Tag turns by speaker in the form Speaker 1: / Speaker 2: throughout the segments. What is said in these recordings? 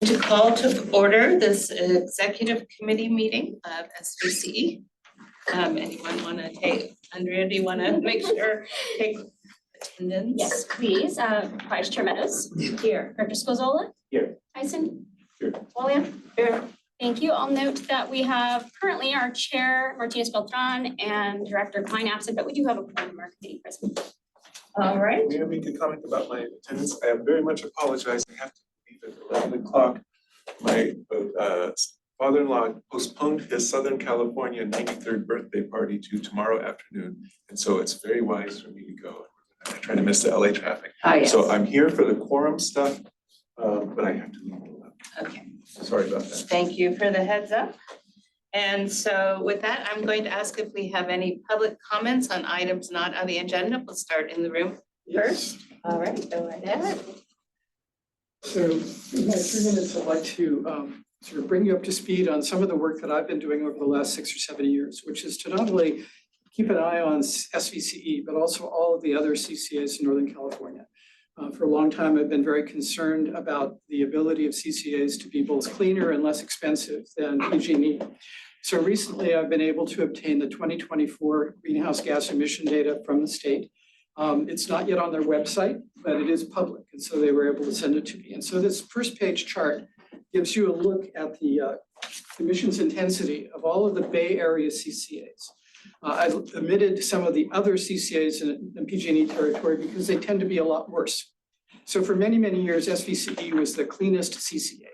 Speaker 1: To call to order this executive committee meeting of SVCE. Anyone want to take, Andrea, do you want to make sure, take attendance?
Speaker 2: Yes, please. Vice Chair Meadows.
Speaker 1: Here.
Speaker 2: Director Scozola.
Speaker 3: Here.
Speaker 2: Tyson.
Speaker 3: Here.
Speaker 2: William. Here. Thank you. I'll note that we have currently our Chair Martinez Beltran and Director Klein absent, but we do have a quorum of our committee present.
Speaker 1: All right.
Speaker 3: May I make a comment about my attendance? I very much apologize. I have to leave at 11 o'clock. My father-in-law postponed his Southern California 93rd birthday party to tomorrow afternoon. And so it's very wise for me to go. I'm trying to miss the LA traffic.
Speaker 1: Oh, yes.
Speaker 3: So I'm here for the quorum stuff, but I have to leave at 11.
Speaker 1: Okay.
Speaker 3: Sorry about that.
Speaker 1: Thank you for the heads up. And so with that, I'm going to ask if we have any public comments on items not on the agenda. We'll start in the room first. All right, go ahead.
Speaker 4: So in my 3 minutes, I'd like to sort of bring you up to speed on some of the work that I've been doing over the last 6 or 7 years, which is to not only keep an eye on SVCE, but also all of the other CCAs in Northern California. For a long time, I've been very concerned about the ability of CCAs to be both cleaner and less expensive than PG&E. So recently, I've been able to obtain the 2024 greenhouse gas emission data from the state. It's not yet on their website, but it is public, and so they were able to send it to me. And so this first page chart gives you a look at the emissions intensity of all of the Bay Area CCAs. I've omitted some of the other CCAs in PG&E territory because they tend to be a lot worse. So for many, many years, SVCE was the cleanest CCA,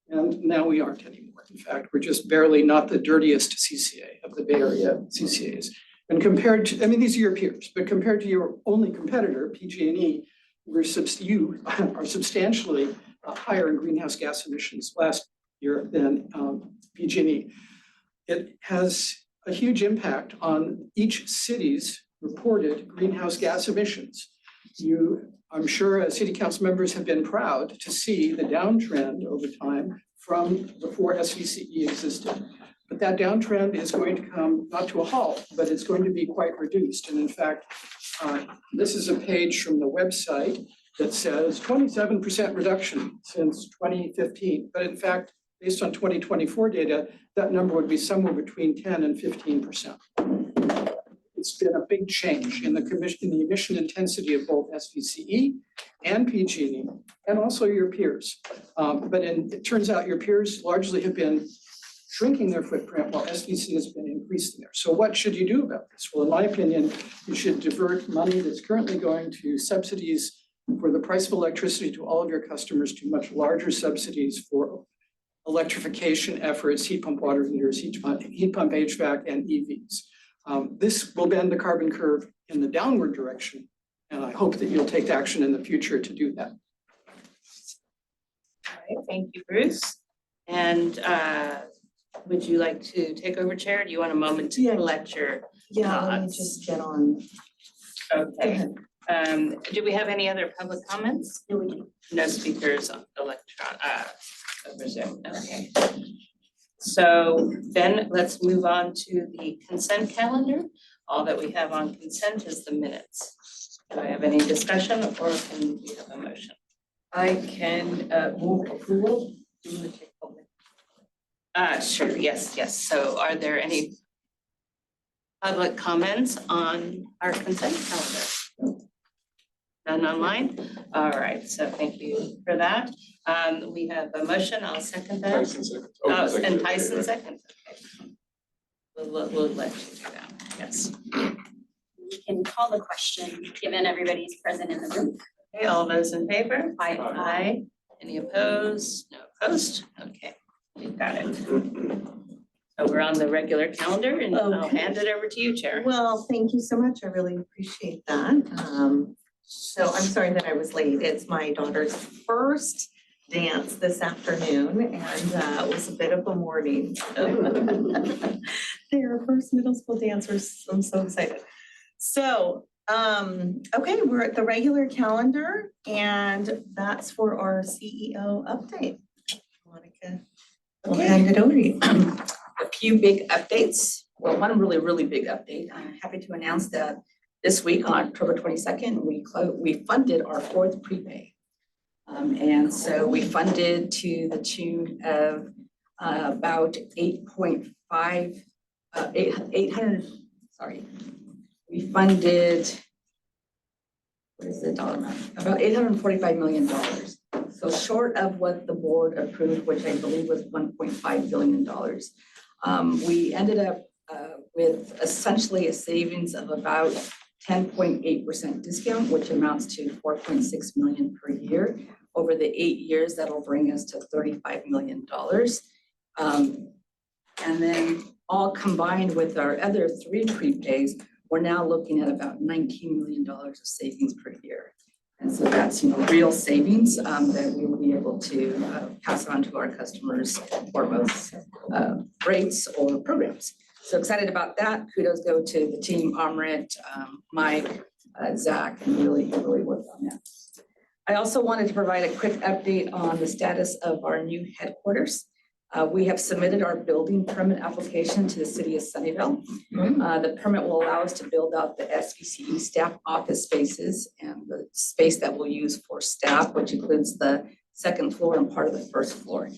Speaker 4: and now we aren't anymore. In fact, we're just barely not the dirtiest CCA of the Bay Area CCAs. And compared to, I mean, these are your peers, but compared to your only competitor, PG&E, you are substantially higher in greenhouse gas emissions last year than PG&E. It has a huge impact on each city's reported greenhouse gas emissions. I'm sure city council members have been proud to see the downtrend over time from before SVCE existed. But that downtrend is going to come not to a halt, but it's going to be quite reduced. And in fact, this is a page from the website that says 27% reduction since 2015. But in fact, based on 2024 data, that number would be somewhere between 10 and 15%. It's been a big change in the emission intensity of both SVCE and PG&E, and also your peers. But it turns out your peers largely have been shrinking their footprint while SVC has been increasing there. So what should you do about this? Well, in my opinion, you should divert money that's currently going to subsidies for the price of electricity to all of your customers to much larger subsidies for electrification efforts, heat pump water heaters, heat pump HVAC, and EVs. This will bend the carbon curve in the downward direction, and I hope that you'll take action in the future to do that.
Speaker 1: All right, thank you, Bruce. And would you like to take over, Chair? Do you want a moment to collect your
Speaker 5: Yeah, let me just get on.
Speaker 1: Okay. Do we have any other public comments?
Speaker 2: No, we do.
Speaker 1: No speakers on over Zoom. Okay. So then let's move on to the consent calendar. All that we have on consent is the minutes. Do I have any discussion, or can we have a motion?
Speaker 5: I can move approval. Do you want to take public?
Speaker 1: Sure, yes. So are there any public comments on our consent calendar? None online? All right, so thank you for that. We have a motion, I'll second that.
Speaker 3: Tyson seconds.
Speaker 1: Oh, and
Speaker 3: okay,
Speaker 1: Tyson
Speaker 3: right.
Speaker 1: seconds, okay. We'll let you do that, yes.
Speaker 2: We can call the question, given everybody's present in the room.
Speaker 1: Okay, all those in favor?
Speaker 2: Aye.
Speaker 1: Aye. Any opposed? No opposed? Okay, we got it. So we're on the regular calendar, and I'll
Speaker 5: Okay.
Speaker 1: hand it over to you, Chair.
Speaker 5: Well, thank you so much. I really appreciate that. So I'm sorry that I was late. It's my daughter's first dance this afternoon, and it was a bit of a morning. They're first middle school dancers. I'm so excited. So, okay, we're at the regular calendar, and that's for our CEO update. Monica, I'll hand it over to you.
Speaker 6: A few big updates. Well, one really big update. I'm happy to announce that this week on October 22nd, we funded our 4th prepay. And so we funded to the tune of about 8.5, 800, sorry. We funded, what is the dollar amount? About $845 million. So short of what the board approved, which I believe was $1.5 billion. We ended up with essentially a savings of about 10.8% discount, which amounts to $4.6 million per year. Over the 8 years, that'll bring us to $35 million. And then all combined with our other 3 prepays, we're now looking at about $19 million of savings per year. And so that's, real savings that we will be able to pass on to our customers for both rates or programs. So excited about that. Kudos go to the team, Amrit, Mike, Zach, and really worked on that. I also wanted to provide a quick update on the status of our new headquarters. We have submitted our building permit application to the city of Sunnyvale. The permit will allow us to build out the SVCE staff office spaces and the space that we'll use for staff, which includes the 2nd floor and part of the 1st floor.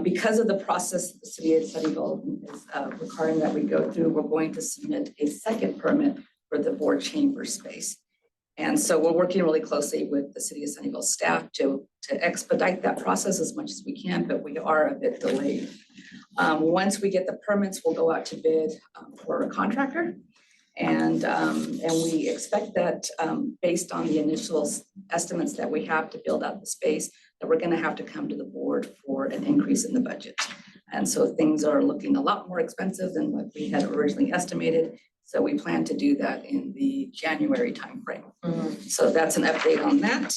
Speaker 6: Because of the process the city of Sunnyvale is requiring that we go through, we're going to submit a 2nd permit for the board chamber space. And so we're working really closely with the city of Sunnyvale staff to expedite that process as much as we can, but we are a bit delayed. Once we get the permits, we'll go out to bid for a contractor. And we expect that based on the initial estimates that we have to build out the space, that we're going to have to come to the board for an increase in the budget. And so things are looking a lot more expensive than what we had originally estimated. So we plan to do that in the January timeframe. So that's an update on that.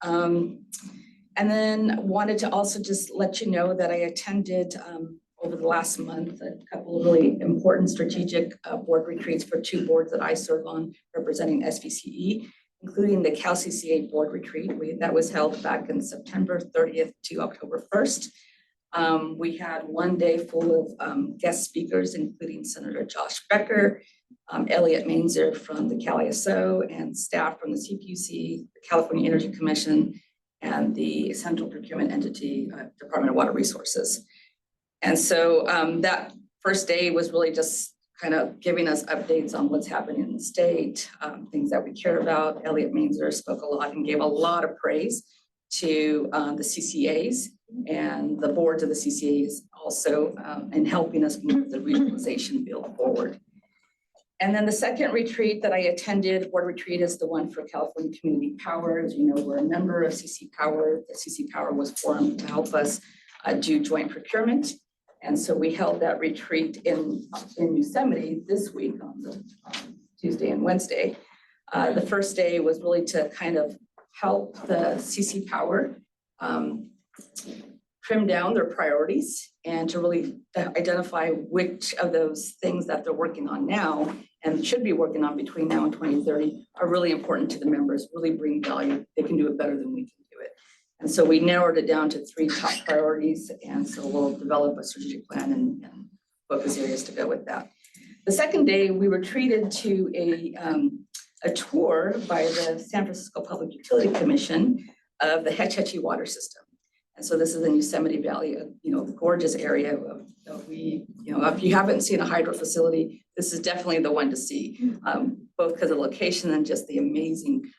Speaker 6: And then wanted to also just let you know that I attended over the last month a couple of really important strategic board retreats for 2 boards that I serve on representing SVCE, including the CalCCA board retreat. That was held back in September 30th to October 1st. We had 1 day full of guest speakers, including Senator Josh Becker, Elliot Mainzer from the CalISO, and staff from the CPUC, the California Energy Commission, and the Central Procurement Entity, Department of Water Resources. And so that first day was really just kind of giving us updates on what's happening in the state, things that we care about. Elliot Mainzer spoke a lot and gave a lot of praise to the CCAs and the boards of the CCAs also in helping us move the regionalization bill forward. And then the second retreat that I attended, board retreat, is the one for California Community Power. As you know, we're a member of CC Power. The CC Power was formed to help us do joint procurement. And so we held that retreat in Yosemite this week on the Tuesday and Wednesday. The first day was really to kind of help the CC Power trim down their priorities and to really identify which of those things that they're working on now and should be working on between now and 2030 are really important to the members, really bring value. They can do it better than we can do it. And so we narrowed it down to 3 top priorities. And so we'll develop a strategic plan and focus areas to go with that. The second day, we were treated to a tour by the San Francisco Public Utility Commission of the Hetch Hetchy water system. And so this is in Yosemite Valley, a gorgeous area. If you haven't seen a hydro facility, this is definitely the one to see, both because of the location and just the amazing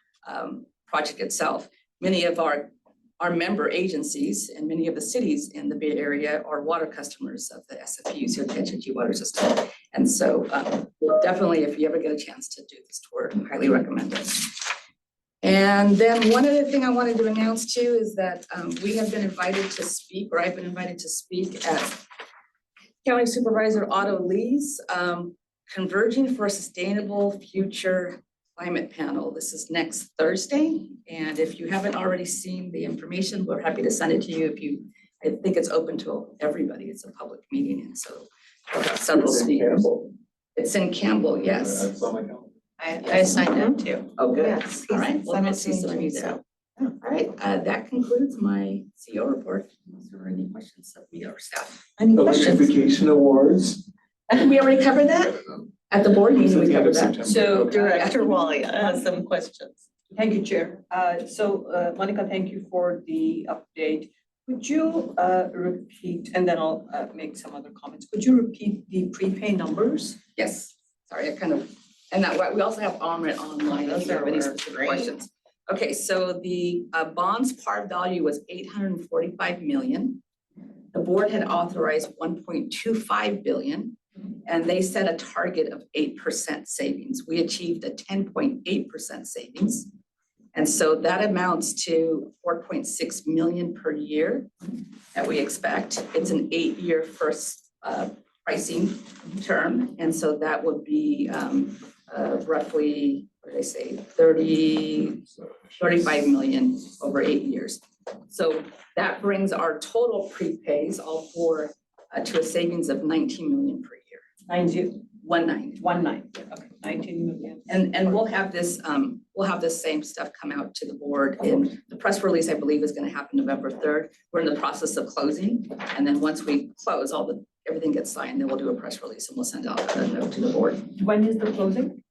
Speaker 6: project itself. Many of our member agencies and many of the cities in the Bay Area are water customers of the SFU, so Hetch Hetchy water system. And so definitely, if you ever get a chance to do this tour, I highly recommend it. And then one other thing I wanted to announce too is that we have been invited to speak, or I've been invited to speak at County Supervisor Otto Lee's Converging for a Sustainable Future Climate Panel. This is next Thursday. And if you haven't already seen the information, we're happy to send it to you. I think it's open to everybody. It's a public meeting. And so several speakers. It's in Campbell, yes.
Speaker 3: That's on my calendar.
Speaker 1: I signed up too.
Speaker 6: Oh, good.
Speaker 5: Yes,
Speaker 6: All right. Well,
Speaker 5: send it
Speaker 6: we'll
Speaker 5: to
Speaker 6: see
Speaker 5: me
Speaker 6: some of
Speaker 5: too,
Speaker 6: you there. All right. That concludes my CEO report. Is there any questions of me or staff?
Speaker 5: Any questions?
Speaker 3: Electrification awards.
Speaker 6: Did we already cover that? At the board meeting, we covered that.
Speaker 5: So Director Walia has some questions.
Speaker 7: Thank you, Chair. Monica, thank you for the update. Could you repeat, and then I'll make some other comments. Could you repeat the prepay numbers?
Speaker 6: Yes, sorry, I kind of, and that, we also have Omrit online if
Speaker 5: Those
Speaker 6: you have
Speaker 5: are
Speaker 6: any specific
Speaker 5: great.
Speaker 6: questions. Okay, so the bonds par value was 845 million. The board had authorized 1.25 billion, and they set a target of 8% savings. We achieved a 10.8% savings. And so that amounts to 4.6 million per year that we expect. It's an 8-year first pricing term. And so that would be roughly, what did I say, 35 million over 8 years. So that brings our total prepays, all four, to a savings of 19 million per year.
Speaker 7: 19,
Speaker 6: 19.
Speaker 7: okay, 19 million.
Speaker 6: And we'll have this same stuff come out to the board in the press release, I believe, is gonna happen November 3rd. We're in the process of closing. And then once we close, everything gets signed, then we'll do a press release and we'll send out a note to the board.
Speaker 7: When is the closing?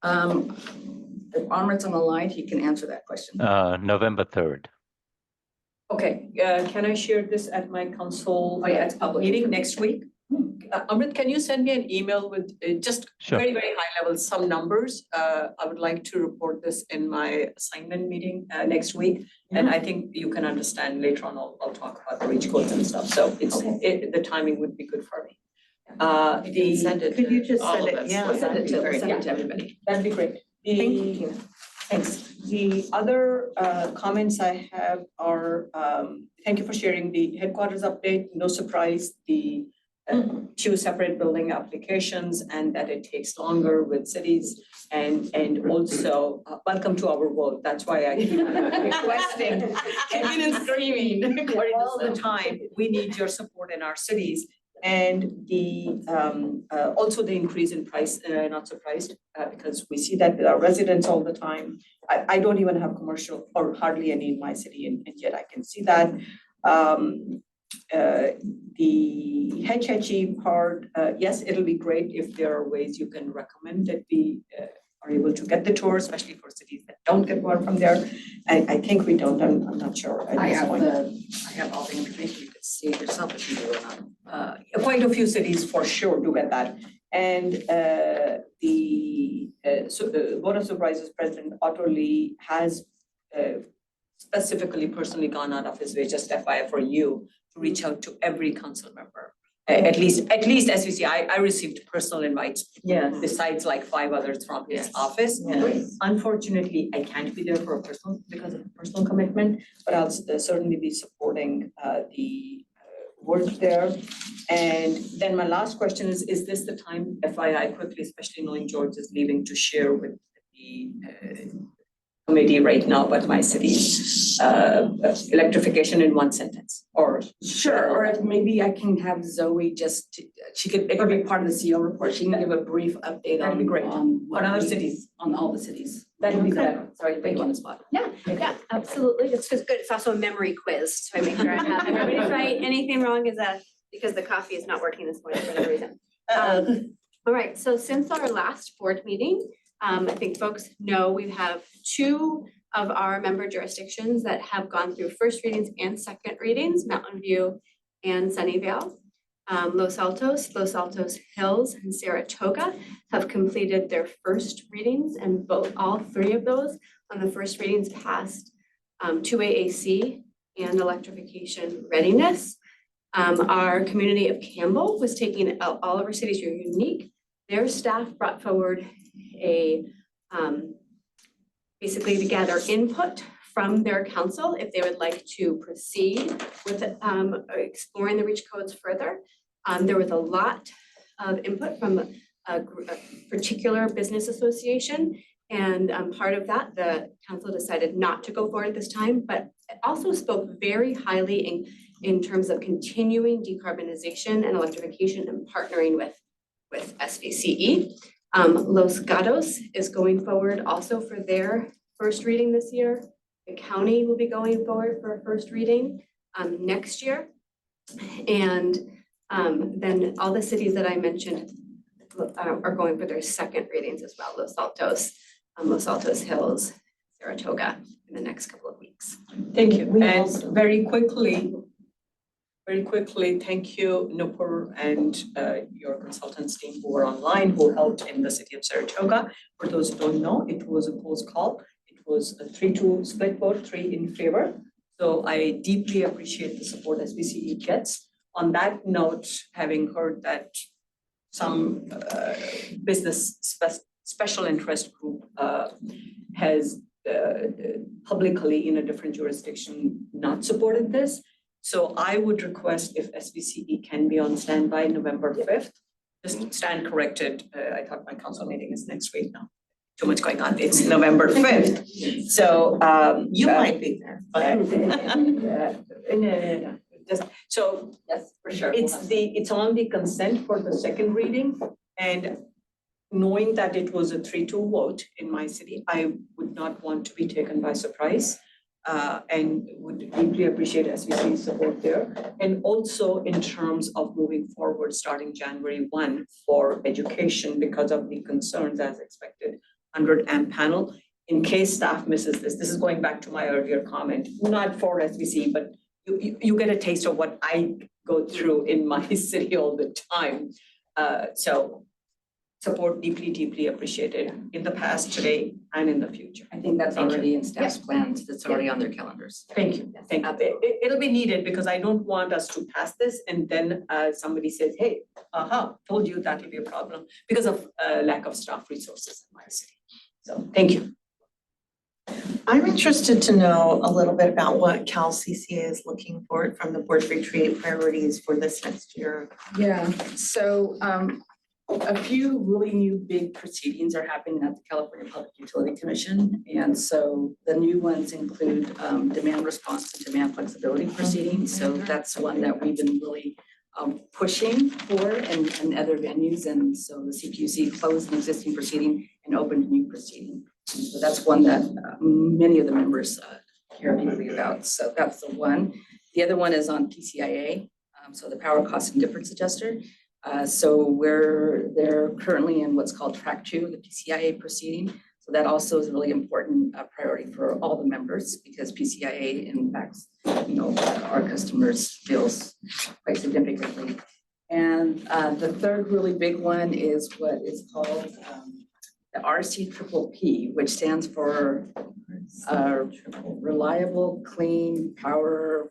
Speaker 6: If Amrit's on the line, he can answer that question.
Speaker 8: November 3rd.
Speaker 7: Okay, can I share this at my council?
Speaker 6: Oh, yeah, it's public.
Speaker 7: Meeting next week? Amrit, can you send me an email with just
Speaker 8: Sure.
Speaker 7: very, very high level, some numbers? I would like to report this in my assignment meeting next week. And I think you can understand later on, I'll talk about the reach codes and stuff. So the timing would be good for me.
Speaker 5: Could you just
Speaker 1: all
Speaker 5: send
Speaker 1: of
Speaker 5: it?
Speaker 1: us.
Speaker 5: Yeah,
Speaker 6: We'll send
Speaker 5: that'd
Speaker 6: it
Speaker 5: be
Speaker 6: to,
Speaker 5: great.
Speaker 6: everybody.
Speaker 7: That'd be great.
Speaker 5: Thank you.
Speaker 7: Thanks. The other comments I have are, thank you for sharing the headquarters update. No surprise, the 2 separate building applications and that it takes longer with cities. And also, welcome to our world. That's why I keep requesting, kicking and screaming all the time. We need your support in our cities. And the also the increase in price, not surprised, because we see that with our residents all the time. I don't even have commercial or hardly any in my city, and yet I can see that. The HHE part, yes, it'll be great if there are ways you can recommend that we are able to get the tour, especially for cities that don't get water from there. I think we don't, I'm not sure at
Speaker 6: I
Speaker 7: this
Speaker 6: have
Speaker 7: point.
Speaker 6: I have all the information. You could see it yourself if you do it on.
Speaker 7: Quite a few cities for sure do get that. And so the Board of Supervisors President Otto Lee has specifically personally gone out of his way, just FYI for you, to reach out to every council member. At least SVCE, I received personal invites.
Speaker 5: Yes.
Speaker 7: Besides like 5 others from his
Speaker 1: Yes.
Speaker 7: office.
Speaker 5: Yes.
Speaker 7: Unfortunately, I can't be there for a because of a personal commitment, but I'll certainly be supporting the work there. And then my last question is this the time, FYI quickly, especially knowing George is leaving, to share with the committee right now about my city's electrification in 1 sentence, or?
Speaker 6: Sure, or if maybe I can have Zoe just, it could be part of the CEO report. She can give a brief update
Speaker 7: That'd be great.
Speaker 6: on
Speaker 7: On other cities.
Speaker 6: On all the cities.
Speaker 7: That'd be
Speaker 6: Okay.
Speaker 7: good.
Speaker 6: Sorry to put you on the spot.
Speaker 2: Yeah, absolutely. It's just good. It's also a memory quiz, so I make sure I have everybody's right. Anything wrong is because the coffee is not working this morning for whatever reason. All right, so since our last board meeting, I think folks know we have 2 of our member jurisdictions that have gone through first readings and second readings, Mountain View and Sunnyvale. Los Altos Hills, and Saratoga have completed their first readings, and all 3 of those on the first readings passed 2AAC and electrification readiness. Our community of Campbell was taking all of our cities are unique. Their staff brought forward basically to gather input from their council if they would like to proceed with exploring the reach codes further. There was a lot of input from a particular business association, and part of that, the council decided not to go forward this time, but it also spoke very highly in terms of continuing decarbonization and electrification and partnering with SVCE. Los Gatos is going forward also for their first reading this year. The county will be going forward for a first reading next year. And then all the cities that I mentioned are going for their second readings as well. Los Altos Hills, Saratoga in the next couple of weeks.
Speaker 7: Thank you.
Speaker 5: We
Speaker 7: And
Speaker 5: also-
Speaker 7: very quickly, thank you, Nupur, and your consultants team who were online, who helped in the city of Saratoga. For those who don't know, it was a close call. It was a 3-2 split vote, 3 in favor. So I deeply appreciate the support SVCE gets. On that note, having heard that some business special interest group has publicly in a different jurisdiction not supported this. So I would request if SVCE can be on standby November 5th, just stand corrected. I thought my council meeting is next week now. Too much going on. It's November 5th. So
Speaker 5: You might be there, but.
Speaker 7: no. Just, so
Speaker 6: Yes, for sure.
Speaker 7: it's on the consent for the second reading, and knowing that it was a 3-2 vote in my city, I would not want to be taken by surprise. And would deeply appreciate SVC's support there. And also in terms of moving forward, starting January 1 for education because of the concerns as expected, 100 amp panel. In case staff misses this is going back to my earlier comment, not for SVC, but you get a taste of what I go through in my city all the time. So support deeply appreciated in the past, today, and in the future.
Speaker 6: I think that's
Speaker 7: Thank you.
Speaker 6: already in staff's plans. That's already on their calendars.
Speaker 7: Thank you, thank you. It'll be needed because I don't want us to pass this and then somebody says, hey, told you that will be a problem because of lack of staff resources in my city. So, thank you.
Speaker 5: I'm interested to know a little bit about what Cal CCA is looking for from the board retreat priorities for this next year.
Speaker 6: Yeah, so a few really new big proceedings are happening at the California Public Utility Commission. And so the new ones include demand response to demand flexibility proceedings. So that's one that we've been really pushing for in other venues. And so the CPUC closed an existing proceeding and opened a new proceeding. So that's one that many of the members care deeply about. So that's the one. The other one is on PCIA, so the Power Cost and Difference Adjuster. So they're currently in what's called track 2 of the PCIA proceeding. So that also is a really important priority for all the members because PCIA impacts, our customers' bills quite significantly. And the third really big one is what is called the RCPPP, which stands for Reliable Clean Power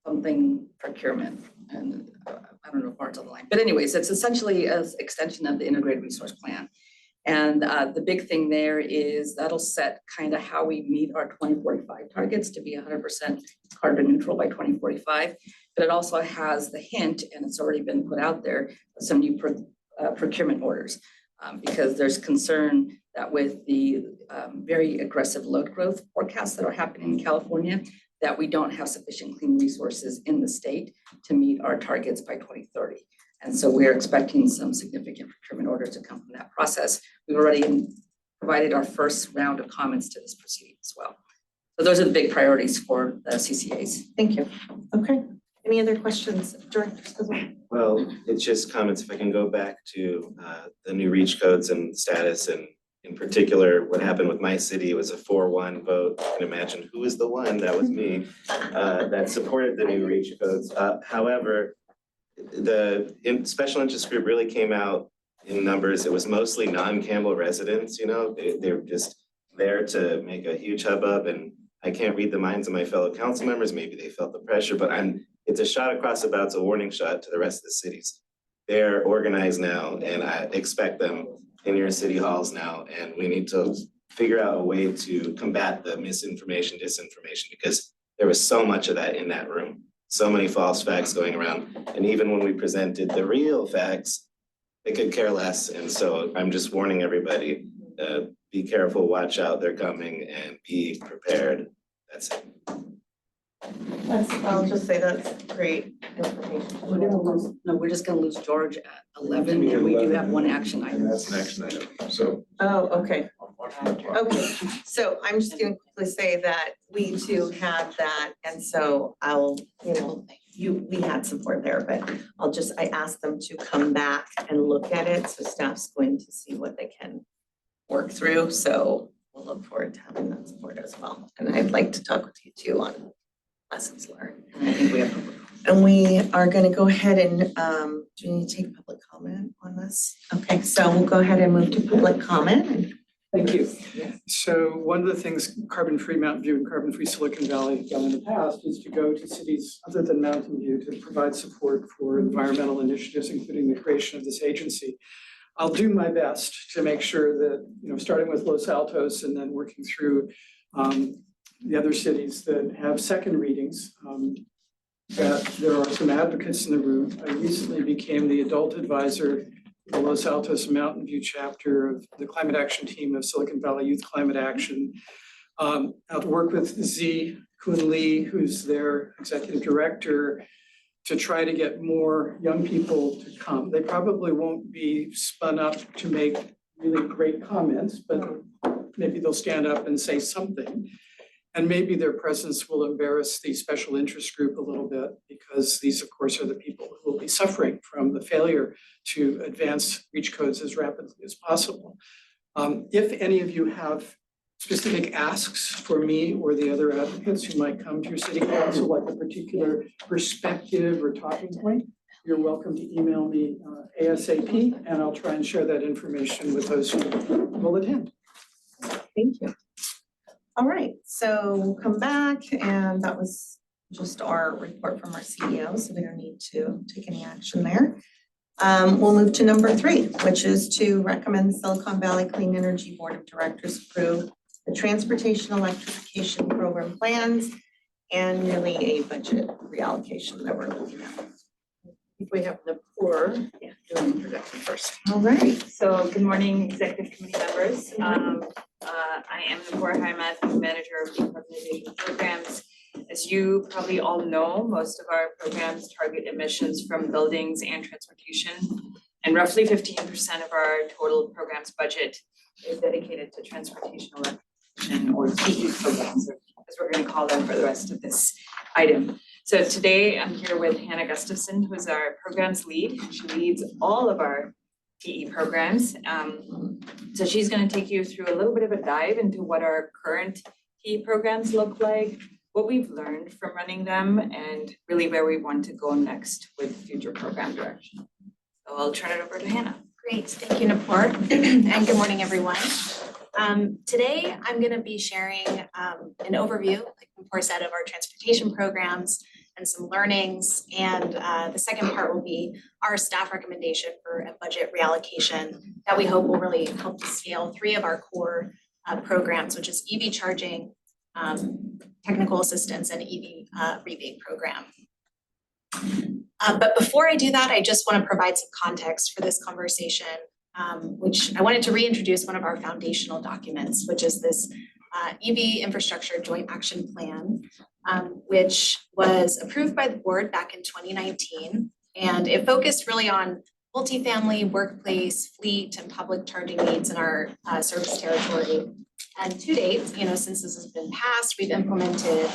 Speaker 6: something procurement. And I don't know parts of the line, but anyways, it's essentially an extension of the integrated resource plan. And the big thing there is that'll set kind of how we meet our 2045 targets to be 100% carbon neutral by 2045. But it also has the hint, and it's already been put out there, some new procurement orders. Because there's concern that with the very aggressive load growth forecasts that are happening in California, that we don't have sufficient clean resources in the state to meet our targets by 2030. And so we're expecting some significant procurement orders to come from that process. We've already provided our first round of comments to this proceeding as well. So those are the big priorities for the CCAs.
Speaker 5: Thank you. Okay, any other questions, Director Skizzo?
Speaker 8: Well, it's just comments, if I can go back to the new reach codes and status, and in particular, what happened with my city, it was a 4-1 vote. You can imagine who was the one, that was me, that supported the new reach codes. However, the special interest group really came out in numbers. It was mostly non-Campbell residents, they were just there to make a huge hubbub, and I can't read the minds of my fellow council members. Maybe they felt the pressure, but it's a shot across the bow. It's a warning shot to the rest of the cities. They're organized now, and I expect them in your city halls now, and we need to figure out a way to combat the misinformation, disinformation, because there was so much of that in that room. So many false facts going around, and even when we presented the real facts, they could care less. And so I'm just warning everybody, be careful, watch out, they're coming, and be prepared. That's it.
Speaker 5: I'll just say that's great information.
Speaker 6: We're just gonna lose George at 11, and we do have one action item.
Speaker 3: That's an action item, so.
Speaker 5: Oh, okay.
Speaker 3: Watch the clock.
Speaker 5: Okay, so I'm just gonna quickly say that we too had that, and so we had support there, but I asked them to come back and look at it, so staff's going to see what they can work through, so we'll look forward to having that support as well. And I'd like to talk with you too on lessons learned.
Speaker 6: And I think we have public comment.
Speaker 5: And we are gonna go ahead and, do you need to take public comment on this? Okay, so we'll go ahead and move to public comment.
Speaker 4: Thank you.
Speaker 6: Yes.
Speaker 4: So one of the things carbon-free Mountain View and carbon-free Silicon Valley have done in the past is to go to cities other than Mountain View to provide support for environmental initiatives, including the creation of this agency. I'll do my best to make sure that, starting with Los Altos and then working through the other cities that have second readings, that there are some advocates in the room. I recently became the adult advisor the Los Altos Mountain View chapter of the climate action team of Silicon Valley Youth Climate Action. I'll work with Z Kun Lee, who's their executive director, to try to get more young people to come. They probably won't be spun up to make really great comments, but maybe they'll stand up and say something. And maybe their presence will embarrass the special interest group a little bit, because these, of course, are the people who will be suffering from the failure to advance REACH codes as rapidly as possible. If any of you have specific asks for me or the other advocates who might come to your city council, like a particular perspective or talking point, you're welcome to email me ASAP, and I'll try and share that information with those who will attend.
Speaker 5: Thank you. All right, so we'll come back, and that was just our report from our CEO, so we don't need to take any action there. We'll move to number 3, which is to recommend Silicon Valley Clean Energy Board of Directors approve the transportation electrification program plans and really a budget reallocation that we're looking at.
Speaker 6: If we have the poor, do an introduction first.
Speaker 5: All right.
Speaker 9: So good morning, executive committee members. I am the Core High Management Manager of Decarbonization Programs. As you probably all know, most of our programs target emissions from buildings and transportation. And roughly 15% of our total programs budget is dedicated to transportation electrification, or TE programs, as we're going to call them for the rest of this item. So today I'm here with Hannah Gustafson, who's our programs lead. She leads all of our TE programs. So she's going to take you through a little bit of a dive into what our current TE programs look like, what we've learned from running them, and really where we want to go next with future program direction. So I'll turn it over to Hannah.
Speaker 10: Great, thank you, Nupur, and good morning, everyone. Today, I'm going to be sharing an overview, like Nupur said, of our transportation programs and some learnings. And the second part will be our staff recommendation for a budget reallocation that we hope will really help to scale 3 of our core programs, which is EV charging, technical assistance, and EV rebate program. But before I do that, I just want to provide some context for this conversation, which I wanted to reintroduce one of our foundational documents, which is this EV Infrastructure Joint Action Plan, which was approved by the board back in 2019. And it focused really on multifamily, workplace, fleet, and public charging needs in our service territory. And to date, since this has been passed, we've implemented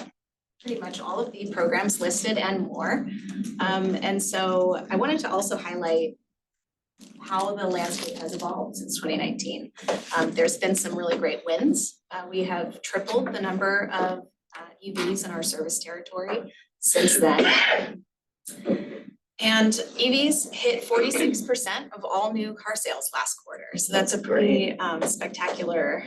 Speaker 10: pretty much all of the programs listed and more. And so I wanted to also highlight how the landscape has evolved since 2019. There's been some really great wins. We have tripled the number of EVs in our service territory since then. And EVs hit 46% of all new car sales last quarter. So that's a pretty spectacular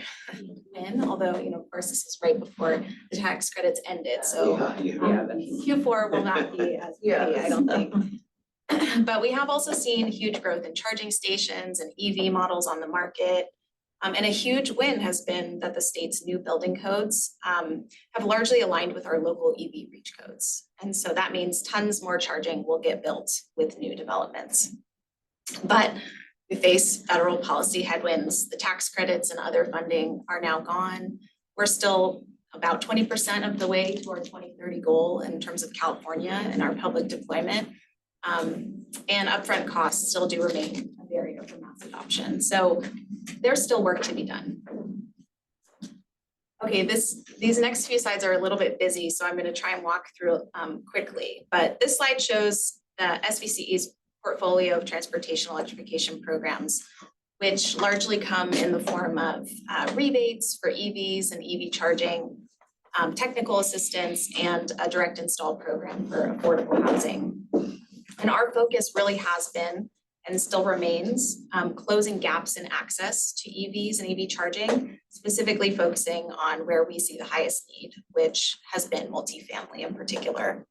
Speaker 10: win, although, of course, this is right before the tax credits ended. So Q4 will not be as pretty, I don't think. But we have also seen huge growth in charging stations and EV models on the market. And a huge win has been that the state's new building codes have largely aligned with our local EV REACH codes. And so that means tons more charging will get built with new developments. But we face federal policy headwinds. The tax credits and other funding are now gone. We're still about 20% of the way to our 2030 goal in terms of California and our public deployment. And upfront costs still do remain a barrier for mass adoption. So there's still work to be done. Okay, these next few slides are a little bit busy, so I'm going to try and walk through quickly. But this slide shows the SVCE's portfolio of transportation electrification programs. which largely come in the form of rebates for EVs and EV charging, technical assistance, and a direct install program for affordable housing. And our focus really has been and still remains closing gaps in access to EVs and EV charging, specifically focusing on where we see the highest need, which has been multifamily in particular.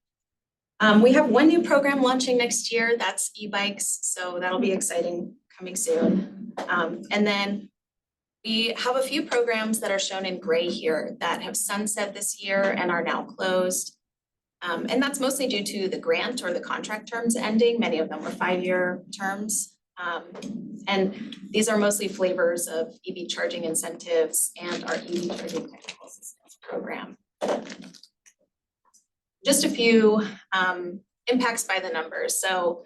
Speaker 10: We have one new program launching next year, that's e-bikes, so that'll be exciting coming soon. And then we have a few programs that are shown in gray here that have sunset this year and are now closed. And that's mostly due to the grant or the contract terms ending. Many of them were 5-year terms. And these are mostly flavors of EV charging incentives and our EV charging technical assistance program. Just a few impacts by the numbers. So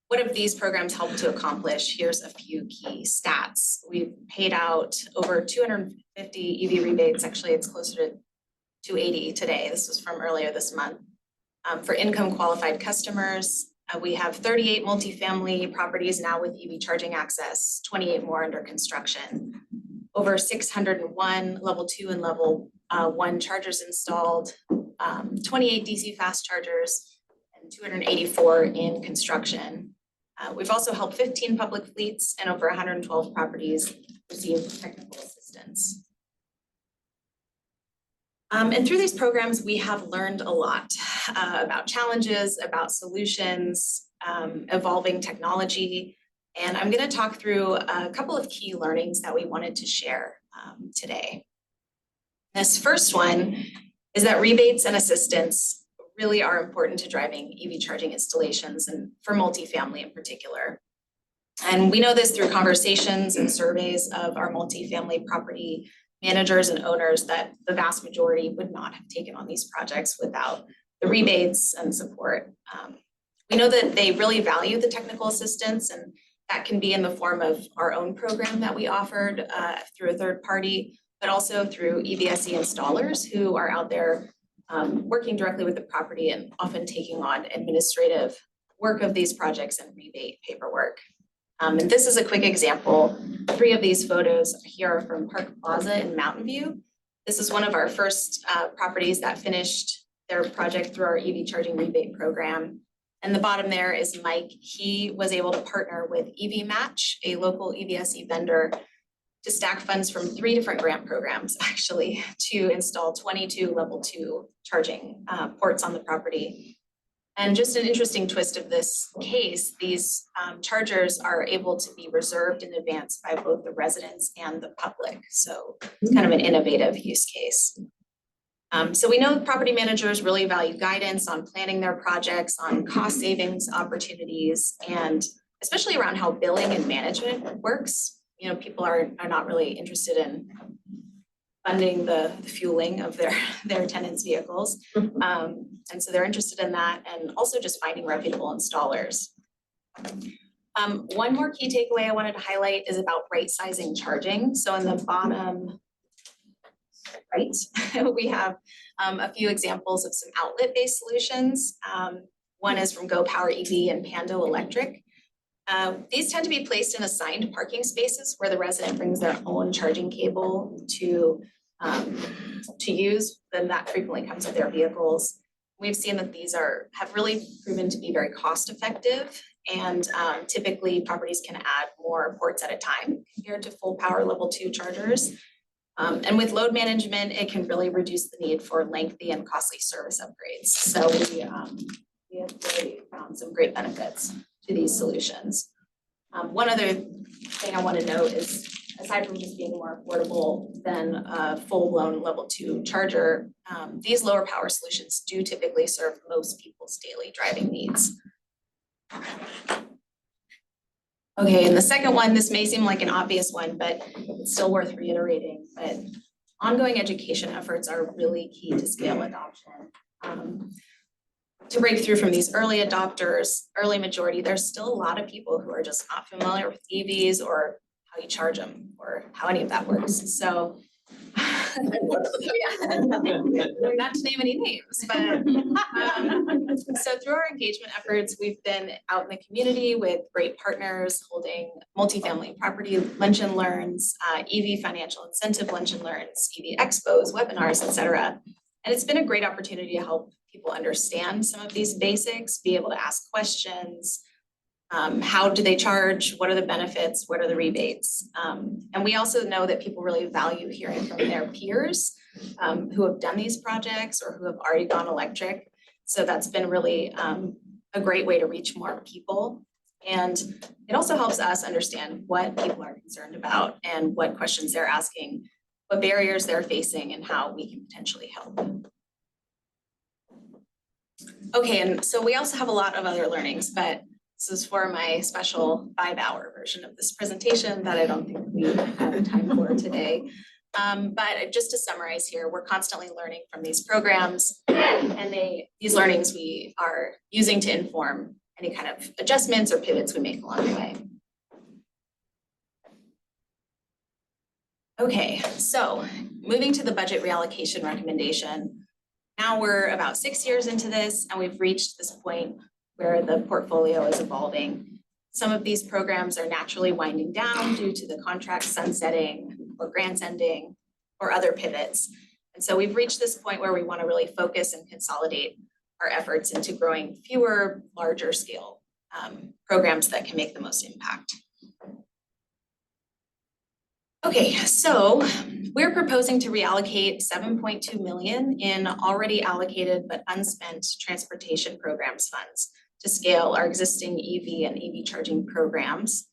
Speaker 10: what have these programs helped to accomplish? Here's a few key stats. We've paid out over 250 EV rebates. Actually, it's closer to 280 today. This was from earlier this month. For income qualified customers, we have 38 multifamily properties now with EV charging access, 28 more under construction. Over 601 level 2 and level 1 chargers installed, 28 DC fast chargers, and 284 in construction. We've also helped 15 public fleets and over 112 properties receive technical assistance. And through these programs, we have learned a lot about challenges, about solutions, evolving technology. And I'm going to talk through a couple of key learnings that we wanted to share today. This first one is that rebates and assistance really are important to driving EV charging installations and for multifamily in particular. And we know this through conversations and surveys of our multifamily property managers and owners that the vast majority would not have taken on these projects without the rebates and support. We know that they really value the technical assistance, and that can be in the form of our own program that we offered through a third party, but also through EVSE installers who are out there working directly with the property and often taking on administrative work of these projects and rebate paperwork. And this is a quick example. 3 of these photos here are from Park Plaza in Mountain View. This is one of our first properties that finished their project through our EV charging rebate program. And the bottom there is Mike. He was able to partner with EV Match, a local EVSE vendor, to stack funds from 3 different grant programs, actually, to install 22 level 2 charging ports on the property. And just an interesting twist of this case, these chargers are able to be reserved in advance by both the residents and the public. So it's kind of an innovative use case. So we know property managers really value guidance on planning their projects, on cost savings opportunities, and especially around how billing and management works. You know, people are not really interested in funding the fueling of their tenants' vehicles. And so they're interested in that, and also just finding reputable installers. One more key takeaway I wanted to highlight is about right-sizing charging. So in the bottom right, we have a few examples of some outlet-based solutions. One is from Go Power EV and Pando Electric. These tend to be placed in assigned parking spaces where the resident brings their own charging cable to use, then that frequently comes with their vehicles. We've seen that these have really proven to be very cost effective, and typically properties can add more ports at a time compared to full power level 2 chargers. And with load management, it can really reduce the need for lengthy and costly service upgrades. So we have really found some great benefits to these solutions. One other thing I want to note is, aside from just being more affordable than a full-blown level 2 charger, these lower power solutions do typically serve most people's daily driving needs. Okay, and the second one, this may seem like an obvious one, but it's still worth reiterating, but ongoing education efforts are really key to scale adoption. To break through from these early adopters, early majority, there's still a lot of people who are just not familiar with EVs or how you charge them or how any of that works. So Not to name any names, but so through our engagement efforts, we've been out in the community with great partners holding multifamily property lunch and learns, EV financial incentive lunch and learns, EV expos, webinars, et cetera. And it's been a great opportunity to help people understand some of these basics, be able to ask questions. How do they charge? What are the benefits? What are the rebates? And we also know that people really value hearing from their peers who have done these projects or who have already gone electric. So that's been really a great way to reach more people. And it also helps us understand what people are concerned about and what questions they're asking, what barriers they're facing, and how we can potentially help. Okay, and so we also have a lot of other learnings, but this is for my special 5-hour version of this presentation that I don't think we have time for today. But just to summarize here, we're constantly learning from these programs, and these learnings we are using to inform any kind of adjustments or pivots we make along the way. Okay, so moving to the budget reallocation recommendation. Now we're about 6 years into this, and we've reached this point where the portfolio is evolving. Some of these programs are naturally winding down due to the contract sunsetting or grants ending or other pivots. And so we've reached this point where we want to really focus and consolidate our efforts into growing fewer, larger scale programs that can make the most impact. Okay, so we're proposing to reallocate $7.2 million in already allocated but unspent transportation programs funds to scale our existing EV and EV charging programs.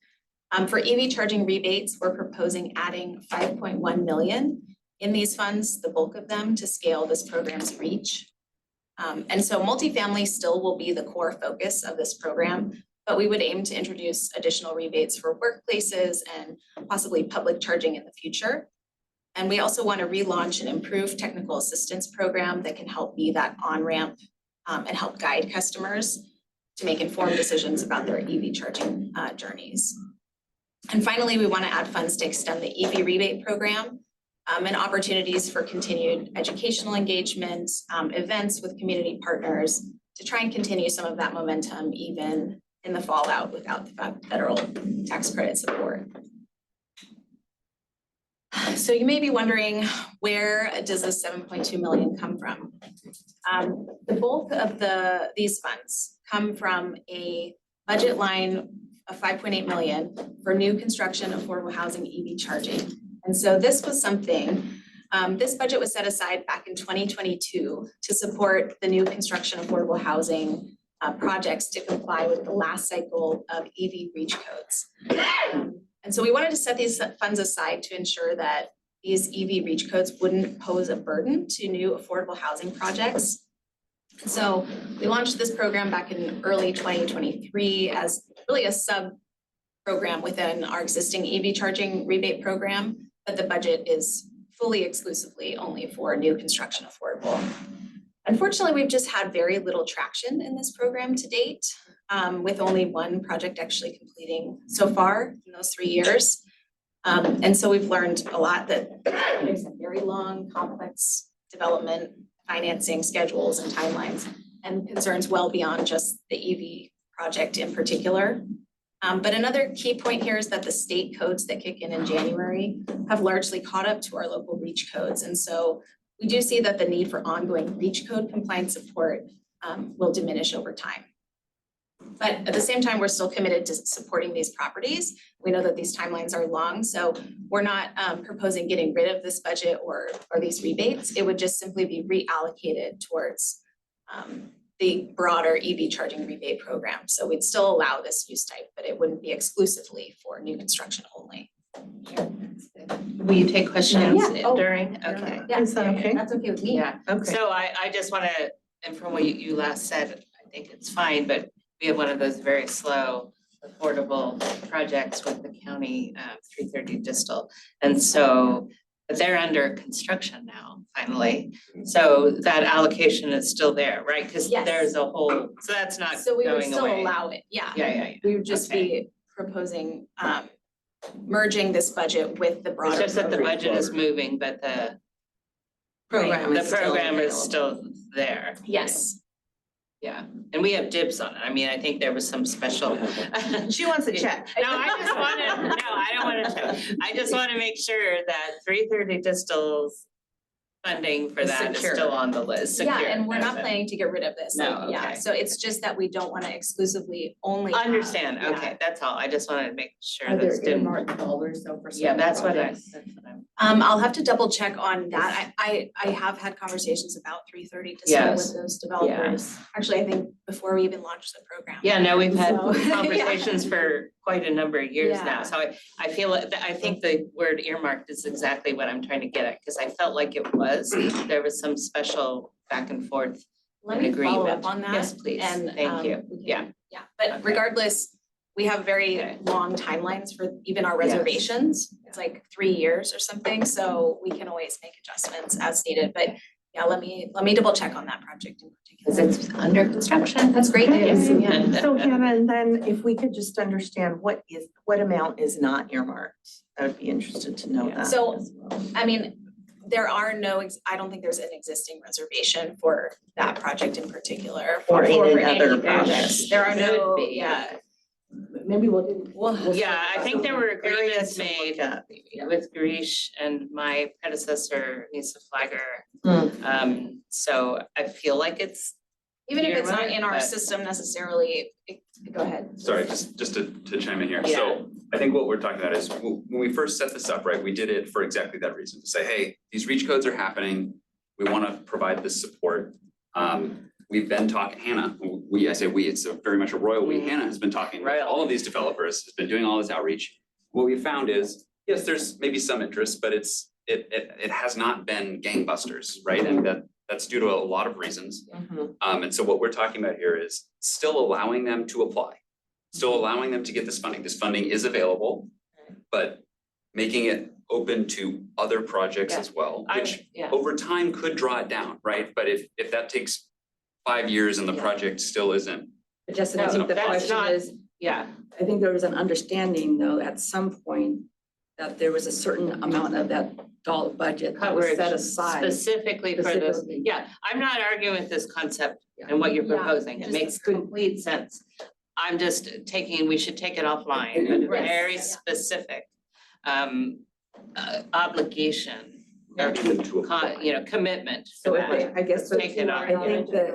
Speaker 10: For EV charging rebates, we're proposing adding $5.1 million in these funds, the bulk of them, to scale this program's reach. And so multifamily still will be the core focus of this program, but we would aim to introduce additional rebates for workplaces and possibly public charging in the future. And we also want to relaunch an improved technical assistance program that can help be that on-ramp and help guide customers to make informed decisions about their EV charging journeys. And finally, we want to add funds to extend the EV rebate program and opportunities for continued educational engagement, events with community partners to try and continue some of that momentum even in the fallout without the federal tax credit support. So you may be wondering, where does this $7.2 million come from? The bulk of these funds come from a budget line of $5.8 million for new construction affordable housing EV charging. And so this was something, this budget was set aside back in 2022 to support the new construction affordable housing projects to comply with the last cycle of EV reach codes. And so we wanted to set these funds aside to ensure that these EV reach codes wouldn't pose a burden to new affordable housing projects. So we launched this program back in early 2023 as really a sub-program within our existing EV charging rebate program, but the budget is fully exclusively only for new construction affordable. Unfortunately, we've just had very little traction in this program to date, with only one project actually completing so far in those 3 years. And so we've learned a lot that there's a very long, complex development, financing schedules and timelines, and concerns well beyond just the EV project in particular. But another key point here is that the state codes that kick in January have largely caught up to our local reach codes. And so we do see that the need for ongoing reach code compliance support will diminish over time. But at the same time, we're still committed to supporting these properties. We know that these timelines are long, so we're not proposing getting rid of this budget or these rebates. It would just simply be reallocated towards the broader EV charging rebate program. So we'd still allow this use type, but it wouldn't be exclusively for new construction only.
Speaker 1: Will you take questions
Speaker 5: Yeah. Oh.
Speaker 1: during? Okay.
Speaker 2: Yeah,
Speaker 5: Is that okay?
Speaker 2: that's okay with me.
Speaker 1: Yeah,
Speaker 5: Okay.
Speaker 1: so I just want to, and from what you last said, I think it's fine, but we have one of those very slow, affordable projects with the county 330 Distal. And so, but they're under construction now, finally. So that allocation is still there, right? Because
Speaker 2: Yes.
Speaker 1: there's a whole, so that's not
Speaker 2: So we would
Speaker 1: going
Speaker 2: still
Speaker 1: away.
Speaker 2: allow it, yeah.
Speaker 1: Yeah.
Speaker 2: We would just
Speaker 1: Okay.
Speaker 2: be proposing
Speaker 10: merging this budget with the
Speaker 1: It's
Speaker 10: broader
Speaker 1: just that the
Speaker 10: program.
Speaker 1: budget is moving, but the
Speaker 5: Program
Speaker 1: the
Speaker 5: is still
Speaker 1: program is
Speaker 5: available.
Speaker 1: still there.
Speaker 10: Yes,
Speaker 1: Yeah, and we have dibs on it. I mean, I think there was some special.
Speaker 5: She wants a check.
Speaker 1: No, I don't want to check. I just want to make sure that 330 Distill's funding for
Speaker 5: Is
Speaker 1: that is
Speaker 5: secure.
Speaker 1: still on the list.
Speaker 10: yeah,
Speaker 1: secure.
Speaker 10: and we're not
Speaker 1: Okay.
Speaker 10: planning to get rid of this.
Speaker 1: No,
Speaker 10: Like, yeah,
Speaker 1: okay.
Speaker 10: so it's just that we don't want to exclusively only have-
Speaker 1: Understand,
Speaker 10: yeah.
Speaker 1: okay, that's all. I just wanted to make sure
Speaker 6: Are there
Speaker 1: this didn't.
Speaker 6: earmarked dollars though for
Speaker 1: Yeah,
Speaker 6: certain
Speaker 1: that's what I,
Speaker 6: projects?
Speaker 1: that's what I'm.
Speaker 10: I'll have to double check on that. I have had conversations about 330 to
Speaker 1: Yes.
Speaker 10: with those developers. Actually, I think before we even launched the program.
Speaker 1: Yeah, no, we've had
Speaker 10: So, yeah.
Speaker 1: conversations for quite a number of years now,
Speaker 10: Yeah.
Speaker 1: so I feel, I think the word earmarked is exactly what I'm trying to get at, because I felt like it was, there was some special back and forth.
Speaker 10: Let
Speaker 1: an
Speaker 10: me follow
Speaker 1: agreement.
Speaker 10: up on that.
Speaker 1: Yes, please,
Speaker 10: And
Speaker 1: thank you,
Speaker 10: we can-
Speaker 1: yeah.
Speaker 10: Yeah, but
Speaker 1: Okay.
Speaker 10: regardless, we have very
Speaker 1: Okay.
Speaker 10: long timelines for even our
Speaker 1: Yes.
Speaker 10: reservations. It's like 3 years or something, so we can always make adjustments as needed, but yeah, let me double check on that project in
Speaker 1: Because
Speaker 10: particular.
Speaker 1: it's under construction.
Speaker 10: That's great news, yeah.
Speaker 5: So Hannah, and then if we could just understand what amount is not earmarked, I would be interested to know
Speaker 1: Yeah.
Speaker 5: that.
Speaker 10: So-
Speaker 5: as well.
Speaker 10: I mean, there are no, I don't think there's an existing reservation for that project in particular.
Speaker 5: Or
Speaker 10: for
Speaker 5: any
Speaker 10: any
Speaker 5: other
Speaker 10: projects.
Speaker 5: project.
Speaker 10: There are no,
Speaker 1: Could be.
Speaker 10: yeah,
Speaker 6: Maybe we'll.
Speaker 1: Yeah, I think there were
Speaker 5: Areas
Speaker 1: agreements
Speaker 5: to look
Speaker 1: made
Speaker 5: at.
Speaker 1: with Girish and my predecessor, Lisa Flagger.
Speaker 5: Mm.
Speaker 1: So I feel like it's,
Speaker 10: even if it's not
Speaker 1: You're
Speaker 10: in our
Speaker 1: right, but-
Speaker 10: system necessarily, go ahead.
Speaker 11: Sorry, just to chime in here.
Speaker 1: Yeah.
Speaker 11: So I think what we're talking about is when we first set this up, right, we did it for exactly that reason, to say, hey, these reach codes are happening. We want to provide this support. We've been talking, Hannah, I say we, it's very much a royal we. Hannah has been talking with
Speaker 1: Royal.
Speaker 11: all of these developers, has been doing all this outreach. What we found is, yes, there's maybe some interest, but it has not been gangbusters, right? And that's due to a lot of reasons.
Speaker 5: Mhm.
Speaker 11: And so what we're talking about here is still allowing them to apply, still allowing them to get this funding. This funding is available, but making it open to other projects as well, which
Speaker 1: yeah.
Speaker 11: over time could draw it down, right? But if that takes 5 years and the
Speaker 1: Yeah.
Speaker 11: project still isn't,
Speaker 6: But Justin, I
Speaker 1: No,
Speaker 6: think the
Speaker 1: that's
Speaker 6: question
Speaker 1: not-
Speaker 6: is,
Speaker 1: Yeah,
Speaker 6: I think there was an understanding though, at some point, that there was a certain amount of that dollar budget that was
Speaker 1: coverage
Speaker 6: set aside.
Speaker 1: specifically for this.
Speaker 6: Specifically.
Speaker 1: Yeah, I'm not arguing with this concept and what you're
Speaker 10: Yeah,
Speaker 1: proposing. It
Speaker 10: just
Speaker 1: makes complete sense. I'm just we should take it offline, but a
Speaker 10: Yes.
Speaker 1: very specific obligation or
Speaker 11: to apply.
Speaker 1: commitment
Speaker 6: So
Speaker 1: for
Speaker 6: if they,
Speaker 1: that.
Speaker 6: I guess,
Speaker 1: Take it off.
Speaker 6: I think that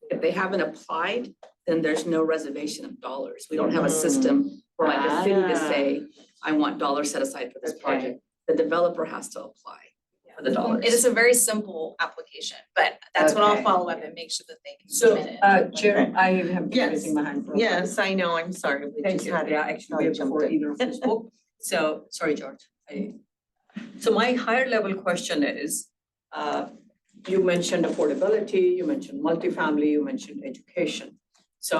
Speaker 6: if they haven't applied, then there's no reservation of dollars. We don't have a system for like a city to
Speaker 1: Ah.
Speaker 6: say, I want dollars set aside for this
Speaker 1: Okay.
Speaker 6: project. The developer has to apply for the dollars.
Speaker 10: It is a very simple application, but that's what I'll
Speaker 1: Okay.
Speaker 10: follow up and make sure that they can
Speaker 7: So,
Speaker 10: submit it.
Speaker 7: Chair, I have been
Speaker 5: Yes.
Speaker 7: raising my hand for a while.
Speaker 5: Yes, I know, I'm sorry, we
Speaker 7: Thank
Speaker 5: just
Speaker 7: you,
Speaker 5: had.
Speaker 7: yeah, actually, way
Speaker 5: jumped
Speaker 7: before
Speaker 5: in.
Speaker 7: either of you spoke. So, sorry, George. So my higher level question is, you mentioned affordability, you mentioned multifamily, you mentioned education. So,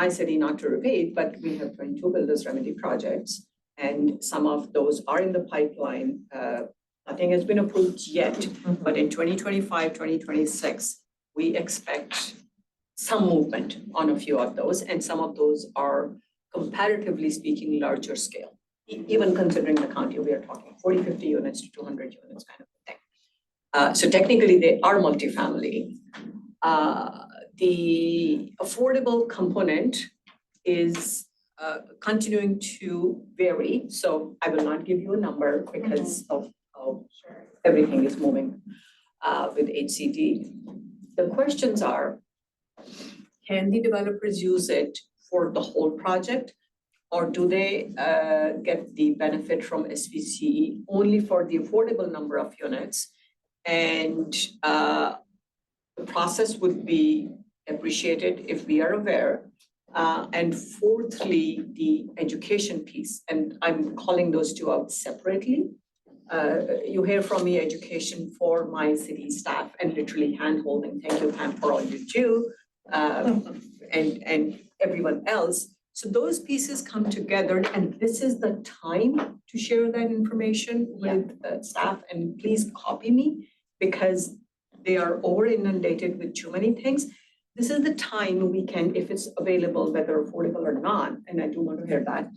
Speaker 7: my city, not to repeat, but we have 22 builders remedy projects. And some of those are in the pipeline. Nothing has been approved yet, but in 2025, 2026, we expect some movement on a few of those, and some of those are comparatively speaking larger scale. Even considering the county, we are talking 40, 50 units to 200 units kind of thing. So technically they are multifamily. The affordable component is continuing to vary, so I will not give you a number because of how everything is moving with HCD. The questions are, can the developers use it for the whole project? Or do they get the benefit from SVCE only for the affordable number of units? And the process would be appreciated if we are aware. And fourthly, the education piece, and I'm calling those two out separately. You hear from me education for my city staff and literally hand-holding. Thank you, Pam, for all you do, and everyone else. So those pieces come together, and this is the time to share that information with staff, and please copy me because they are over inundated with too many things. This is the time we can, if it's available, whether affordable or not, and I do want to hear that,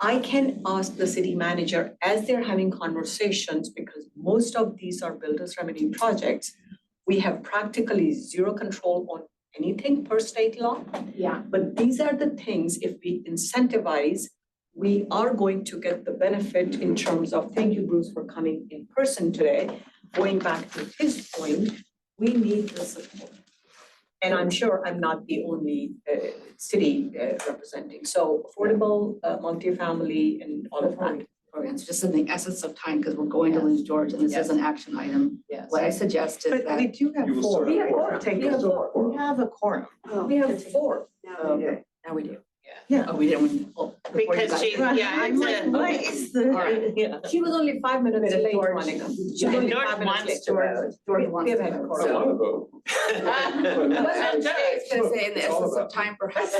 Speaker 7: I can ask the city manager as they're having conversations, because most of these are builders remedy projects. We have practically zero control on anything per state law.
Speaker 2: Yeah.
Speaker 7: But these are the things, if we incentivize, we are going to get the benefit in terms of, thank you, Bruce, for coming in person today. Going back to his point, we need the support. And I'm sure I'm not the only city representing. So affordable, multifamily and all of that.
Speaker 6: Programs, just in the essence of time, because we're going to lose George and this is an action item.
Speaker 7: Yes.
Speaker 6: What I suggest is
Speaker 5: But we
Speaker 6: that,
Speaker 5: do have
Speaker 3: You will
Speaker 5: four.
Speaker 3: still have four.
Speaker 5: Take
Speaker 7: We have
Speaker 5: it.
Speaker 7: four.
Speaker 5: We have a quorum.
Speaker 7: We have four.
Speaker 2: Now we do.
Speaker 6: now we do.
Speaker 5: Yeah.
Speaker 6: Oh, we didn't. Oh, before you
Speaker 1: Because
Speaker 6: got
Speaker 1: she-
Speaker 6: there.
Speaker 1: yeah,
Speaker 5: I'm
Speaker 1: it's
Speaker 5: like,
Speaker 1: a-
Speaker 5: what is the?
Speaker 6: Alright.
Speaker 5: Yeah.
Speaker 7: She was only 5 minutes late,
Speaker 5: George.
Speaker 7: Monica. She
Speaker 1: Yeah,
Speaker 7: was only
Speaker 1: George
Speaker 7: 5 minutes
Speaker 1: wants
Speaker 7: late.
Speaker 6: George
Speaker 7: We
Speaker 6: wants
Speaker 7: have
Speaker 6: to
Speaker 7: had a
Speaker 6: vote,
Speaker 7: quorum.
Speaker 3: I wanna vote.
Speaker 6: I'm just gonna say in the
Speaker 3: It's all
Speaker 6: essence of
Speaker 3: about-
Speaker 6: time, perhaps.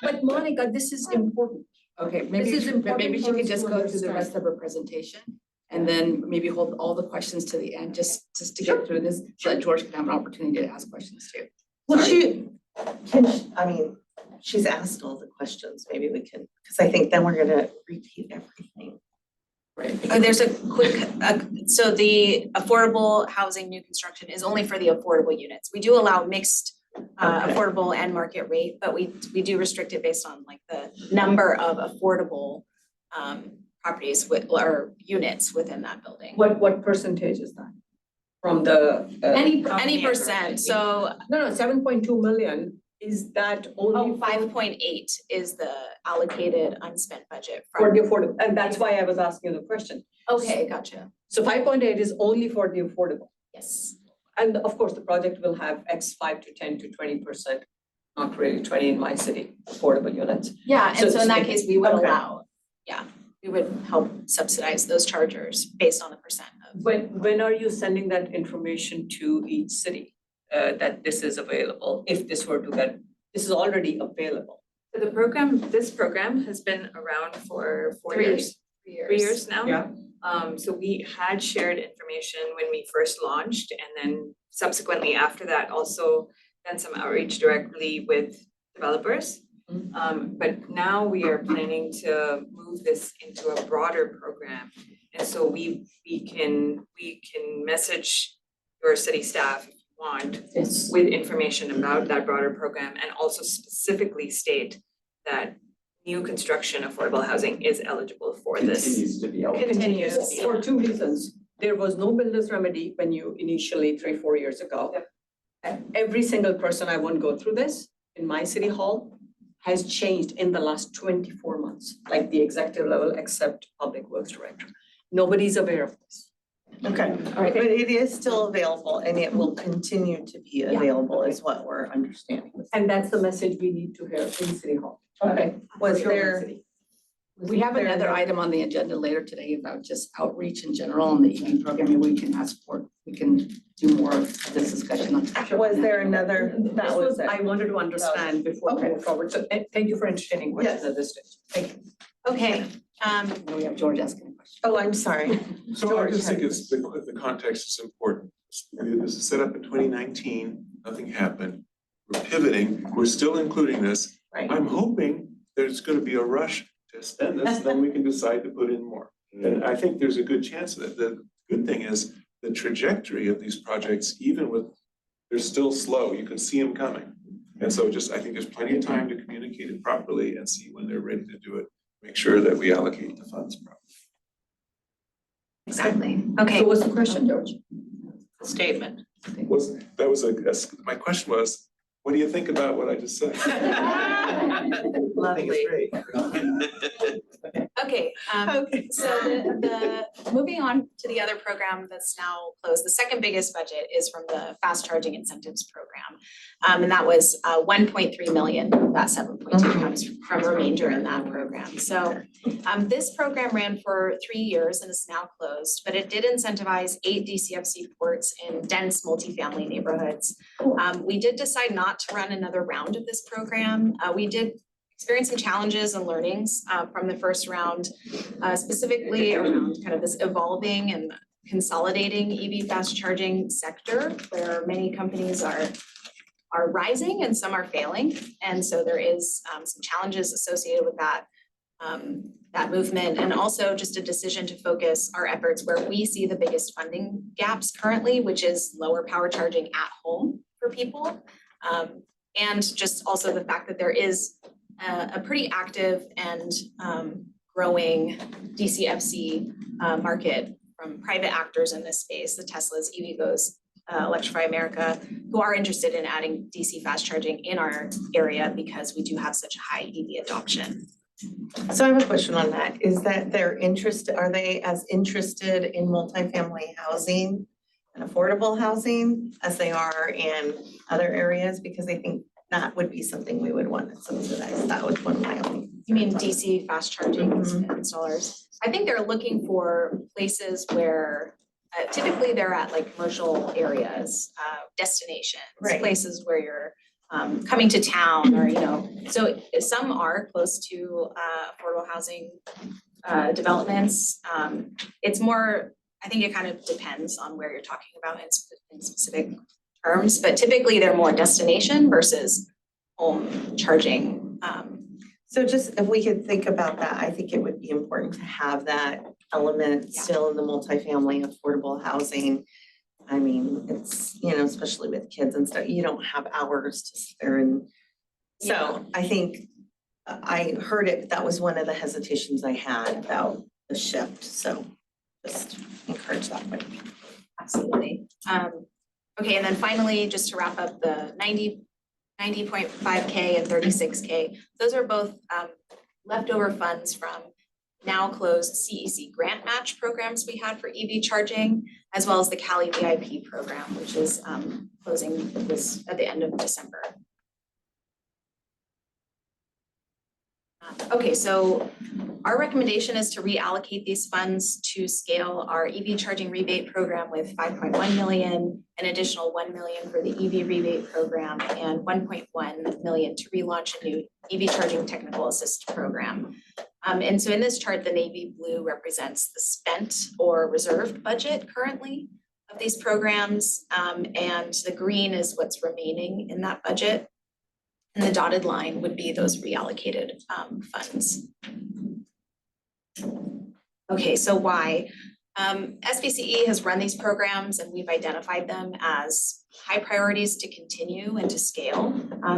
Speaker 7: But Monica, this is important.
Speaker 6: Okay, maybe,
Speaker 7: This is important
Speaker 6: maybe she
Speaker 7: for
Speaker 6: could
Speaker 7: us
Speaker 6: just
Speaker 7: to
Speaker 6: go through the
Speaker 7: understand.
Speaker 6: rest of her presentation. And then maybe hold all the questions to the end, just to get through this, so that George can have an opportunity to ask questions too.
Speaker 5: Well,
Speaker 6: Sorry.
Speaker 5: I mean, she's asked all the questions, maybe we can, because I think then we're gonna repeat everything.
Speaker 10: There's a quick, so the affordable housing new construction is only for the affordable units. We do allow mixed affordable and market rate, but we do restrict it based on like the number of affordable properties with, or units within that building.
Speaker 7: What percentage is that? From the?
Speaker 10: Any percent, so
Speaker 7: No, 7.2 million, is that only?
Speaker 10: 5.8 is the allocated unspent budget
Speaker 7: For
Speaker 10: from,
Speaker 7: the affordable, and that's why I was asking the question.
Speaker 10: okay, gotcha,
Speaker 7: So 5.8 is only for the affordable.
Speaker 10: yes.
Speaker 7: And of course, the project will have X 5 to 10 to 20%, not really 20 in my city, affordable units.
Speaker 10: Yeah, and so in that
Speaker 7: So-
Speaker 10: case, we would
Speaker 7: okay.
Speaker 10: allow, we would help subsidize those chargers based on the percent of.
Speaker 7: When are you sending that information to each city, that this is available, if this were to get, this is already available?
Speaker 9: So this program has been around for 4
Speaker 10: Three
Speaker 9: years, 3 years now.
Speaker 7: Yeah.
Speaker 9: So we had shared information when we first launched, and then subsequently after that, also done some outreach directly with developers. But now we are planning to move this into a broader program. And so we can message your city staff if you want
Speaker 7: Yes.
Speaker 9: with information about that broader program, and also specifically state that new construction affordable housing is eligible for this.
Speaker 11: Continues to be eligible.
Speaker 9: Continues to be.
Speaker 7: For two reasons. There was no builder's remedy when you initially 3-4 years ago.
Speaker 9: Yep.
Speaker 7: And every single person, I won't go through this, in my city hall has changed in the last 24 months, like the executive level, except public works director. Nobody's aware of this.
Speaker 5: Okay,
Speaker 7: All right.
Speaker 5: but it is still available and it will continue to be available is what we're understanding.
Speaker 7: And that's the message we need to hear in city hall. Okay.
Speaker 5: Was
Speaker 7: For sure,
Speaker 5: there-
Speaker 7: city.
Speaker 6: We have another item on the agenda later today about just outreach in general and the EV program, and we can ask for, we can do more of this discussion on.
Speaker 5: Was there another,
Speaker 7: This
Speaker 5: that was it?
Speaker 7: I wanted to understand before we move forward. So thank you for entertaining questions
Speaker 5: Yes.
Speaker 7: at this stage. Thank you.
Speaker 10: Okay,
Speaker 6: Now we have George asking a question.
Speaker 5: Oh, I'm sorry.
Speaker 3: So I
Speaker 5: George
Speaker 3: just think
Speaker 5: had-
Speaker 3: it's, the context is important. This is set up in 2019, nothing happened. We're pivoting, we're still including this.
Speaker 5: Right.
Speaker 3: I'm hoping there's gonna be a rush to spend this, then we can decide to put in more. And I think there's a good chance that the good thing is the trajectory of these projects, even with, they're still slow, you can see them coming. And so just, I think there's plenty of time to communicate it properly and see when they're ready to do it. Make sure that we allocate the funds properly.
Speaker 10: exactly, okay.
Speaker 7: So what's the question, George?
Speaker 1: Statement.
Speaker 3: My question was, what do you think about what I just said?
Speaker 8: I think it's great.
Speaker 10: Okay,
Speaker 5: Okay.
Speaker 10: so the, moving on to the other program that's now closed, the second biggest budget is from the fast charging incentives program. And that was 1.3 million, that 7.2 comes from remainder in that program. So this program ran for 3 years and is now closed, but it did incentivize 8 DCFC ports in dense multifamily neighborhoods. We did decide not to run another round of this program. We did experience some challenges and learnings from the first round, specifically around kind of this evolving and consolidating EV fast charging sector, where many companies are rising and some are failing. And so there is some challenges associated with that. that movement, and also just a decision to focus our efforts where we see the biggest funding gaps currently, which is lower power charging at home for people. And just also the fact that there is a pretty active and growing DCFC market from private actors in this space, the Teslas, EVgo's, Electrify America, who are interested in adding DC fast charging in our area because we do have such high EV adoption.
Speaker 5: So I have a question on that. Is that they're interested, are they as interested in multifamily housing and affordable housing as they are in other areas? Because I think that would be something we would want to subsidize. That was one of my only.
Speaker 10: You mean DC fast charging
Speaker 5: Mhm.
Speaker 10: installers? I think they're looking for places where typically they're at like commercial areas, destinations,
Speaker 5: Right.
Speaker 10: places where you're coming to town or, so some are close to affordable housing developments. It's more, I think it kind of depends on where you're talking about in specific terms, but typically they're more destination versus home charging.
Speaker 5: So just if we could think about that, I think it would be important to have that element
Speaker 10: Yeah.
Speaker 5: still in the multifamily affordable housing. I mean, it's, especially with kids and stuff, you don't have hours to sit there and. So I think I heard it, that was one of the hesitations I had about the shift, so just encourage that way.
Speaker 10: Absolutely. Okay, and then finally, just to wrap up the 90.5K and 36K, those are both leftover funds from now closed CEC grant match programs we had for EV charging, as well as the Cali VIP program, which is closing this at the end of December. Okay, so our recommendation is to reallocate these funds to scale our EV charging rebate program with 5.1 million, an additional 1 million for the EV rebate program, and 1.1 million to relaunch a new EV charging technical assist program. And so in this chart, the navy blue represents the spent or reserved budget currently of these programs, and the green is what's remaining in that budget. And the dotted line would be those reallocated funds. Okay, so why? SVCE has run these programs and we've identified them as high priorities to continue and to scale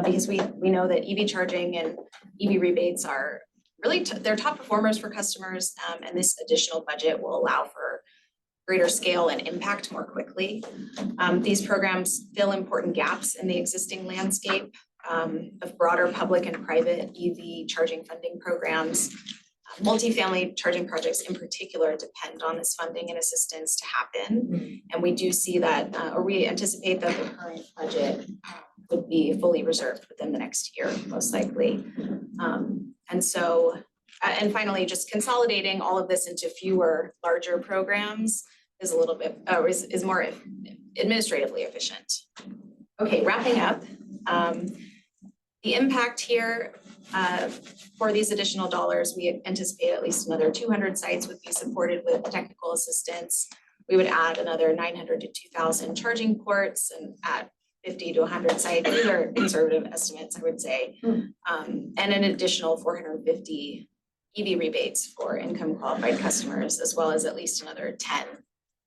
Speaker 10: because we know that EV charging and EV rebates are really, they're top performers for customers, and this additional budget will allow for greater scale and impact more quickly. These programs fill important gaps in the existing landscape of broader public and private EV charging funding programs. Multifamily charging projects in particular depend on this funding and assistance to happen. And we do see that, or we anticipate that the current budget would be fully reserved within the next year, most likely. And so, and finally, just consolidating all of this into fewer larger programs is a little bit, is more administratively efficient. Okay, wrapping up. The impact here for these additional dollars, we anticipate at least another 200 sites would be supported with technical assistance. We would add another 900 to 2,000 charging ports and at 50 to 100 sites. These are conservative estimates, I would say. And an additional 450 EV rebates for income qualified customers, as well as at least another 10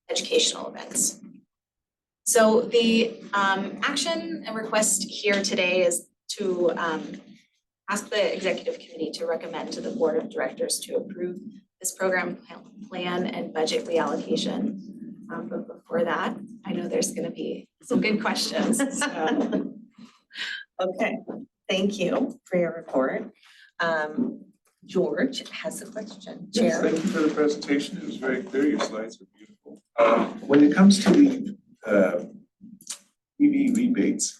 Speaker 10: educational events. So the action and request here today is to ask the executive committee to recommend to the board of directors to approve this program plan and budget reallocation. But before that, I know there's going to be some good questions. So.
Speaker 5: Okay, thank you for your report. George has a question.
Speaker 3: Yes,
Speaker 5: Chair.
Speaker 3: thank you for the presentation. It was very clear. Your slides are beautiful. When it comes to the EV rebates,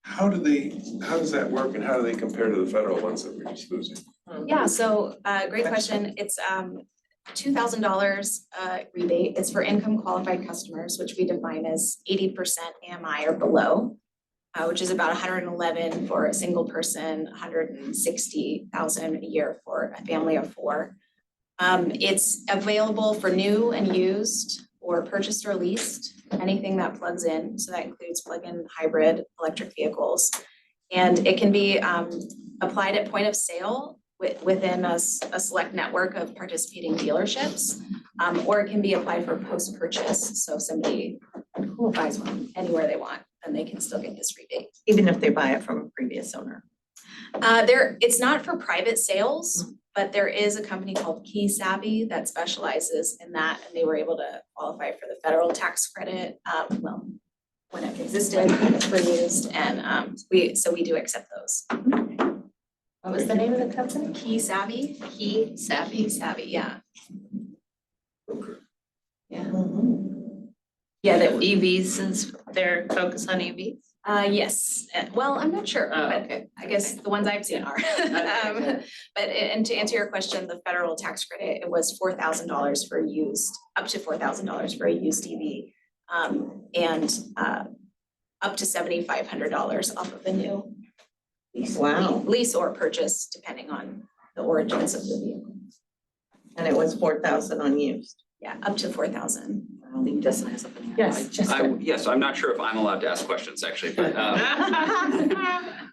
Speaker 3: how does that work and how do they compare to the federal ones that we're just losing?
Speaker 10: Yeah, so great question. It's $2,000 rebate. It's for income qualified customers, which we define as 80% AMI or below, which is about 111 for a single person, 160,000 a year for a family of 4. It's available for new and used or purchased or leased, anything that plugs in. So that includes plug-in hybrid electric vehicles. And it can be applied at point of sale within a select network of participating dealerships. Or it can be applied for post-purchase, so if somebody buys one anywhere they want, then they can still get this rebate.
Speaker 5: Even if they buy it from a previous owner.
Speaker 10: It's not for private sales, but there is a company called Key Savvy that specializes in that, and they were able to qualify for the federal tax credit, when it existed, for used, and we do accept those. What was the name of the company? Key Savvy? Key Savvy, yeah. Yeah. Yeah, that,
Speaker 1: EVs, since they're focused on EVs?
Speaker 10: yes, well, I'm not sure,
Speaker 1: Oh,
Speaker 10: but
Speaker 1: okay.
Speaker 10: I guess the ones I've seen are. But and to answer your question, the federal tax credit, it was $4,000 for used, up to $4,000 for a used EV. And up to $7,500 off of the new lease.
Speaker 5: Wow.
Speaker 10: Lease or purchase, depending on the origins of the vehicle.
Speaker 5: And it was 4,000 unused.
Speaker 10: Yeah, up to 4,000.
Speaker 6: I don't think Justin has something.
Speaker 5: Yes, Jessica.
Speaker 11: Yes, I'm not sure if I'm allowed to ask questions actually, but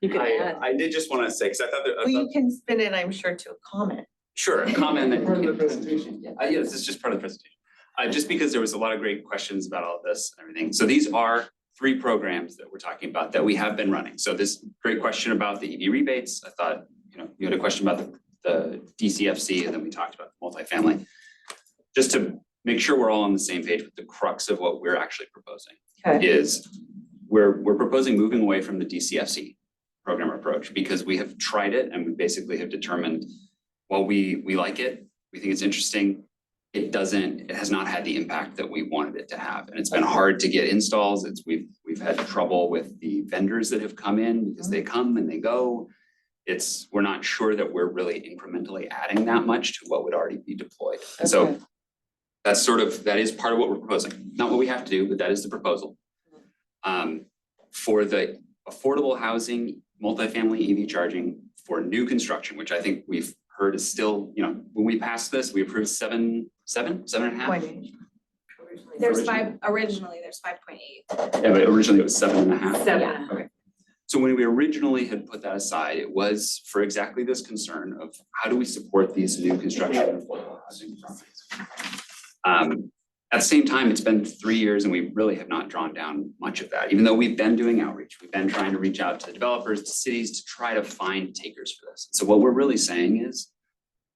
Speaker 6: You can add.
Speaker 11: I did just want to say, because I thought
Speaker 5: Well, you can spin it, I'm sure, to a comment.
Speaker 11: sure, a comment that
Speaker 4: Part of the presentation.
Speaker 11: yes, this is just part of the presentation. Just because there was a lot of great questions about all this and everything. So these are 3 programs that we're talking about that we have been running. So this great question about the EV rebates, I thought, you had a question about the DCFC, and then we talked about multifamily. Just to make sure we're all on the same page with the crux of what we're actually proposing.
Speaker 5: Okay.
Speaker 11: Is we're proposing moving away from the DCFC program approach, because we have tried it and we basically have determined, while we like it, we think it's interesting, it has not had the impact that we wanted it to have. And it's been hard to get installs. We've had trouble with the vendors that have come in, because they come and they go. We're not sure that we're really incrementally adding that much to what would already be deployed. And so that is part of what we're proposing. Not what we have to do, but that is the proposal. For the affordable housing, multifamily EV charging for new construction, which I think we've heard is still, when we passed this, we approved 7.5.
Speaker 10: Originally, there's 5.8.
Speaker 11: Yeah, but originally it was 7.5.
Speaker 10: Yeah.
Speaker 11: Okay. So when we originally had put that aside, it was for exactly this concern of how do we support these new construction and affordable housing projects. At the same time, it's been 3 years and we really have not drawn down much of that, even though we've been doing outreach. We've been trying to reach out to developers, to cities, to try to find takers for this. So what we're really saying is,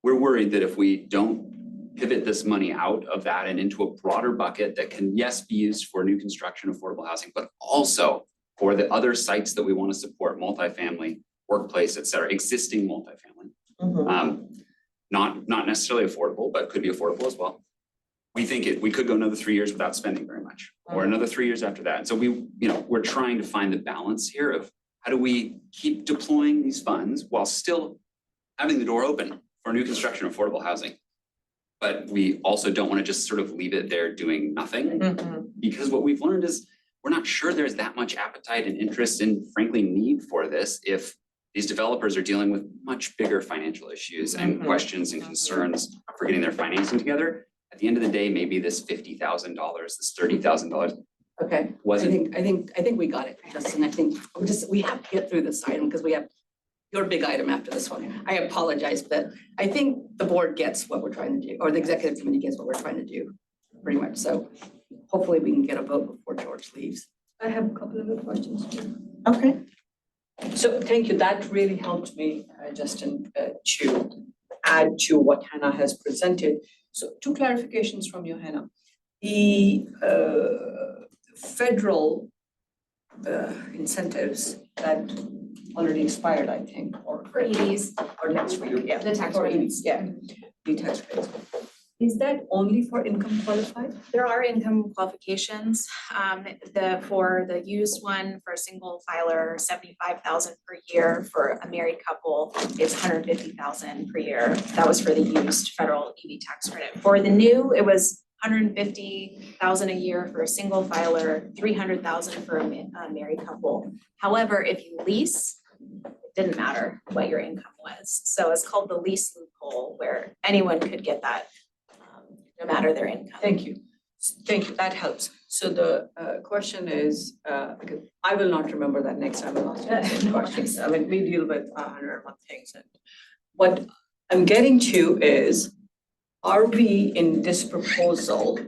Speaker 11: we're worried that if we don't pivot this money out of that and into a broader bucket that can, yes, be used for new construction, affordable housing, but also for the other sites that we want to support, multifamily, workplace, et cetera, existing multifamily. Not necessarily affordable, but could be affordable as well. We think we could go another 3 years without spending very much, or another 3 years after that. And so we're trying to find the balance here of how do we keep deploying these funds while still having the door open for new construction, affordable housing. But we also don't want to just sort of leave it there doing nothing. Because what we've learned is we're not sure there's that much appetite and interest and frankly need for this if these developers are dealing with much bigger financial issues and questions and concerns for getting their financing together. At the end of the day, maybe this $50,000, this $30,000
Speaker 6: Okay,
Speaker 11: wasn't.
Speaker 6: I think we got it, Justin. I think we have to get through this item because we have your big item after this one. I apologize, but I think the board gets what we're trying to do, or the executive committee gets what we're trying to do, pretty much. So hopefully we can get a vote before George leaves.
Speaker 7: I have a couple of other questions too.
Speaker 5: Okay.
Speaker 7: So thank you, that really helped me, Justin, to add to what Hannah has presented. So 2 clarifications from you, Hannah. The federal incentives that already expired, I think, or
Speaker 10: For EVs,
Speaker 7: or tax rate, yeah.
Speaker 10: the tax
Speaker 7: For
Speaker 10: rates.
Speaker 7: EVs, yeah, the tax rates. Is that only for income qualified?
Speaker 10: There are income qualifications. For the used one, for a single filer, 75,000 per year. For a married couple, it's 150,000 per year. That was for the used federal EV tax credit. For the new, it was 150,000 a year for a single filer, 300,000 for a married couple. However, if you lease, it didn't matter what your income was. So it's called the lease loophole, where anyone could get that, no matter their income.
Speaker 7: Thank you, that helps. So the question is, because I will not remember that next time I'll ask you the same questions. I mean, we deal with 101 things, and what I'm getting to is, are we in this proposal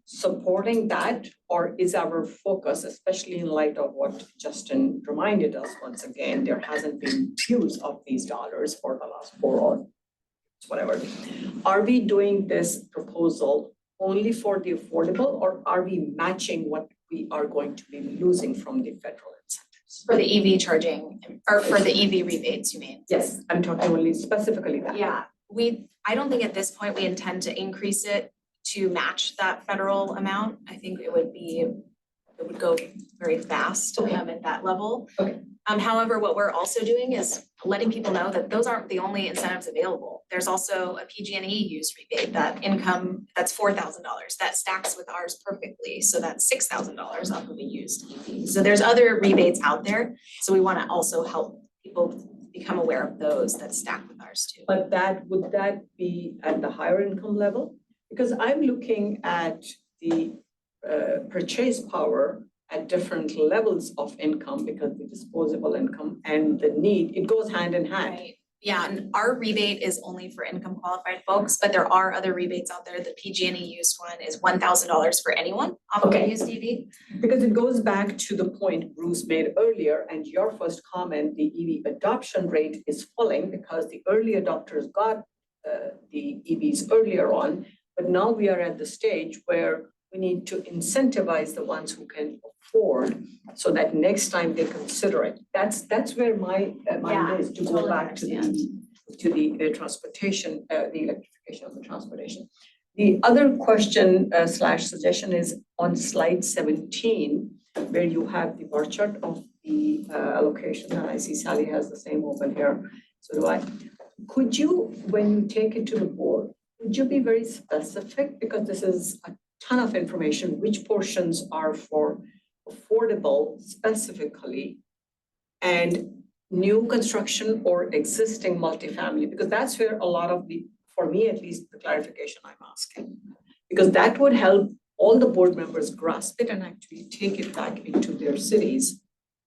Speaker 7: supporting that? Or is our focus, especially in light of what Justin reminded us once again, there hasn't been use of these dollars for the last 4 or whatever. Are we doing this proposal only for the affordable, or are we matching what we are going to be losing from the federal incentives?
Speaker 10: For the EV charging, or for the EV rebates, you mean?
Speaker 7: Yes, I'm talking only specifically that.
Speaker 10: Yeah, I don't think at this point we intend to increase it to match that federal amount. I think it would go very fast at that level.
Speaker 7: Okay.
Speaker 10: However, what we're also doing is letting people know that those aren't the only incentives available. There's also a PG&E use rebate, that's $4,000. That stacks with ours perfectly, so that's $6,000 off of a used EV. So there's other rebates out there, so we want to also help people become aware of those that stack with ours too.
Speaker 7: But would that be at the higher income level? Because I'm looking at the purchase power at different levels of income, because the disposable income and the need, it goes hand in hand.
Speaker 10: Right, yeah, and our rebate is only for income qualified folks, but there are other rebates out there. The PG&E used one is $1,000 for anyone off of a
Speaker 7: Okay.
Speaker 10: used EV.
Speaker 7: Because it goes back to the point Bruce made earlier, and your first comment, the EV adoption rate is falling because the early adopters got the EVs earlier on. But now we are at the stage where we need to incentivize the ones who can afford, so that next time they consider it. That's where my mind is, to go
Speaker 10: totally
Speaker 7: back to the transportation, the electrification of the transportation. The other question slash suggestion is on slide 17, where you have the bar chart of the allocation, and I see Sally has the same open here, so do I. Could you, when you take it to the board, would you be very specific, because this is a ton of information, which portions are for affordable specifically and new construction or existing multifamily? Because that's where a lot of the, for me at least, the clarification I'm asking. Because that would help all the board members grasp it and actually take it back into their cities.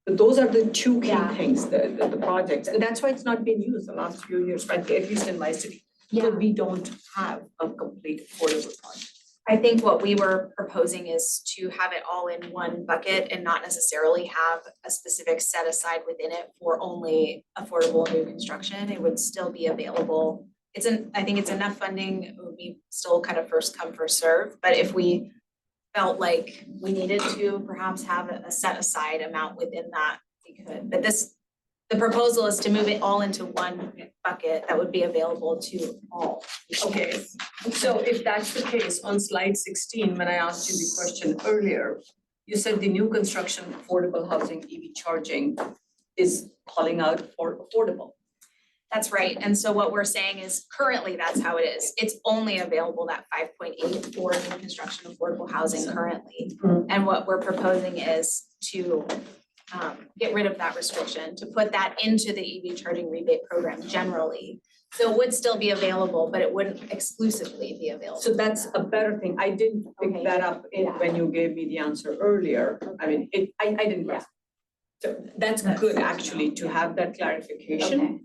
Speaker 7: But those are the two key things, the projects, and that's why it's not been used the last few years, frankly, at least in my city. Because we don't have a complete affordable project.
Speaker 10: I think what we were proposing is to have it all in one bucket and not necessarily have a specific set aside within it for only affordable new construction. It would still be available. I think it's enough funding, it would be still kind of first come, first serve, but if we felt like we needed to perhaps have a set aside amount within that, we could. But the proposal is to move it all into one bucket that would be available to all.
Speaker 7: Okay, so if that's the case, on slide 16, when I asked you the question earlier, you said the new construction affordable housing EV charging is calling out for affordable.
Speaker 10: That's right, and so what we're saying is currently that's how it is. It's only available that 5.8 for new construction affordable housing currently. And what we're proposing is to get rid of that restriction, to put that into the EV charging rebate program generally. So it would still be available, but it wouldn't exclusively be available.
Speaker 7: So that's a better thing. I didn't pick that up when you gave me the answer earlier. I mean, I didn't grasp. So that's good actually to have that clarification.
Speaker 10: Okay.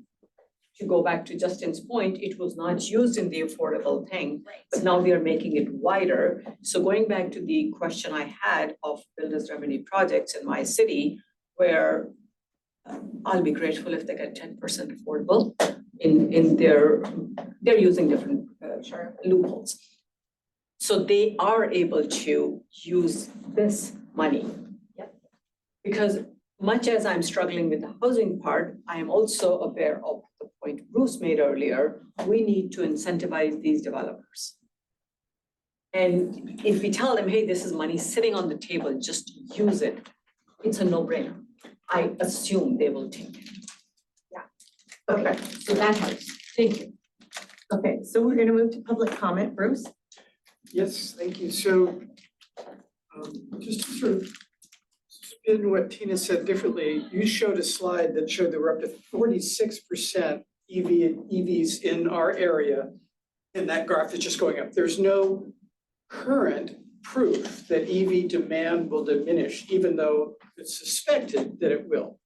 Speaker 7: To go back to Justin's point, it was not used in the affordable thing,
Speaker 10: Right.
Speaker 7: but now we are making it wider. So going back to the question I had of builders revenue projects in my city, where I'll be grateful if they get 10% affordable in they're using different loopholes. So they are able to use this money.
Speaker 10: Yep.
Speaker 7: Because much as I'm struggling with the housing part, I am also aware of the point Bruce made earlier, we need to incentivize these developers. And if we tell them, hey, this is money sitting on the table, just use it, it's a no-brainer. I assume they will take it.
Speaker 5: Okay, so that helps. Thank you. Okay, so we're gonna move to public comment. Bruce?
Speaker 4: Yes, thank you. So just to sort of spin what Tina said differently, you showed a slide that showed there were up to 46% EVs in our area, and that graph is just going up. There's no current proof that EV demand will diminish, even though it's suspected that it will.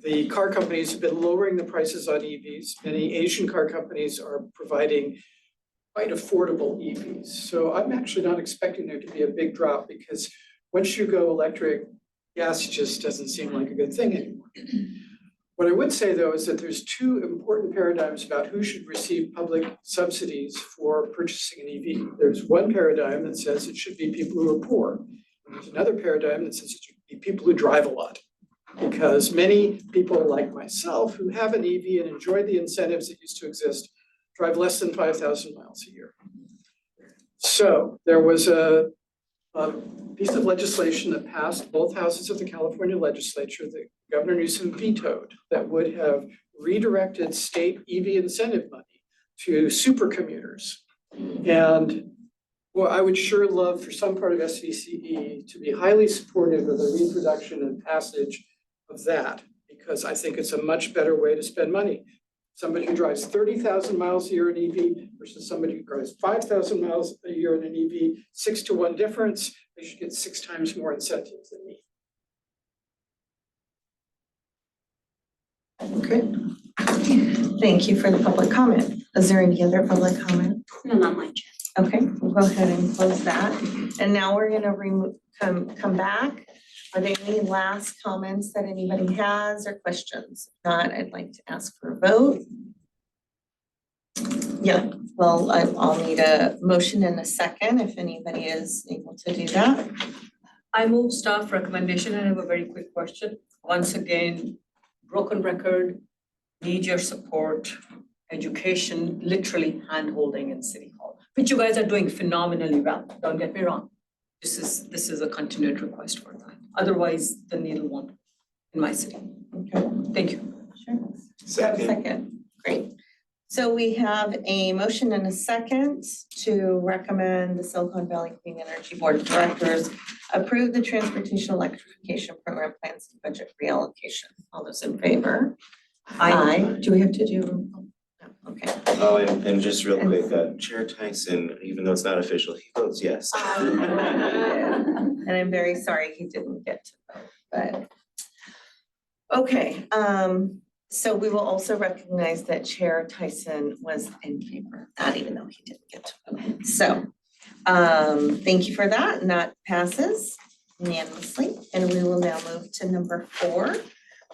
Speaker 4: the car companies have been lowering the prices on EVs. Many Asian car companies are providing quite affordable EVs. So I'm actually not expecting there to be a big drop because once you go electric, gas just doesn't seem like a good thing anymore. What I would say though is that there's two important paradigms about who should receive public subsidies for purchasing an EV. There's one paradigm that says it should be people who are poor. And there's another paradigm that says it should be people who drive a lot. Because many people like myself who have an EV and enjoy the incentives that used to exist drive less than 5,000 miles a year. So there was a piece of legislation that passed both houses of the California legislature that Governor Newsom vetoed that would have redirected state EV incentive money to supercommuters. And well, I would sure love for some part of SVCE to be highly supportive of the reintroduction and passage of that, because I think it's a much better way to spend money. Somebody who drives 30,000 miles a year in EV versus somebody who drives 5,000 miles a year in an EV, 6-to-1 difference, they should get 6 times more incentives than me.
Speaker 5: Okay. Thank you for the public comment. Is there any other public comment?
Speaker 2: No, not mine.
Speaker 5: Okay, we'll go ahead and close that. And now we're gonna come back. Are there any last comments that anybody has or questions? If not, I'd like to ask for a vote. Yeah, well, I'll need a motion and a second if anybody is able to do that.
Speaker 7: I move staff recommendation. I have a very quick question. Once again, broken record, need your support, education, literally hand-holding in City Hall, which you guys are doing phenomenally well. Don't get me wrong. This is a continued request for that. Otherwise, the needle won't in my city.
Speaker 5: Okay.
Speaker 7: Thank you.
Speaker 5: Sure. Second, great. So we have a motion and a second to recommend the Silicon Valley Clean Energy Board of Directors approve the transportation electrification program plans and budget reallocation. All those in favor? Aye. Do we have to do? No. Okay.
Speaker 8: Oh, and just real quick, Chair Tyson, even though it's not official, he votes yes.
Speaker 5: And I'm very sorry he didn't get to vote, but. Okay, so we will also recognize that Chair Tyson was in favor of that, even though he didn't get to vote. So, thank you for that, and that passes unanimously. And we will now move to number 4,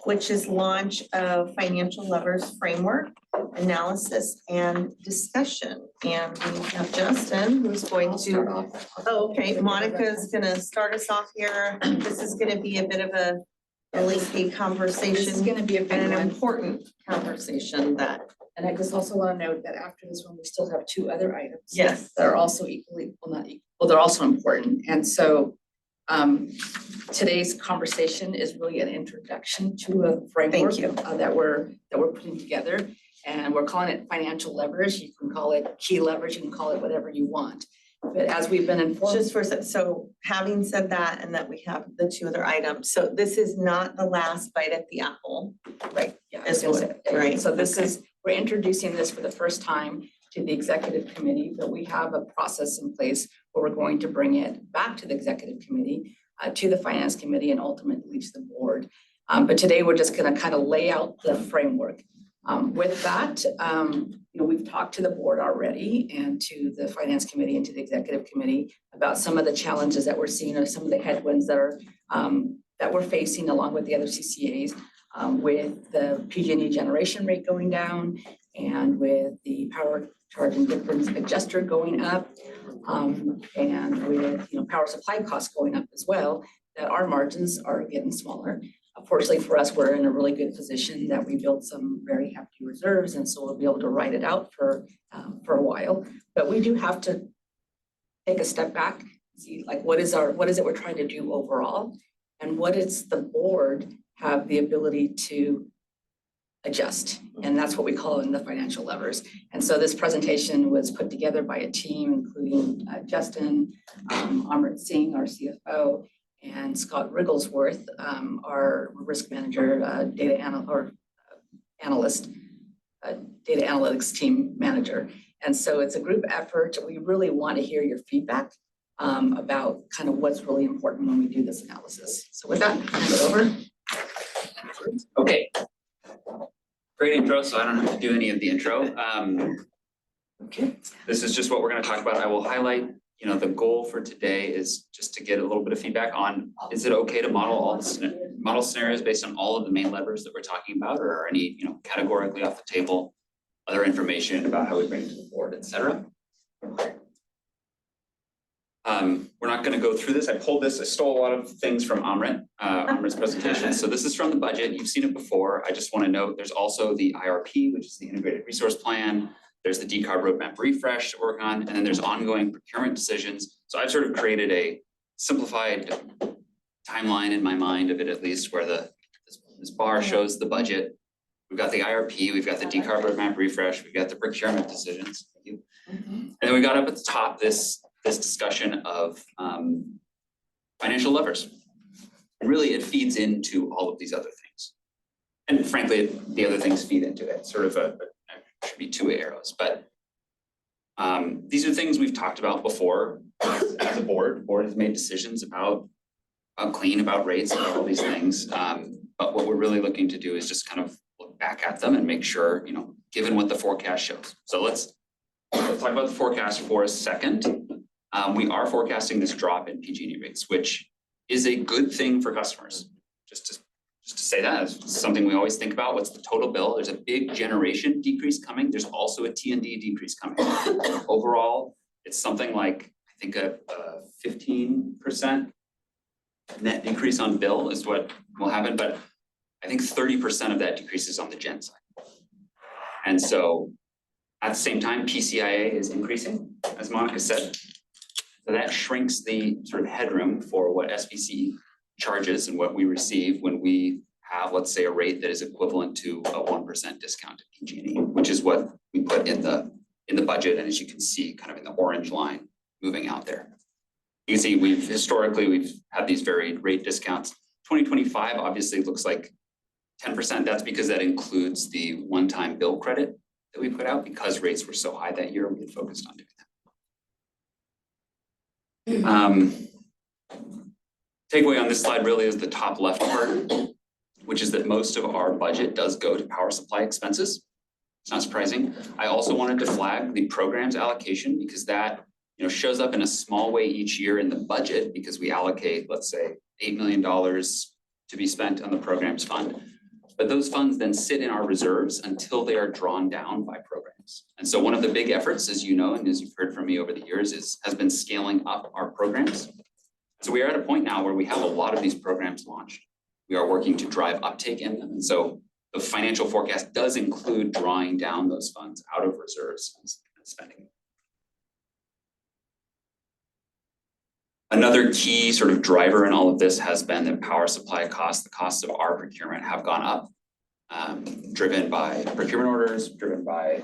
Speaker 5: which is launch of financial levers framework, analysis and discussion. And we have Justin, who's going to, oh, okay, Monica's gonna start us off here. This is gonna be a bit of a lengthy conversation.
Speaker 6: This is gonna be a big
Speaker 5: and an
Speaker 6: one.
Speaker 5: important conversation that,
Speaker 6: And I just also want to note that after this one, we still have 2 other items.
Speaker 5: yes.
Speaker 6: That are also equally, well, not equal, well, they're also important. And so today's conversation is really an introduction to a framework
Speaker 5: Thank you.
Speaker 6: That we're putting together. And we're calling it financial leverage. You can call it key leverage, you can call it whatever you want. But as we've been informed.
Speaker 5: Just for a sec, so having said that, and that we have the 2 other items, so this is not the last bite at the apple.
Speaker 6: Right, yeah.
Speaker 5: As well, right,
Speaker 6: So this is, we're introducing this for the first time to the executive committee, but we have a process in place where we're going to bring it back to the executive committee, to the finance committee, and ultimately to the board. But today we're just gonna kind of lay out the framework. With that, you know, we've talked to the board already and to the finance committee and to the executive committee about some of the challenges that we're seeing or some of the headwinds that are that we're facing along with the other CCAs, with the PG&E generation rate going down and with the power charge and difference adjuster going up, and with, you know, power supply costs going up as well, that our margins are getting smaller. Fortunately for us, we're in a really good position that we built some very hefty reserves, and so we'll be able to ride it out for a while. But we do have to take a step back, see like what is it we're trying to do overall, and what is the board have the ability to adjust, and that's what we call in the financial levers. And so this presentation was put together by a team including Justin, Amrit Singh, our CFO, and Scott Rigglesworth, our risk manager, data analytics team manager. And so it's a group effort. We really want to hear your feedback about kind of what's really important when we do this analysis. So with that, hand it over.
Speaker 11: Okay. Great intro, so I don't have to do any of the intro. Okay, this is just what we're gonna talk about. I will highlight, the goal for today is just to get a little bit of feedback on, is it okay to model all the model scenarios based on all of the main levers that we're talking about, or are any, categorically off the table, other information about how we bring it to the board, et cetera. We're not gonna go through this. I stole a lot of things from Amrit's presentation. So this is from the budget. You've seen it before. I just wanna note, there's also the IRP, which is the Integrated Resource Plan. There's the decarb roadmap refresh to work on, and then there's ongoing procurement decisions. So I've sort of created a simplified timeline in my mind of it, at least, where this bar shows the budget. We've got the IRP, we've got the decarb roadmap refresh, we've got the procurement decisions. Thank you. And then we got up at the top this discussion of financial levers. And really it feeds into all of these other things. And frankly, the other things feed into it, sort of should be two arrows, but these are things we've talked about before as a board. The board has made decisions about clean, about rates, about all these things. But what we're really looking to do is just kind of look back at them and make sure, given what the forecast shows. So let's talk about the forecast for a second. We are forecasting this drop in PG&E rates, which is a good thing for customers. Just to say that, it's something we always think about. What's the total bill? There's a big generation decrease coming. There's also a T&D decrease coming. Overall, it's something like, I think a 15% net decrease on bill is what will happen, but I think 30% of that decrease is on the gen side. And so at the same time, PCIA is increasing, as Monica said. So that shrinks the sort of headroom for what SVCE charges and what we receive when we have, let's say, a rate that is equivalent to a 1% discount to PG&E, which is what we put in the budget. And as you can see, kind of in the orange line moving out there. You can see we've had these varied rate discounts. 2025 obviously looks like 10%. That's because that includes the one-time bill credit that we put out because rates were so high that year. We had focused on doing that. Takeaway on this slide really is the top left part, which is that most of our budget does go to power supply expenses. It's not surprising. I also wanted to flag the programs allocation because that shows up in a small way each year in the budget because we allocate, let's say, $8 million to be spent on the programs fund. But those funds then sit in our reserves until they are drawn down by programs. And so one of the big efforts, as you know, and as you've heard from me over the years, has been scaling up our programs. So we are at a point now where we have a lot of these programs launched. We are working to drive uptake in them. And so the financial forecast does include drawing down those funds out of reserves and spending. Another key sort of driver in all of this has been that power supply costs, the costs of our procurement have gone up, driven by procurement orders, driven by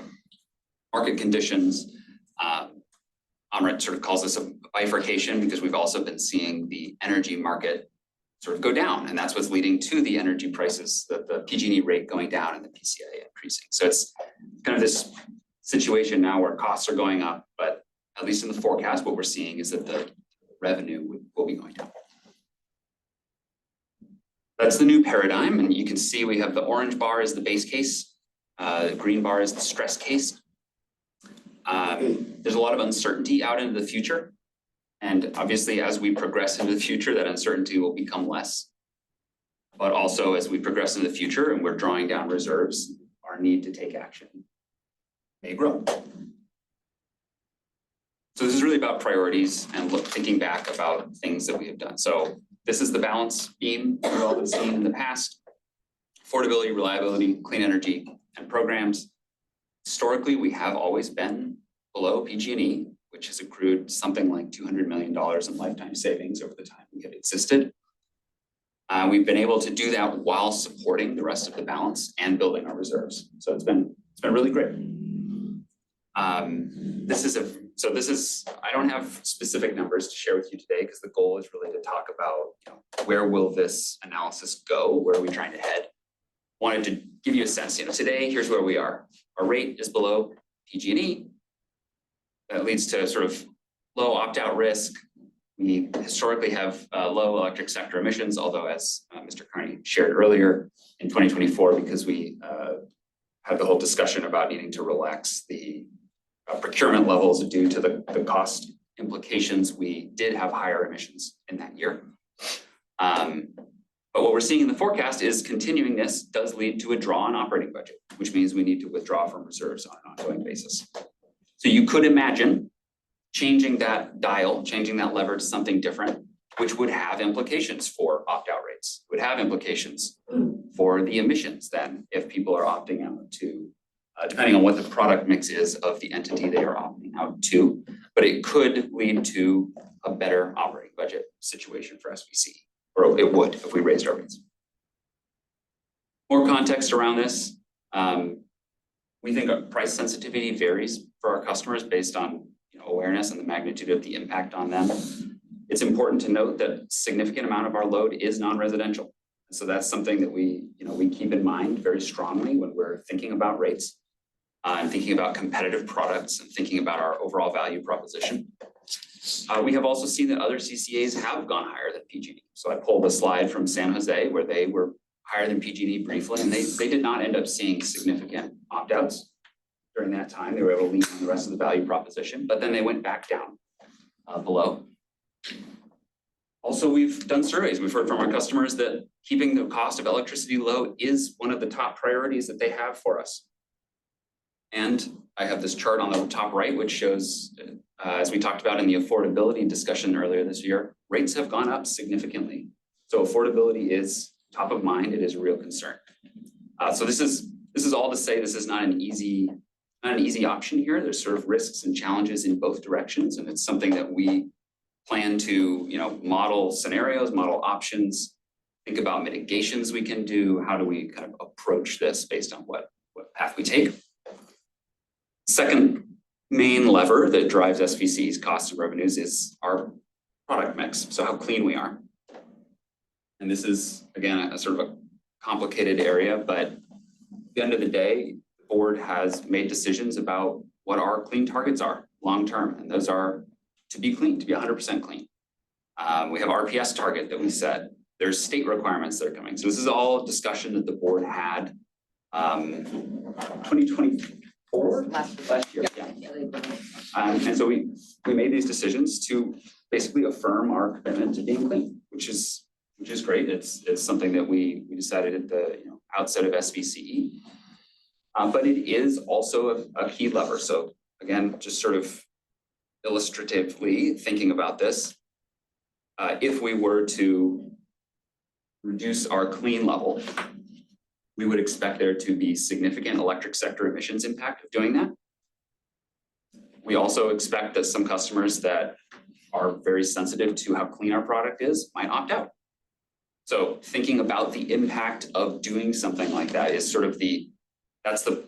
Speaker 11: market conditions. Amrit sort of calls this a bifurcation because we've also been seeing the energy market sort of go down, and that's what's leading to the energy prices, the PG&E rate going down and the PCIA increasing. So it's kind of this situation now where costs are going up, but at least in the forecast, what we're seeing is that the revenue will be going down. That's the new paradigm, and you can see we have the orange bar is the base case, the green bar is the stress case. There's a lot of uncertainty out into the future, and obviously as we progress into the future, that uncertainty will become less. But also as we progress into the future and we're drawing down reserves, our need to take action may grow. So this is really about priorities and thinking back about things that we have done. So this is the balance beam we've all been seeing in the past. Affordability, reliability, clean energy, and programs. Historically, we have always been below PG&E, which has accrued something like $200 million in lifetime savings over the time we have existed. We've been able to do that while supporting the rest of the balance and building our reserves. So it's been really great. I don't have specific numbers to share with you today because the goal is really to talk about, where will this analysis go? Where are we trying to head? Wanted to give you a sense, today, here's where we are. Our rate is below PG&E. That leads to sort of low opt-out risk, We historically have low electric sector emissions, although as Mr. Carney shared earlier, in 2024, because we had the whole discussion about needing to relax the procurement levels due to the cost implications, we did have higher emissions in that year. But what we're seeing in the forecast is continuing this does lead to a draw on operating budget, which means we need to withdraw from reserves on an ongoing basis. So you could imagine changing that dial, changing that lever to something different, which would have implications for opt-out rates, would have implications for the emissions then if people are opting out to, depending on what the product mix is of the entity they are opting out to. But it could lead to a better operating budget situation for SVCE, or it would if we raised our rates. More context around this. We think our price sensitivity varies for our customers based on awareness and the magnitude of the impact on them. It's important to note that a significant amount of our load is non-residential. So that's something that we keep in mind very strongly when we're thinking about rates and thinking about competitive products and thinking about our overall value proposition. We have also seen that other CCAs have gone higher than PG&E. So I pulled a slide from San Jose where they were higher than PG&E briefly, and they did not end up seeing significant opt-outs during that time. They were able to lean on the rest of the value proposition, but then they went back down below. Also, we've done surveys. We've heard from our customers that keeping the cost of electricity low is one of the top priorities that they have for us. And I have this chart on the top right, which shows, as we talked about in the affordability discussion earlier this year, rates have gone up significantly. So affordability is top of mind. It is a real concern. So this is all to say this is not an easy option here. There's sort of risks and challenges in both directions, and it's something that we plan to, model scenarios, model options, think about mitigations we can do. How do we kind of approach this based on what path we take? Second main lever that drives SVCE's cost of revenues is our product mix, so how clean we are. And this is, again, a sort of a complicated area, but at the end of the day, the board has made decisions about what our clean targets are long-term, and those are to be clean, to be 100% clean. We have RPS target that we set. There's state requirements that are coming. So this is all discussion that the board had 2024, last year, yeah. And so we made these decisions to basically affirm our commitment to being clean, which is great. It's something that we decided at the outset of SVCE. But it is also a key lever. So again, just sort of illustratively thinking about this, if we were to reduce our clean level, we would expect there to be significant electric sector emissions impact of doing that. We also expect that some customers that are very sensitive to how clean our product is might opt out. So thinking about the impact of doing something like that is sort of that's the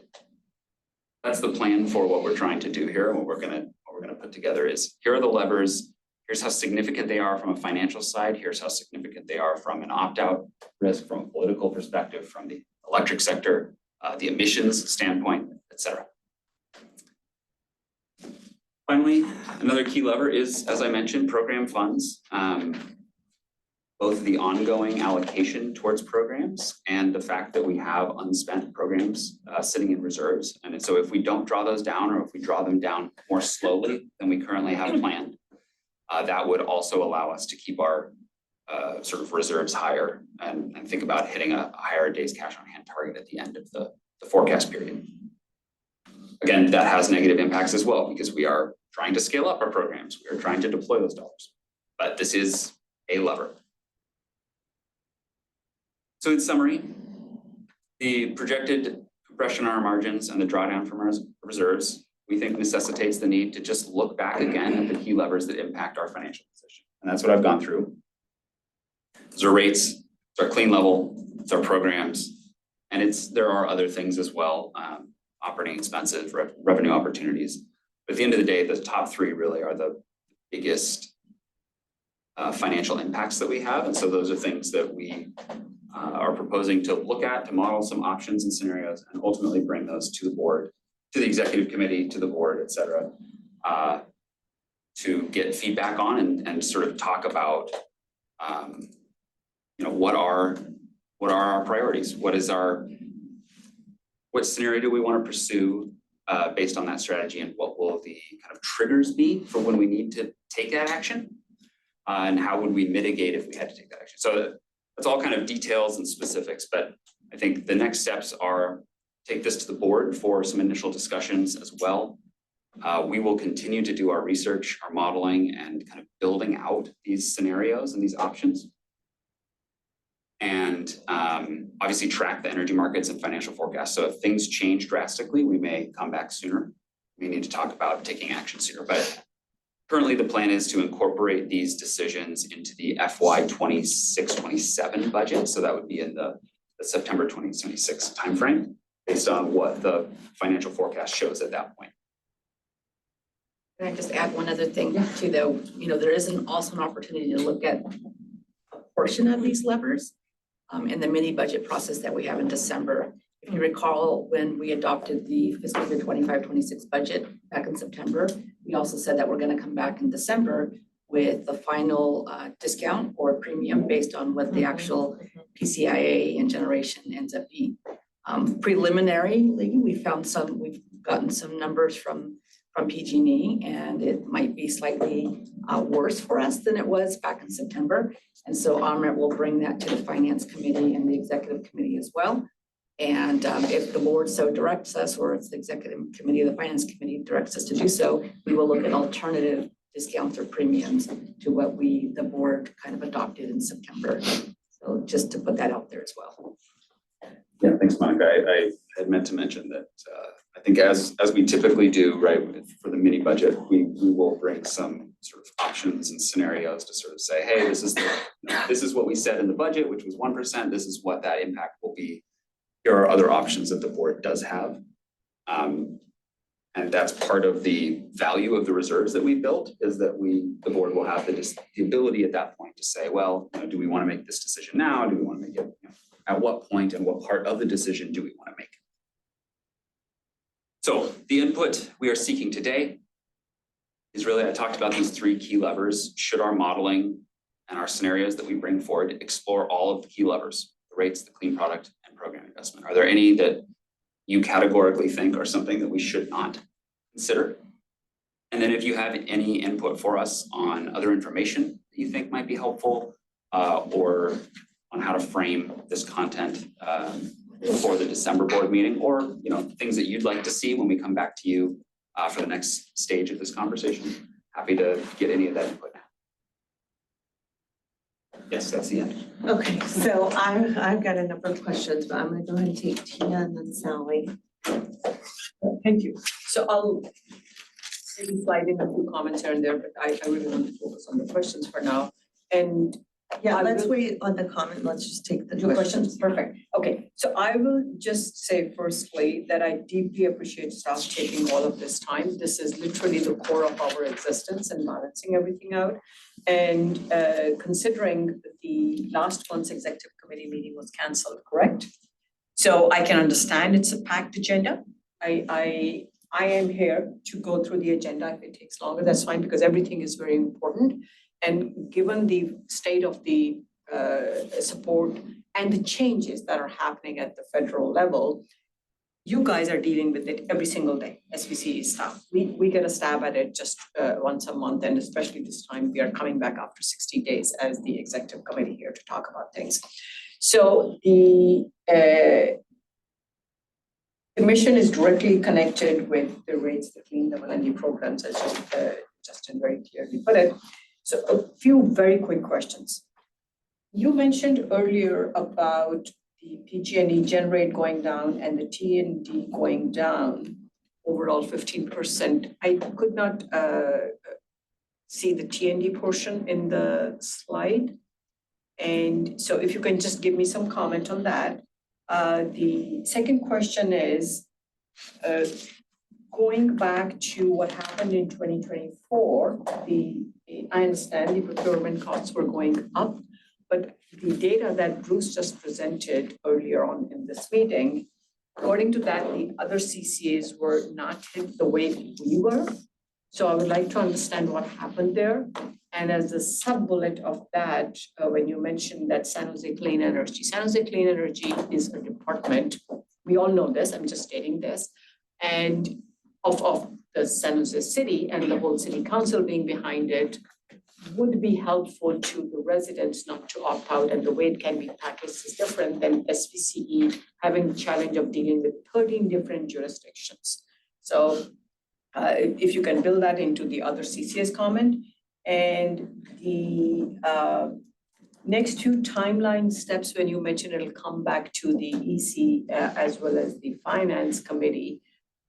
Speaker 11: plan for what we're trying to do here. And what we're gonna put together is, here are the levers. Here's how significant they are from a financial side. Here's how significant they are from an opt-out risk, from a political perspective, from the electric sector, the emissions standpoint, et cetera. Finally, another key lever is, as I mentioned, program funds. Both the ongoing allocation towards programs and the fact that we have unspent programs sitting in reserves. And so if we don't draw those down, or if we draw them down more slowly than we currently have planned, that would also allow us to keep our sort of reserves higher and think about hitting a higher days cash on hand target at the end of the forecast period. Again, that has negative impacts as well, because we are trying to scale up our programs. We are trying to deploy those dollars, but this is a lever. So in summary, the projected compression on our margins and the drawdown from our reserves, we think necessitates the need to just look back again at the key levers that impact our financial position. And that's what I've gone through. Those are rates, it's our clean level, it's our programs, and there are other things as well, operating expenses, revenue opportunities. But at the end of the day, the top three really are the biggest financial impacts that we have. And so those are things that we are proposing to look at, to model some options and scenarios, and ultimately bring those to the board, to the executive committee, to the board, et cetera, to get feedback on and sort of talk about, what are our priorities? What scenario do we want to pursue based on that strategy, and what will the kind of triggers be for when we need to take that action? And how would we mitigate if we had to take that action? So that's all kind of details and specifics, but I think the next steps are take this to the board for some initial discussions as well. We will continue to do our research, our modeling, and kind of building out these scenarios and these options. And obviously track the energy markets and financial forecasts. So if things change drastically, we may come back sooner. We need to talk about taking action sooner, but currently the plan is to incorporate these decisions into the FY 26-27 budget. So that would be in the September 2026 timeframe based on what the financial forecast shows at that point.
Speaker 6: Can I just add one other thing too, though? There is also an opportunity to look at a portion of these levers in the mini budget process that we have in December. If you recall, when we adopted the fiscal year 25-26 budget back in September, we also said that we're going to come back in December with the final discount or premium based on what the actual PCIA and generation ends up being. Preliminarily, we've gotten some numbers from PG&E, and it might be slightly worse for us than it was back in September. And so AMRET will bring that to the Finance Committee and the Executive Committee as well. And if the board so directs us, or if the Executive Committee or the Finance Committee directs us to do so, we will look at alternative discounts or premiums to what the board kind of adopted in September. So just to put that out there as well.
Speaker 11: Yeah, thanks, Monica. I had meant to mention that I think as we typically do, right, for the mini budget, we will bring some sort of options and scenarios to sort of say, hey, this is what we said in the budget, which was 1%. This is what that impact will be. Here are other options that the board does have. And that's part of the value of the reserves that we built, is that the board will have the ability at that point to say, well, do we want to make this decision now? Do we want to make it, at what point and what part of the decision do we want to make? So the input we are seeking today is really, I talked about these three key levers. Should our modeling and our scenarios that we bring forward explore all of the key levers, the rates, the clean product, and program investment? Are there any that you categorically think are something that we should not consider? And then if you have any input for us on other information that you think might be helpful, or on how to frame this content for the December board meeting, or things that you'd like to see when we come back to you for the next stage of this conversation, happy to get any of that input now. Yes, that's the end.
Speaker 5: Okay, so I've got a number of questions, but I'm gonna go ahead and take Tina and then Sally.
Speaker 7: Thank you. So I'll maybe slide in a few comments here and there, but I really want to focus on the questions for now. And
Speaker 5: Yeah,
Speaker 7: I
Speaker 5: let's
Speaker 7: will-
Speaker 5: wait on the comment. Let's just take the
Speaker 7: your
Speaker 5: questions.
Speaker 7: questions, perfect. Okay, so I will just say firstly that I deeply appreciate staff taking all of this time. This is literally the core of our existence and balancing everything out. And considering the last month's executive committee meeting was canceled, correct? So I can understand it's a packed agenda. I am here to go through the agenda. If it takes longer, that's fine, because everything is very important. And given the state of the support and the changes that are happening at the federal level, you guys are dealing with it every single day, SVCE staff. We get a stab at it just once a month, and especially this time, we are coming back after 60 days as the executive committee here to talk about things. So the mission is directly connected with the rates, the clean, the LNG programs, as Justin very clearly put it. So a few very quick questions. You mentioned earlier about the PG&E generate going down and the T&D going down, overall 15%. I could not see the T&D portion in the slide. And so if you can just give me some comment on that. The second question is, going back to what happened in 2024, I understand the procurement costs were going up, but the data that Bruce just presented earlier on in this meeting, according to that, the other CCAs were not hit the way we were. So I would like to understand what happened there. And as a sub-bullet of that, when you mentioned that San Jose Clean Energy, San Jose Clean Energy is a department. We all know this, I'm just stating this. And of the San Jose City and the whole city council being behind it would be helpful to the residents not to opt out, and the way it can be packaged is different than SVCE having the challenge of dealing with 13 different jurisdictions. So if you can build that into the other CCS comment. And the next two timeline steps, when you mentioned it'll come back to the EC as well as the finance committee,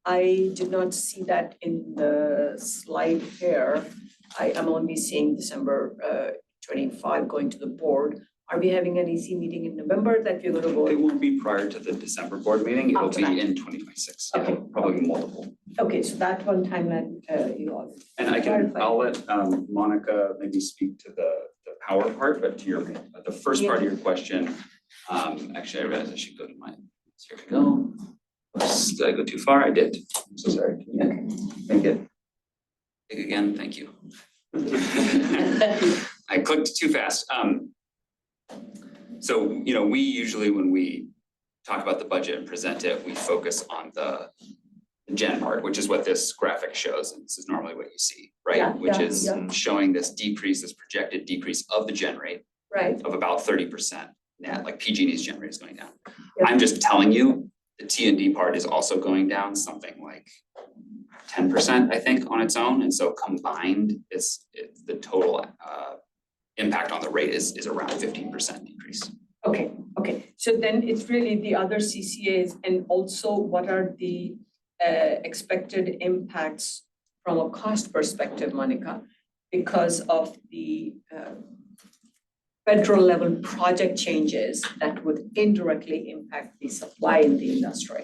Speaker 7: I did not see that in the slide here. I am only seeing December 25 going to the board. Are we having an EC meeting in November that we're gonna go?
Speaker 11: It won't be prior to the December board meeting, it will
Speaker 7: After
Speaker 11: be
Speaker 7: that.
Speaker 11: in 2026,
Speaker 7: Okay.
Speaker 11: probably multiple.
Speaker 7: Okay, so that one timeline, you all.
Speaker 11: And I can,
Speaker 7: Clarify.
Speaker 11: I'll let Monica maybe speak to the power part, but to your, the first part of your question, actually, I realized I should go to my, here we go. Oops, did I go too far? I did. I'm so sorry. Can you make it big again? Thank you. I clicked too fast. So, you know, we usually, when we talk about the budget and present it, we focus on the gen part, which is what this graphic shows. And this is normally what you see, right?
Speaker 7: Yeah,
Speaker 11: Which
Speaker 7: yeah,
Speaker 11: is
Speaker 7: yeah.
Speaker 11: showing this decrease, this projected decrease of the gen rate
Speaker 7: Right.
Speaker 11: of about 30%. Net, like PG&E's gen rate is going down.
Speaker 7: Yeah.
Speaker 11: I'm just telling you, the T&D part is also going down something like 10%, I think, on its own. And so combined, it's the total impact on the rate is around 15% decrease.
Speaker 7: Okay, so then it's really the other CCAs, and also what are the expected impacts from a cost perspective, Monica? Because of the federal level project changes that would indirectly impact the supply in the industry.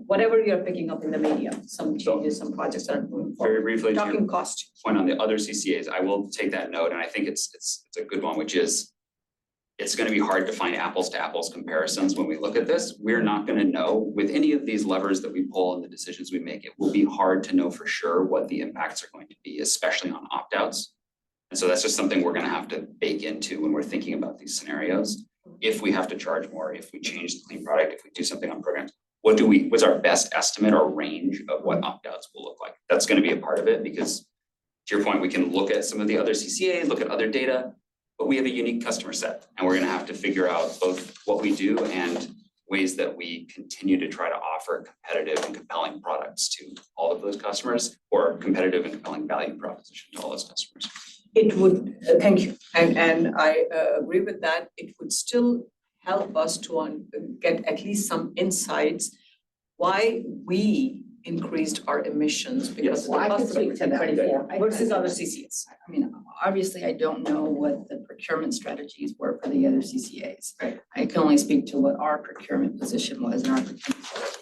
Speaker 7: Whatever you're picking up in the media, some changes, some projects that are moving forward.
Speaker 11: Very briefly, to your
Speaker 7: Talking cost.
Speaker 11: point on the other CCAs, I will take that note, and I think it's a good one, which is it's gonna be hard to find apples to apples comparisons when we look at this. We're not gonna know with any of these levers that we pull and the decisions we make, it will be hard to know for sure what the impacts are going to be, especially on opt-outs. And so that's just something we're gonna have to bake into when we're thinking about these scenarios. If we have to charge more, if we change the clean product, if we do something on programs, what's our best estimate or range of what opt-outs will look like? That's gonna be a part of it, because to your point, we can look at some of the other CCAs, look at other data, but we have a unique customer set, and we're gonna have to figure out both what we do and ways that we continue to try to offer competitive and compelling products to all of those customers, or competitive and compelling value proposition to all those customers.
Speaker 7: It would, thank you, and I agree with that. It would still help us to get at least some insights why we increased our emissions because of
Speaker 6: Well,
Speaker 7: the
Speaker 6: I can
Speaker 7: cost of
Speaker 6: speak to that.
Speaker 7: 2024
Speaker 6: I-
Speaker 7: versus other CCS.
Speaker 6: I mean, obviously, I don't know what the procurement strategies were for the other CCAs.
Speaker 7: Right.
Speaker 6: I can only speak to what our procurement position was in our procurement strategy.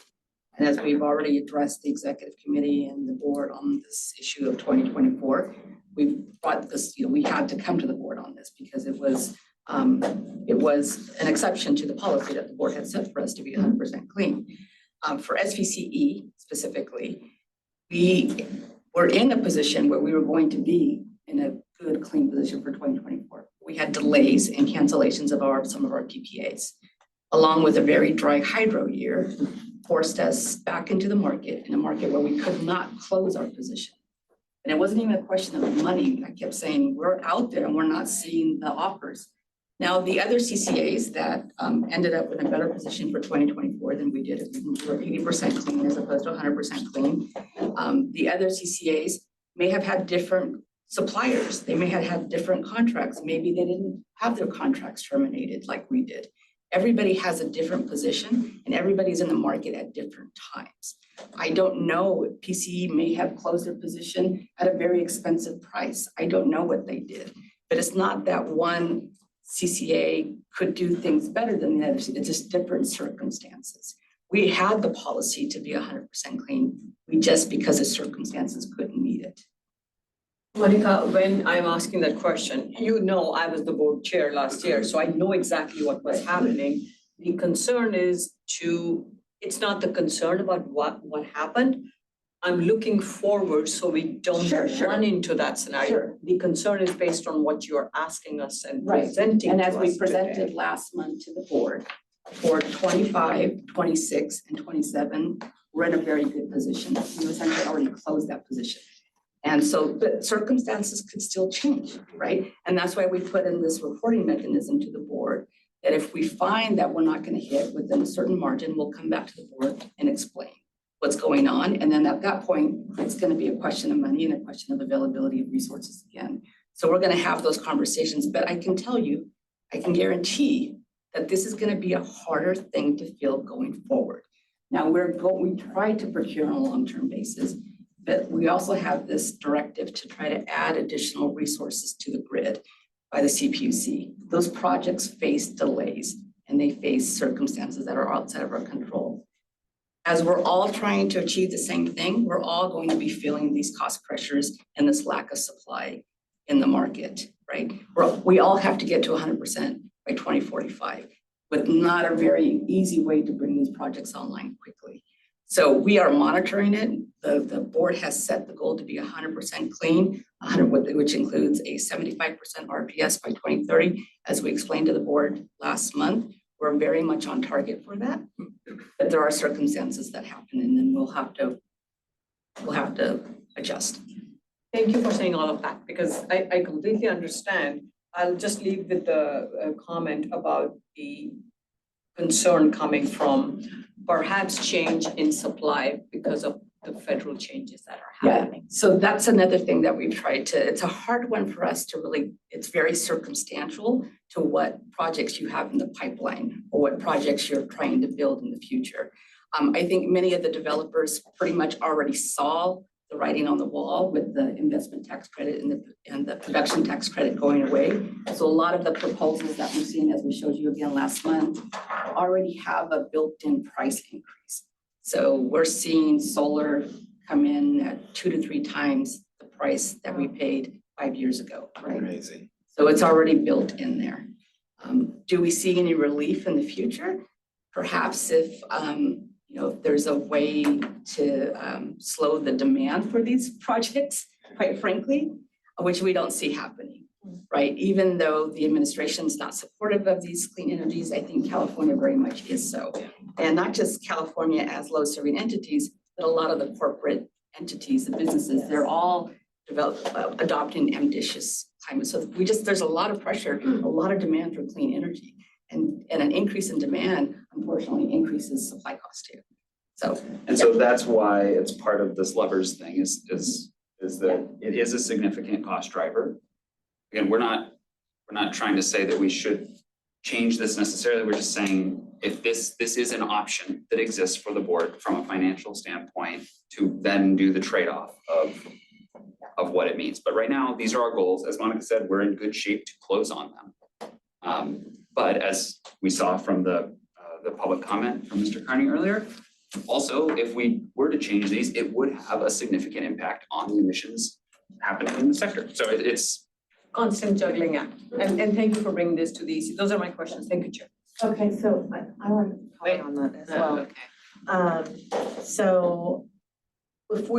Speaker 6: And as we've already addressed the executive committee and the board on this issue of 2024, we've brought this, we had to come to the board on this because it was an exception to the policy that the board had set for us to be 100% clean. For SVCE specifically, we were in a position where we were going to be in a good, clean position for 2024. We had delays and cancellations of some of our PPAs, along with a very dry hydro year, forced us back into the market, in a market where we could not close our position. And it wasn't even a question of money. I kept saying, we're out there and we're not seeing the offers. Now, the other CCAs that ended up in a better position for 2024 than we did, we were 80% clean as opposed to 100% clean. The other CCAs may have had different suppliers. They may have had different contracts. Maybe they didn't have their contracts terminated like we did. Everybody has a different position and everybody's in the market at different times. I don't know if PCE may have closed their position at a very expensive price. I don't know what they did, but it's not that one CCA could do things better than the other. It's just different circumstances. We had the policy to be 100% clean. We just, because of circumstances, couldn't meet it.
Speaker 7: Monica, when I'm asking that question, you know I was the board chair last year, so I know exactly what was happening. The concern is it's not the concern about what happened, I'm looking forward so we don't
Speaker 6: Sure, sure.
Speaker 7: run into that scenario.
Speaker 6: Sure.
Speaker 7: The concern is based on what you're asking us and
Speaker 6: Right.
Speaker 7: presenting
Speaker 6: And
Speaker 7: to
Speaker 6: as
Speaker 7: us
Speaker 6: we
Speaker 7: today.
Speaker 6: presented last month to the board, for 25, 26, and 27, we're in a very good position. We essentially already closed that position. And so, but circumstances could still change, right? And that's why we put in this reporting mechanism to the board, that if we find that we're not gonna hit within a certain margin, we'll come back to the board and explain what's going on. And then at that point, it's gonna be a question of money and a question of availability of resources again. So we're gonna have those conversations, but I can tell you, I can guarantee that this is gonna be a harder thing to fill going forward. Now, we try to procure on a long-term basis, but we also have this directive to try to add additional resources to the grid by the CPUC. Those projects face delays and they face circumstances that are outside of our control. As we're all trying to achieve the same thing, we're all going to be feeling these cost pressures and this lack of supply in the market, right? We all have to get to 100% by 2045, with not a very easy way to bring these projects online quickly. So we are monitoring it. The board has set the goal to be 100% clean, which includes a 75% RPS by 2030. As we explained to the board last month, we're very much on target for that. But there are circumstances that happen and then we'll have to adjust.
Speaker 7: Thank you for saying all of that, because I completely understand. I'll just leave with the comment about the concern coming from perhaps change in supply because of the federal changes that are happening.
Speaker 6: So that's another thing that we've tried to, it's a hard one for us to really, it's very circumstantial to what projects you have in the pipeline or what projects you're trying to build in the future. I think many of the developers pretty much already saw the writing on the wall with the investment tax credit and the production tax credit going away. So a lot of the proposals that we've seen, as we showed you again last month, already have a built-in price increase. So we're seeing solar come in at 2 to 3 times the price that we paid 5 years ago, right?
Speaker 8: Crazy.
Speaker 6: So it's already built in there. Do we see any relief in the future? Perhaps if if there's a way to slow the demand for these projects, quite frankly, which we don't see happening, right? Even though the administration's not supportive of these clean energies, I think California very much is so. And not just California as load serving entities, but a lot of the corporate entities, the businesses, they're all adopting ambitious climate. So there's a lot of pressure, a lot of demand for clean energy. And an increase in demand, unfortunately, increases supply cost too.
Speaker 11: So that's why it's part of this levers thing is that it is a significant cost driver. Again, we're not trying to say that we should change this necessarily. We're just saying if this is an option that exists for the board from a financial standpoint to then do the trade-off of what it means. But right now, these are our goals. As Monica said, we're in good shape to close on them. But as we saw from the public comment from Mr. Carney earlier, also, if we were to change these, it would have a significant impact on the emissions happening in the sector. So it's
Speaker 7: Constant juggling act. And thank you for bringing this to these. Those are my questions. Thank you, Chair.
Speaker 5: Okay, so I want to comment on that as well.
Speaker 1: Okay.
Speaker 5: So if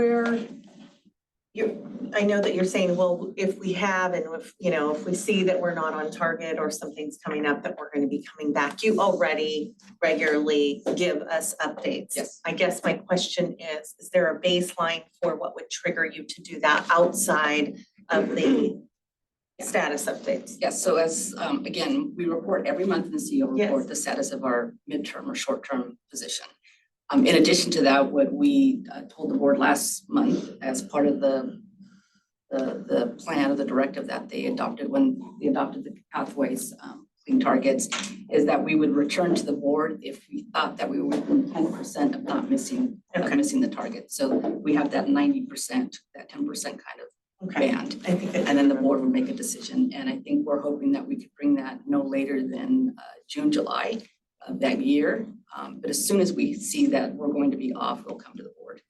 Speaker 5: I know that you're saying, well, if we have and if we see that we're not on target or something's coming up that we're going to be coming back, you already regularly give us updates.
Speaker 6: Yes.
Speaker 5: I guess my question is there a baseline for what would trigger you to do that outside of the status updates?
Speaker 6: Yes, so as, again, we report every month in the CEO report,
Speaker 5: Yes.
Speaker 6: the status of our midterm or short-term position. In addition to that, what we told the board last month as part of the plan of the directive that they adopted when they adopted the pathways clean targets is that we would return to the board if we thought that we were within 10% of not missing the target. So we have that 90%, that 10% kind of band.
Speaker 5: I think
Speaker 6: And then the board would make a decision. And I think we're hoping that we could bring that no later than June, July of that year. But as soon as we see that we're going to be off, we'll come to the board.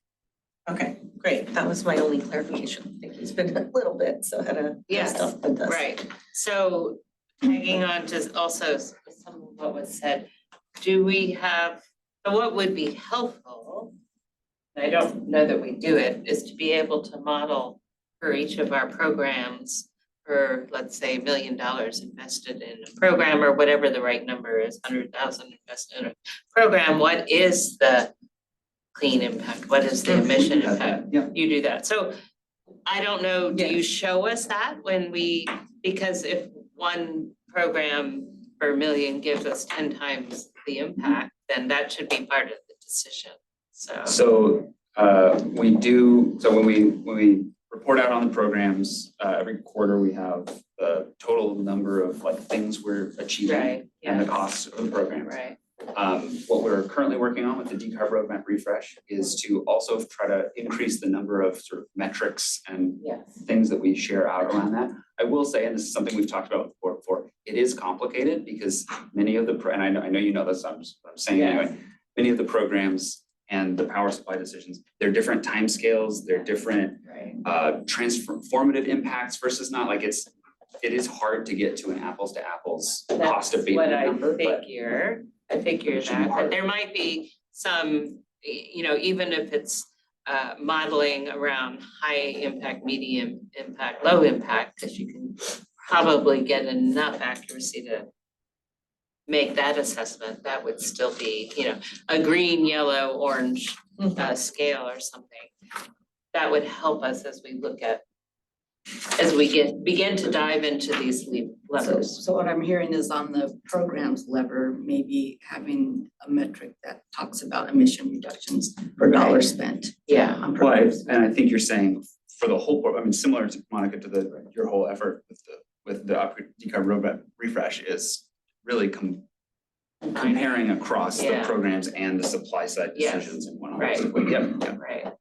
Speaker 5: Okay, great. That was my only clarification. Thank you. It's been a little bit, so I had to
Speaker 1: Yes,
Speaker 5: dust off the dust.
Speaker 1: Right, so tagging on to also some of what was said, do we have, so what would be helpful? I don't know that we do it, is to be able to model for each of our programs for, let's say, $1 million invested in a program or whatever the right number is, 100,000 invested in a program, what is the clean impact? What is the emission impact?
Speaker 6: Yeah.
Speaker 1: You do that. So I don't know, do you show us that when we, because if one program per million gives us 10 times the impact, then that should be part of the decision, so.
Speaker 11: So we do, so when we report out on the programs, every quarter we have the total number of like things we're achieving
Speaker 1: Right,
Speaker 11: and the
Speaker 1: yes.
Speaker 11: costs of the programs.
Speaker 1: Right,
Speaker 11: What we're currently working on with the decarb roadmap refresh is to also try to increase the number of sort of metrics and
Speaker 1: yes.
Speaker 11: things that we share out around that. I will say, and this is something we've talked about before, it is complicated because many of the, and I know you know this, I'm saying
Speaker 1: Yes.
Speaker 11: anyway, many of the programs and the power supply decisions, they're different timescales, they're different
Speaker 1: Right.
Speaker 11: transformative impacts versus not, like it is hard to get to an apples to apples cost
Speaker 1: That's
Speaker 11: abatement
Speaker 1: what I
Speaker 11: number, but
Speaker 1: figure, I figure
Speaker 11: It should be
Speaker 1: that,
Speaker 11: hard.
Speaker 1: but there might be some, you know, even if it's modeling around high impact, medium impact, low impact, because you can probably get enough accuracy to make that assessment, that would still be, you know, a green, yellow, orange scale or something. That would help us as we look at, as we begin to dive into these levers.
Speaker 6: So what I'm hearing is on the programs lever, maybe having a metric that talks about emission reductions per dollar spent.
Speaker 1: Yeah.
Speaker 6: On
Speaker 11: Well,
Speaker 6: programs.
Speaker 11: and I think you're saying for the whole, I mean, similar to Monica, to your whole effort with the decarb roadmap refresh is really comparing across the
Speaker 1: Yeah.
Speaker 11: programs and the supply side
Speaker 1: Yes.
Speaker 11: decisions and whatnot.
Speaker 1: Right.
Speaker 11: Yep,
Speaker 1: Right,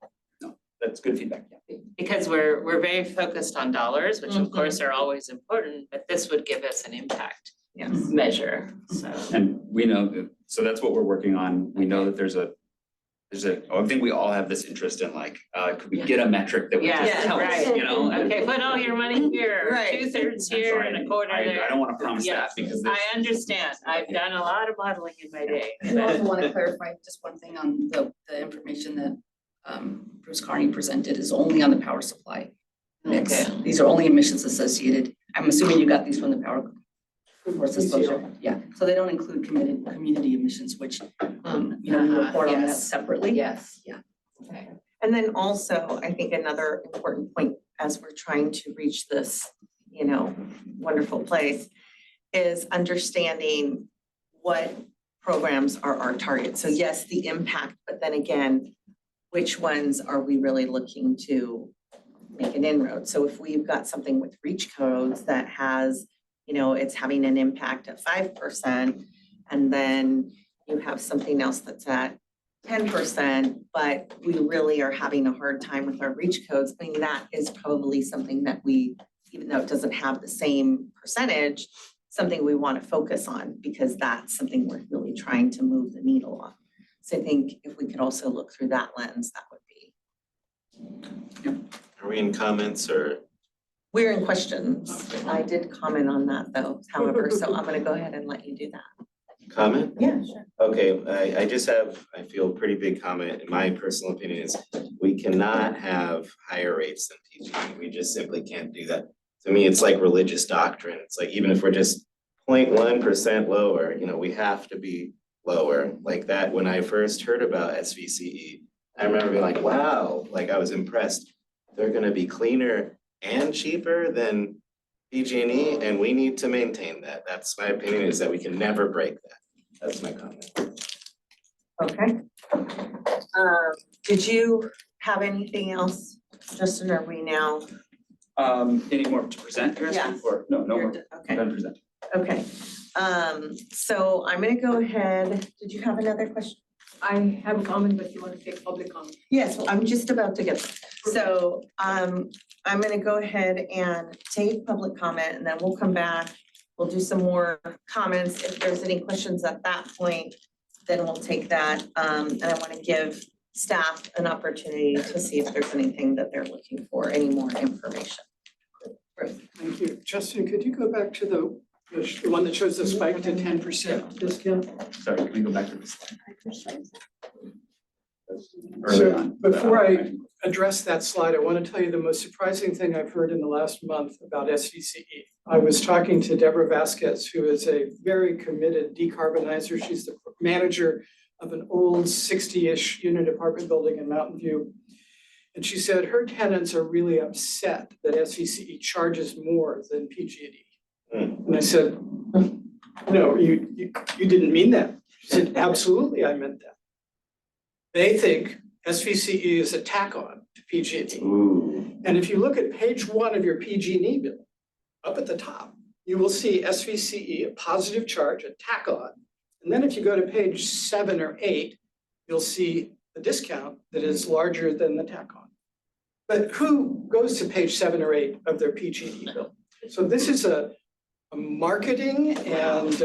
Speaker 11: that's good feedback, yeah.
Speaker 1: because we're very focused on dollars, which of course are always important, but this would give us an impact
Speaker 5: Yes.
Speaker 1: measure, so.
Speaker 11: And we know that, so that's what we're working on. We know that I think we all have this interest in like, could we get a metric that would just
Speaker 1: Yeah,
Speaker 11: tell us,
Speaker 1: right.
Speaker 11: you know?
Speaker 1: Okay, put all your money here,
Speaker 5: Right.
Speaker 1: 2/3
Speaker 11: And so
Speaker 1: here and a quarter there.
Speaker 11: I don't wanna promise that
Speaker 1: Yes,
Speaker 11: because
Speaker 1: I
Speaker 11: it's.
Speaker 1: understand, I've done a lot of modeling in my day.
Speaker 6: I do also want to clarify just one thing on the information that Bruce Carney presented is only on the power supply mix.
Speaker 1: Okay.
Speaker 6: These are only emissions associated. I'm assuming you got these from the power resource disclosure. Yeah, so they don't include community emissions, which we report on that
Speaker 1: Yes.
Speaker 6: separately.
Speaker 1: Yes.
Speaker 6: Yeah.
Speaker 1: Okay.
Speaker 5: And then also, I think another important point as we're trying to reach this, you know, wonderful place is understanding what programs are our targets. So yes, the impact, but then again, which ones are we really looking to make an inroad? So if we've got something with reach codes that has, you know, it's having an impact of 5%, and then you have something else that's at 10%, but we really are having a hard time with our reach codes. I mean, that is probably something that we, even though it doesn't have the same percentage, something we want to focus on because that's something we're really trying to move the needle on. So I think if we could also look through that lens, that would be.
Speaker 8: Are we in comments or?
Speaker 5: We're in questions. I did comment on that though, however, so I'm gonna go ahead and let you do that.
Speaker 8: Comment?
Speaker 5: Yeah, sure.
Speaker 8: Okay, I just have, I feel a pretty big comment, in my personal opinion is, we cannot have higher rates than PG, we just simply can't do that. To me, it's like religious doctrine, it's like, even if we're just 0.1% lower, you know, we have to be lower, like that, when I first heard about SVCE, I remember being like, wow, like I was impressed. They're gonna be cleaner and cheaper than PG&E, and we need to maintain that. That's my opinion, is that we can never break that. That's my comment.
Speaker 5: Okay. Did you have anything else, Justin, are we now?
Speaker 11: Any more to present, you're asking,
Speaker 5: Yes.
Speaker 11: or no
Speaker 5: You're
Speaker 11: more,
Speaker 5: d- Okay,
Speaker 11: done presenting.
Speaker 5: okay. So I'm gonna go ahead, did you have another question?
Speaker 7: I have a comment, but you want to take public comment?
Speaker 5: Yes, well, I'm just about to get, so, I'm gonna go ahead and take public comment and then we'll come back. We'll do some more comments. If there's any questions at that point, then we'll take that. And I wanna give staff an opportunity to see if there's anything that they're looking for, any more information.
Speaker 4: Thank you. Justin, could you go back to the one that shows the spike to 10% discount?
Speaker 11: Sorry, can we go back to this slide? early
Speaker 4: So
Speaker 11: on.
Speaker 4: before I address that slide, I want to tell you the most surprising thing I've heard in the last month about SVCE. I was talking to Deborah Vasquez, who is a very committed decarbonizer. She's the manager of an old 60-ish unit apartment building in Mountain View. And she said her tenants are really upset that SVCE charges more than PG&E. And I said, no, you didn't mean that. She said, absolutely, I meant that. They think SVCE is a tack-on to PG&E.
Speaker 8: Ooh.
Speaker 4: And if you look at page 1 of your PG&E bill, up at the top, you will see SVCE, a positive charge, a tack-on. And then if you go to page 7 or 8, you'll see the discount that is larger than the tack-on. But who goes to page 7 or 8 of their PG&E bill? So this is a marketing and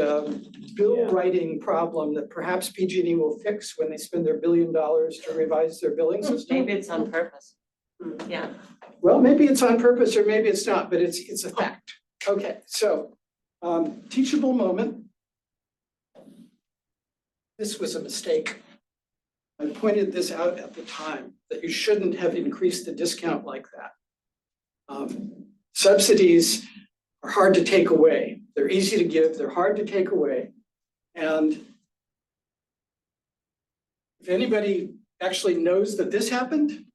Speaker 4: bill writing problem that perhaps PG&E will fix when they spend their $1 billion to revise their billing system.
Speaker 1: Maybe it's on purpose.
Speaker 5: Yeah.
Speaker 4: Well, maybe it's on purpose or maybe it's not, but it's a fact. Okay, so teachable moment. This was a mistake. I pointed this out at the time, that you shouldn't have increased the discount like that. Subsidies are hard to take away. They're easy to give, they're hard to take away. And if anybody actually knows that this happened,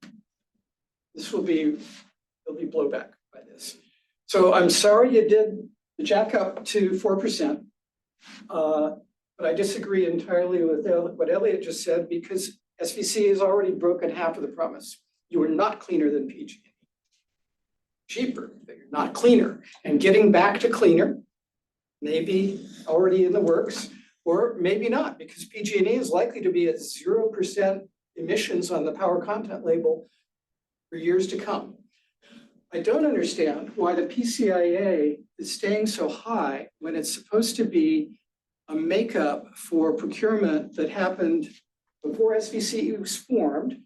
Speaker 4: there'll be blowback by this. So I'm sorry you did the jack up to 4%. But I disagree entirely with what Elliot just said, because SVC has already broken half of the promise. You are not cleaner than PG&E. Cheaper, but you're not cleaner. And getting back to cleaner, maybe already in the works, or maybe not, because PG&E is likely to be at 0% emissions on the power content label for years to come. I don't understand why the PCIA is staying so high when it's supposed to be a makeup for procurement that happened before SVCE was formed.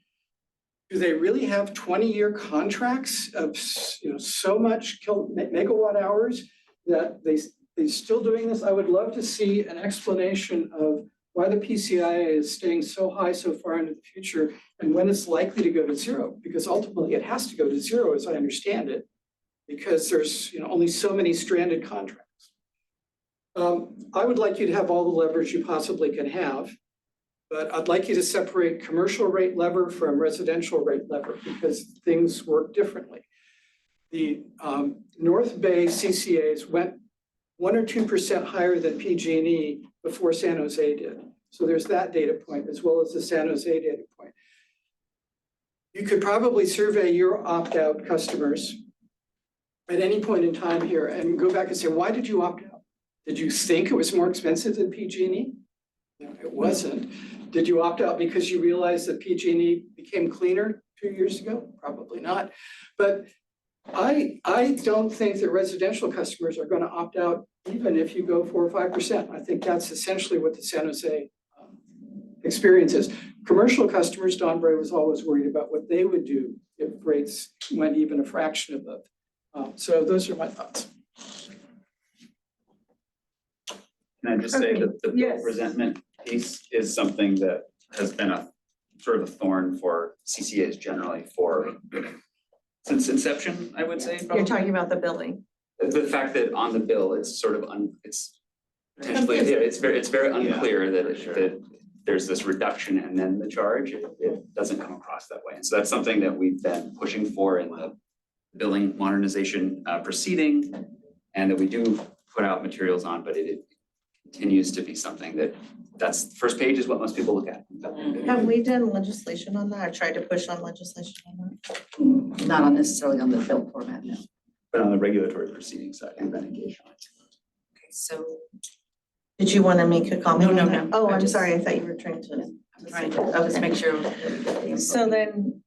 Speaker 4: Do they really have 20-year contracts of so much megawatt hours that they're still doing this? I would love to see an explanation of why the PCIA is staying so high so far into the future and when it's likely to go to zero, because ultimately it has to go to zero as I understand it, because there's only so many stranded contracts. I would like you to have all the leverage you possibly can have, but I'd like you to separate commercial rate lever from residential rate lever because things work differently. The North Bay CCAs went 1 or 2% higher than PG&E before San Jose did. So there's that data point as well as the San Jose data point. You could probably survey your opt-out customers at any point in time here and go back and say, why did you opt out? Did you think it was more expensive than PG&E? No, it wasn't. Did you opt out because you realized that PG&E became cleaner 2 years ago? Probably not. But I don't think that residential customers are going to opt out even if you go 4 or 5%. I think that's essentially what the San Jose experience is. Commercial customers, Don Bray was always worried about what they would do if rates went even a fraction above. So those are my thoughts.
Speaker 11: Can I just say that the bill
Speaker 7: Yes.
Speaker 11: presentment piece is something that has been a sort of a thorn for CCAs generally since inception, I would say.
Speaker 5: You're
Speaker 11: probably.
Speaker 5: talking about the billing.
Speaker 11: The fact that on the bill, it's sort of it's potentially, yeah, it's very unclear that there's this reduction and then the charge, it doesn't come across that way. And so that's something that we've been pushing for in the billing modernization proceeding, and that we do put out materials on, but it continues to be something that's the first page is what most people look at.
Speaker 5: Have we done legislation on that or tried to push on legislation on that?
Speaker 6: Not necessarily on the bill format, no.
Speaker 11: But on the regulatory proceeding side, we've been engaged on it.
Speaker 10: Okay, so
Speaker 5: Did you want to make a comment
Speaker 10: No,
Speaker 5: on
Speaker 10: no,
Speaker 5: that?
Speaker 10: no.
Speaker 5: Oh,
Speaker 10: I
Speaker 5: I'm
Speaker 10: just-
Speaker 5: sorry. I thought you were trying to.
Speaker 10: I'm trying to just make sure.
Speaker 5: So then,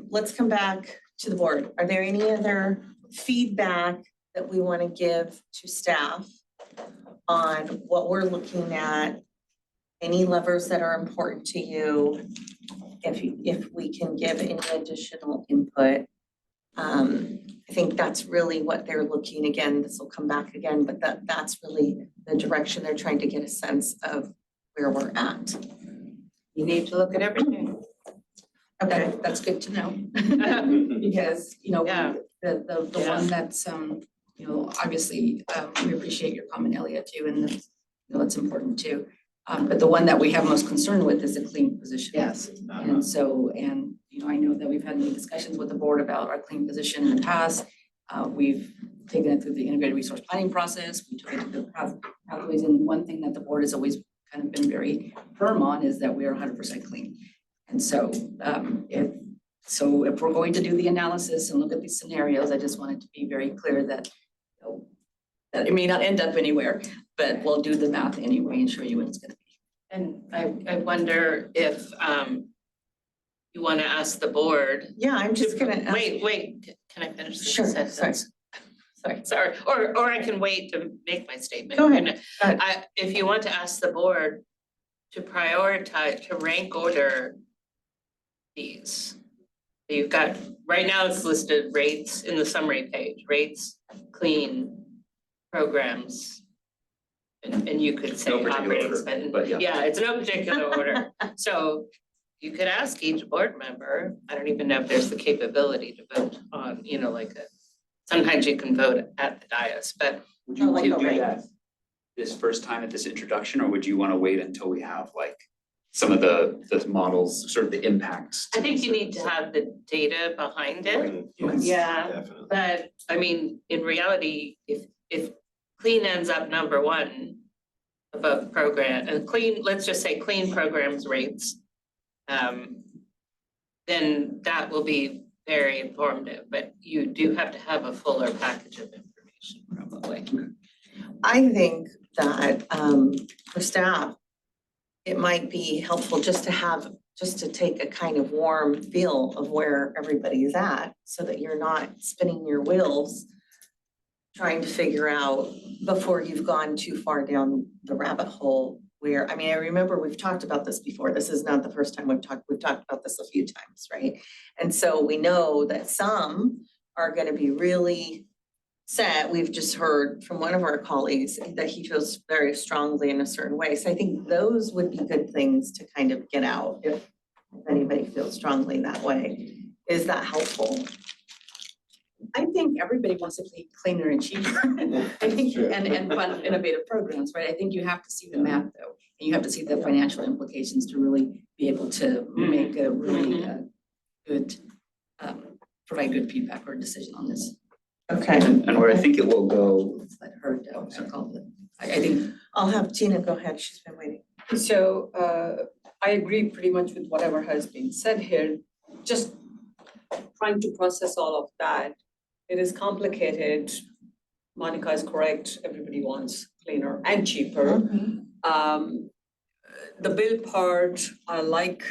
Speaker 5: let's come back to the board. Are there any other feedback that we want to give to staff on what we're looking at? Any levers that are important to you? If we can give any additional input. I think that's really what they're looking, again, this will come back again, but that's really the direction they're trying to get a sense of where we're at.
Speaker 1: You need to look at everything.
Speaker 5: Okay.
Speaker 6: That's good to know. Because, you know,
Speaker 1: Yeah.
Speaker 6: the one that's, you know, obviously, we appreciate your comment, Elliot, too, and that's, you know, that's important too. But the one that we have most concern with is the clean position.
Speaker 1: Yes.
Speaker 6: And so, and, you know, I know that we've had many discussions with the board about our clean position in the past. We've taken it through the integrated resource planning process. We took it to the pathways, and one thing that the board has always kind of been very firm on is that we are 100% clean. And so, if we're going to do the analysis and look at these scenarios, I just wanted to be very clear that, you know, that it may not end up anywhere, but we'll do the math anyway and show you what it's gonna be.
Speaker 1: And I wonder if you want to ask the board.
Speaker 5: Yeah, I'm just gonna ask.
Speaker 1: Wait, can I finish this
Speaker 5: Sure,
Speaker 1: sentence? Sorry, or I can wait to make my statement.
Speaker 5: Go ahead.
Speaker 1: If you want to ask the board to prioritize, to rank order these. You've got, right now it's listed rates in the summary page, rates, clean, programs. And you could say
Speaker 11: No particular
Speaker 1: operating
Speaker 11: order,
Speaker 1: spend,
Speaker 11: but yeah.
Speaker 1: yeah, it's no particular order. So you could ask each board member, I don't even know if there's the capability to vote on, you know, like sometimes you can vote at the dais, but
Speaker 11: Would you want to
Speaker 1: to
Speaker 11: do
Speaker 1: rank.
Speaker 11: that this first time at this introduction, or would you want to wait until we have like some of the models, sort of the impacts?
Speaker 1: I think you need to have the data behind it.
Speaker 8: Yes,
Speaker 1: Yeah.
Speaker 8: definitely.
Speaker 1: But I mean, in reality, if clean ends up number one above program and clean, let's just say clean programs rates. Then that will be very informative, but you do have to have a fuller package of information probably.
Speaker 5: I think that for staff, it might be helpful just to take a kind of warm feel of where everybody is at, so that you're not spinning your wheels trying to figure out before you've gone too far down the rabbit hole where, I mean, I remember we've talked about this before. This is not the first time we've talked about this a few times, right? And so we know that some are gonna be really set. We've just heard from one of our colleagues that he feels very strongly in a certain way. So I think those would be good things to kind of get out if anybody feels strongly that way. Is that helpful?
Speaker 6: I think everybody wants to be cleaner and cheaper. I think, and fun innovative programs, right? I think you have to see the math though, and you have to see the financial implications to really be able to make a really good, provide good feedback or decision on this.
Speaker 5: Okay,
Speaker 11: And where I think it will go,
Speaker 6: Let's let her call it. I think
Speaker 5: I'll have Tina go ahead. She's been waiting.
Speaker 7: So I agree pretty much with whatever has been said here. Just trying to process all of that. It is complicated. Monica is correct. Everybody wants cleaner and cheaper. The bill part, I like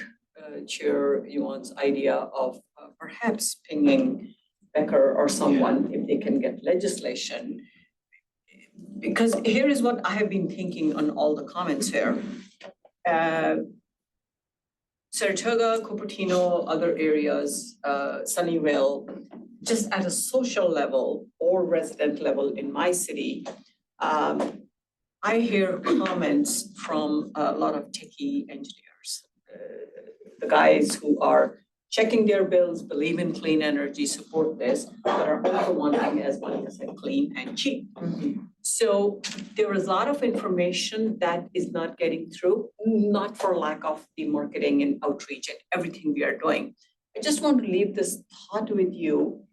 Speaker 7: Chair Yuan's idea of perhaps pinging Becker or someone if they can get legislation. Because here is what I have been thinking on all the comments here. Saratoga, Cupertino, other areas, Sunnyvale, just at a social level or resident level in my city, I hear comments from a lot of techie engineers. The guys who are checking their bills, believe in clean energy, support this, but are also wanting, as Monica said, clean and cheap. So there is a lot of information that is not getting through, not for lack of the marketing and outreach and everything we are doing. I just want to leave this thought with you.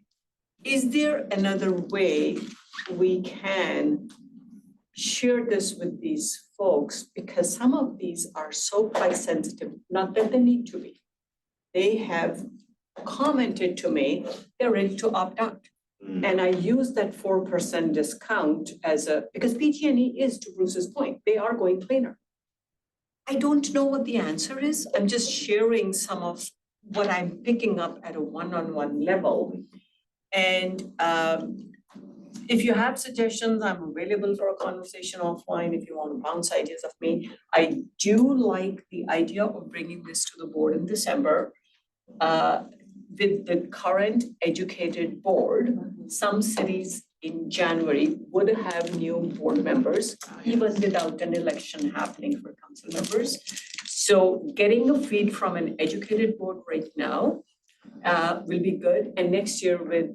Speaker 7: Is there another way we can share this with these folks? Because some of these are so price sensitive, not that they need to be. They have commented to me, they're ready to opt out. And I use that 4% discount as because PG&E is, to Bruce's point, they are going cleaner. I don't know what the answer is. I'm just sharing some of what I'm picking up at a one-on-one level. And if you have suggestions, I'm available for a conversation offline if you want to bounce ideas of me. I do like the idea of bringing this to the board in December. With the current educated board, some cities in January would have new board members, even without an election happening for council members. So getting a feed from an educated board right now will be good. And next year with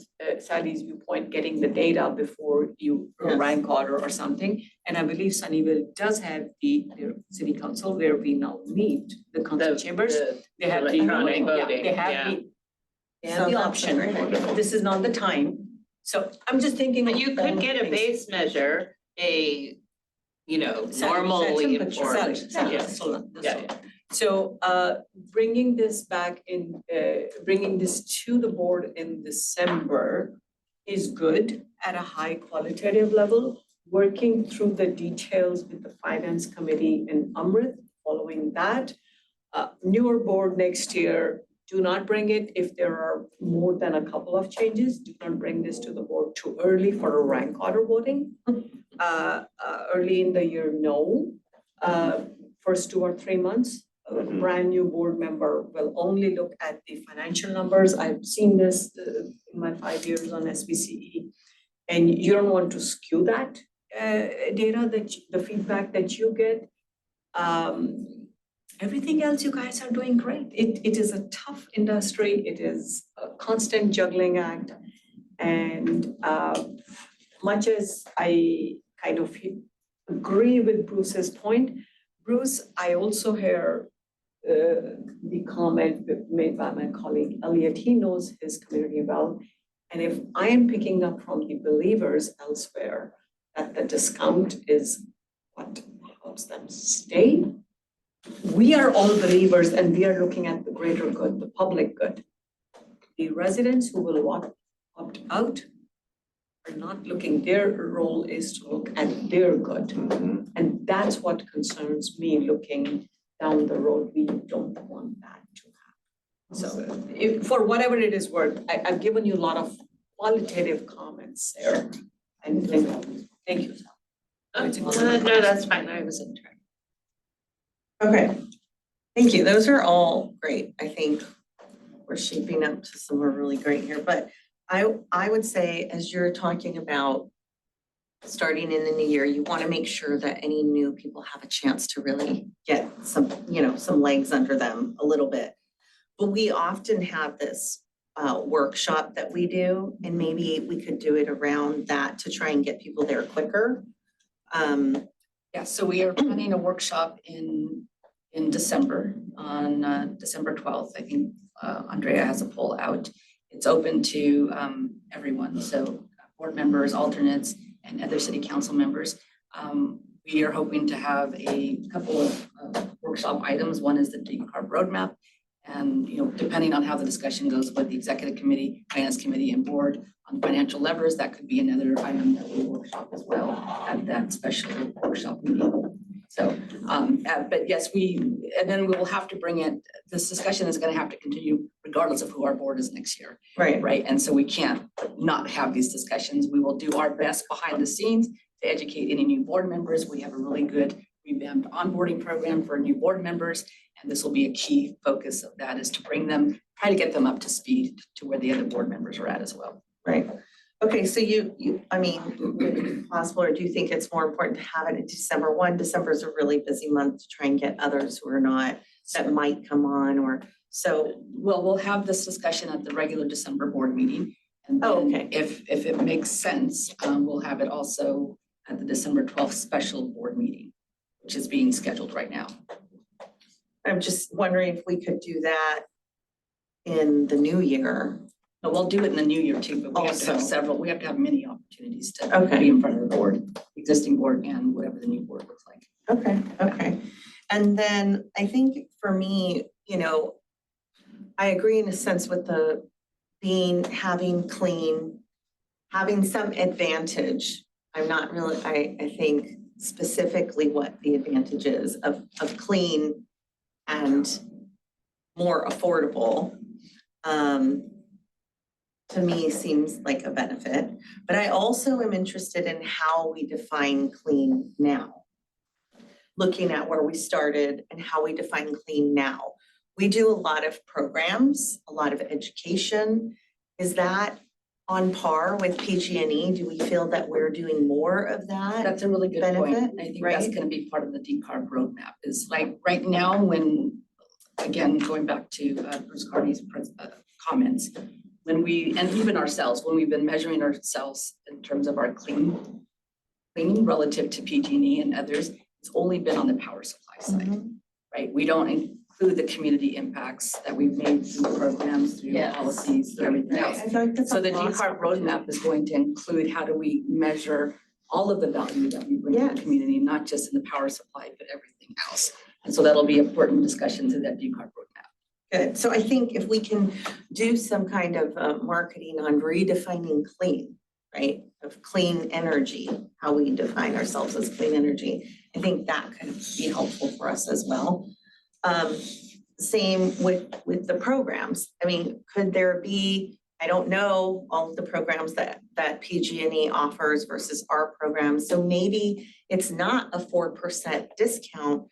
Speaker 7: Sally's viewpoint, getting the data before you rank order or something. And I believe Sunnyvale does have their city council where we now meet the council chambers. They have the
Speaker 1: electronic voting,
Speaker 7: They have
Speaker 1: yeah.
Speaker 7: they have the
Speaker 5: So that's a
Speaker 7: option.
Speaker 5: great idea.
Speaker 7: This is not the time. So I'm just thinking.
Speaker 1: But you
Speaker 7: of all
Speaker 1: could get a
Speaker 7: things.
Speaker 1: base measure, normal
Speaker 7: Sally,
Speaker 1: report.
Speaker 7: Sally,
Speaker 1: Yeah.
Speaker 7: hold on, that's
Speaker 1: Yeah,
Speaker 7: all.
Speaker 1: yeah.
Speaker 7: So bringing this back in, bringing this to the board in December is good at a high qualitative level. Working through the details with the finance committee and Amrit, following that. Newer board next year, do not bring it if there are more than a couple of changes. Do not bring this to the board too early for a rank order voting. Early in the year, no. First 2 or 3 months, a brand new board member will only look at the financial numbers. I've seen this in my 5 years on SVCE. And you don't want to skew that data, the feedback that you get. Everything else, you guys are doing great. It is a tough industry. It is a constant juggling act. And much as I kind of agree with Bruce's point, Bruce, I also hear the comment made by my colleague Elliot. He knows his community well. And if I am picking up from the believers elsewhere that the discount is what helps them stay, we are all believers and we are looking at the greater good, the public good. The residents who will opt out are not looking, their role is to look at their good. And that's what concerns me looking down the road. We don't want that to happen. So if, for whatever it is worth, I've given you a lot of qualitative comments there. And thank you.
Speaker 1: No, that's fine, I was interested.
Speaker 5: Okay, thank you. Those are all great. I think we're shaping up to somewhere really great here, but I would say, as you're talking about starting in the new year, you want to make sure that any new people have a chance to really get some, some legs under them a little bit. But we often have this workshop that we do, and maybe we could do it around that to try and get people there quicker.
Speaker 6: Yeah, so we are planning a workshop in December, on December 12th. I think Andrea has a poll out. It's open to everyone, so board members, alternates, and other city council members. We are hoping to have a couple of workshop items. One is the decarb roadmap. And depending on how the discussion goes with the executive committee, finance committee, and board on financial levers, that could be another item that we workshop as well at that special workshop meeting. So, but yes, and then we will have to bring it, this discussion is going to have to continue regardless of who our board is next year.
Speaker 5: Right.
Speaker 6: Right, and so we can't not have these discussions. We will do our best behind the scenes to educate any new board members. We have a really good revamped onboarding program for new board members. And this will be a key focus of that, is to bring them, try to get them up to speed to where the other board members are at as well.
Speaker 5: Right. Okay, so I mean, would it be possible, or do you think it's more important to have it in December 1? December is a really busy month to try and get others who are not, that might come on, or so.
Speaker 6: Well, we'll have this discussion at the regular December board meeting. And
Speaker 5: Oh,
Speaker 6: then
Speaker 5: okay.
Speaker 6: if it makes sense, we'll have it also at the December 12th special board meeting, which is being scheduled right now.
Speaker 5: I'm just wondering if we could do that in the new year.
Speaker 6: No, we'll do it in the new year too, but we have to have
Speaker 5: Also.
Speaker 6: several, we have to have many opportunities to
Speaker 5: Okay.
Speaker 6: be in front of the board, existing board and whatever the new board looks like.
Speaker 5: Okay. And then I think for me, I agree in a sense with the having clean, having some advantage. I'm not really, I think specifically what the advantage is of clean and more affordable. To me seems like a benefit, but I also am interested in how we define clean now. Looking at where we started and how we define clean now. We do a lot of programs, a lot of education. Is that on par with PG&E? Do we feel that we're doing more of that?
Speaker 6: That's a really good point.
Speaker 5: benefit,
Speaker 6: I think that's
Speaker 5: right?
Speaker 6: gonna be part of the decarb roadmap is like right now when, again, going back to Bruce Carney's comments, when we, and even ourselves, when we've been measuring ourselves in terms of our cleaning relative to PG&E and others, it's only been on the power supply side, right? We don't include the community impacts that we've made through programs, through
Speaker 1: Yes.
Speaker 6: policies, through everything else.
Speaker 5: I feel like that's
Speaker 6: So
Speaker 5: a
Speaker 6: the
Speaker 5: lost
Speaker 6: decarb roadmap is going to include how do we measure all of the value that we bring to
Speaker 5: Yes.
Speaker 6: the community, not just in the power supply, but everything else. And so that'll be important discussions in that decarb roadmap.
Speaker 5: Good. So I think if we can do some kind of marketing on redefining clean, right? Of clean energy, how we define ourselves as clean energy, I think that could be helpful for us as well. Same with the programs. I mean, could there be, I don't know all of the programs that PG&E offers versus our programs. So maybe it's not a 4% discount,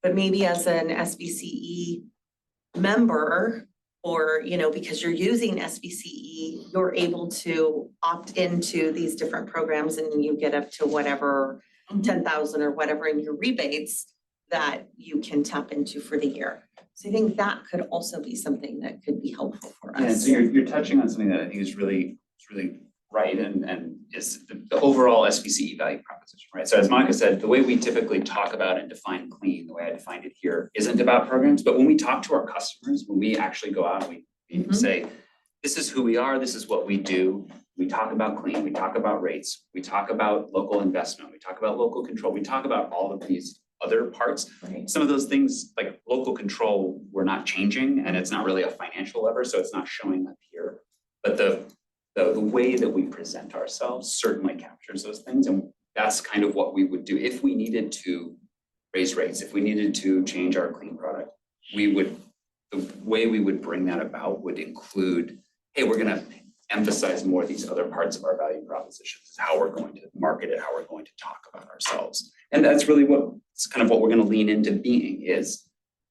Speaker 5: but maybe as an SVCE member, or, you know, because you're using SVCE, you're able to opt into these different programs and you get up to whatever, 10,000 or whatever in your rebates that you can tap into for the year. So I think that could also be something that could be helpful for us.
Speaker 11: Yeah, so you're touching on something that I think is really right and is the overall SVCE value proposition, right? So as Monica said, the way we typically talk about and define clean, the way I defined it here, isn't about programs, but when we talk to our customers, when we actually go out and we say, this is who we are, this is what we do, we talk about clean, we talk about rates, we talk about local investment, we talk about local control, we talk about all of these other parts.
Speaker 5: Right.
Speaker 11: Some of those things like local control, we're not changing and it's not really a financial lever, so it's not showing up here. But the way that we present ourselves certainly captures those things, and that's kind of what we would do if we needed to raise rates, if we needed to change our clean product. The way we would bring that about would include, hey, we're gonna emphasize more of these other parts of our value propositions, how we're going to market it, how we're going to talk about ourselves. And that's really it's kind of what we're gonna lean into being is,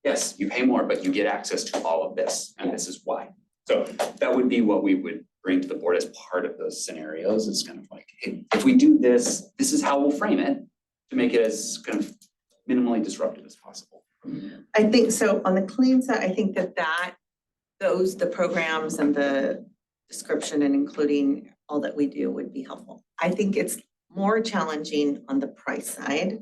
Speaker 11: yes, you pay more, but you get access to all of this, and this is why. So that would be what we would bring to the board as part of those scenarios. It's kind of like, hey, if we do this, this is how we'll frame it to make it as kind of minimally disruptive as possible.
Speaker 5: I think so on the clean side, I think the programs and the description and including all that we do would be helpful. I think it's more challenging on the price side.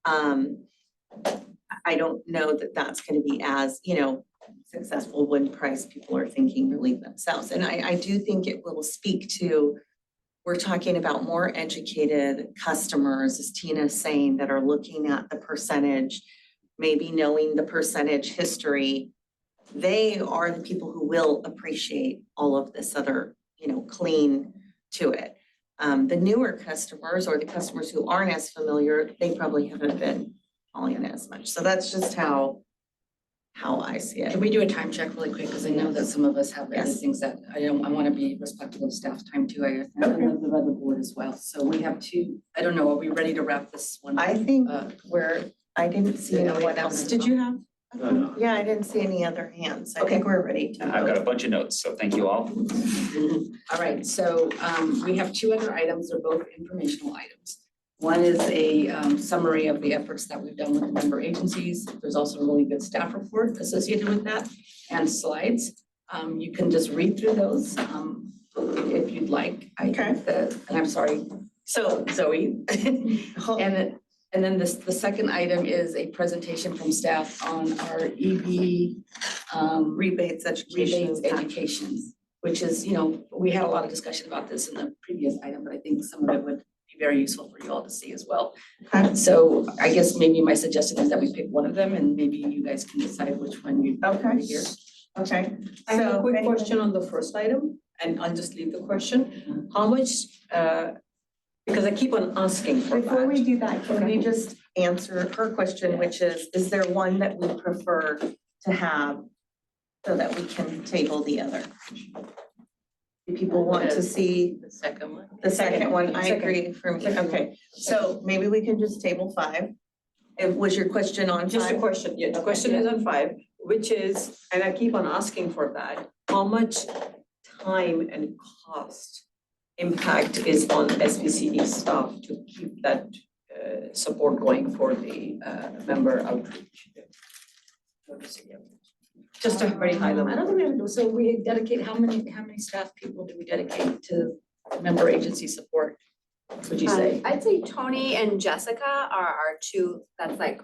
Speaker 5: I don't know that that's gonna be as, successful when price people are thinking really themselves. And I do think it will speak to, we're talking about more educated customers, as Tina's saying, that are looking at the percentage, maybe knowing the percentage history. They are the people who will appreciate all of this other, clean to it. The newer customers or the customers who aren't as familiar, they probably haven't been calling it as much. So that's just how I see it.
Speaker 6: Can we do a time check really quick? Because I know that some of us have other
Speaker 5: Yes.
Speaker 6: things that I want to be respectful of staff time too. I know the other board as well. So we have two, I don't know, are we ready to wrap this one?
Speaker 5: I think
Speaker 6: Uh,
Speaker 5: I didn't see
Speaker 6: Yeah,
Speaker 5: anyone
Speaker 6: we have
Speaker 5: else.
Speaker 6: them.
Speaker 5: Did you have?
Speaker 11: No.
Speaker 5: Yeah, I didn't see any other hands. I think we're ready to
Speaker 11: I've got
Speaker 5: go.
Speaker 11: a bunch of notes, so thank you all.
Speaker 6: All right, so we have two other items. They're both informational items. One is a summary of the efforts that we've done with member agencies. There's also a really good staff report associated with that and slides. You can just read through those if you'd like. I think that, and I'm sorry, so Zoe. And then the second item is a presentation from staff on our EV
Speaker 5: Rebates, education.
Speaker 6: rebates education, which is, we had a lot of discussion about this in the previous item, but I think some of it would be very useful for you all to see as well.
Speaker 5: Okay.
Speaker 6: So I guess maybe my suggestion is that we pick one of them and maybe you guys can decide which one you want to hear.
Speaker 5: Okay.
Speaker 7: I have a
Speaker 5: So
Speaker 7: quick
Speaker 5: anyone-
Speaker 7: question on the first item, and I'll just leave the question. How much, because I keep on asking for that.
Speaker 5: Before we do that, can we
Speaker 7: Okay.
Speaker 5: just answer her question, which is there one that we prefer to have so that we can table the other? Do people want to see
Speaker 1: The second one.
Speaker 5: the second one? I
Speaker 7: Second.
Speaker 5: agree for me. Okay, so maybe we can just table 5. Was your question on 5?
Speaker 7: Just a question, yeah, the question is on 5, which is, and I keep on asking for that, how much time and cost impact is on SVCE staff to keep that support going for the member outreach. Just a very high
Speaker 6: I
Speaker 7: level.
Speaker 6: don't think we have to do, so we dedicate, how many staff people do we dedicate to member agency support? Would you say?
Speaker 2: I'd say Tony and Jessica are our two, that's like,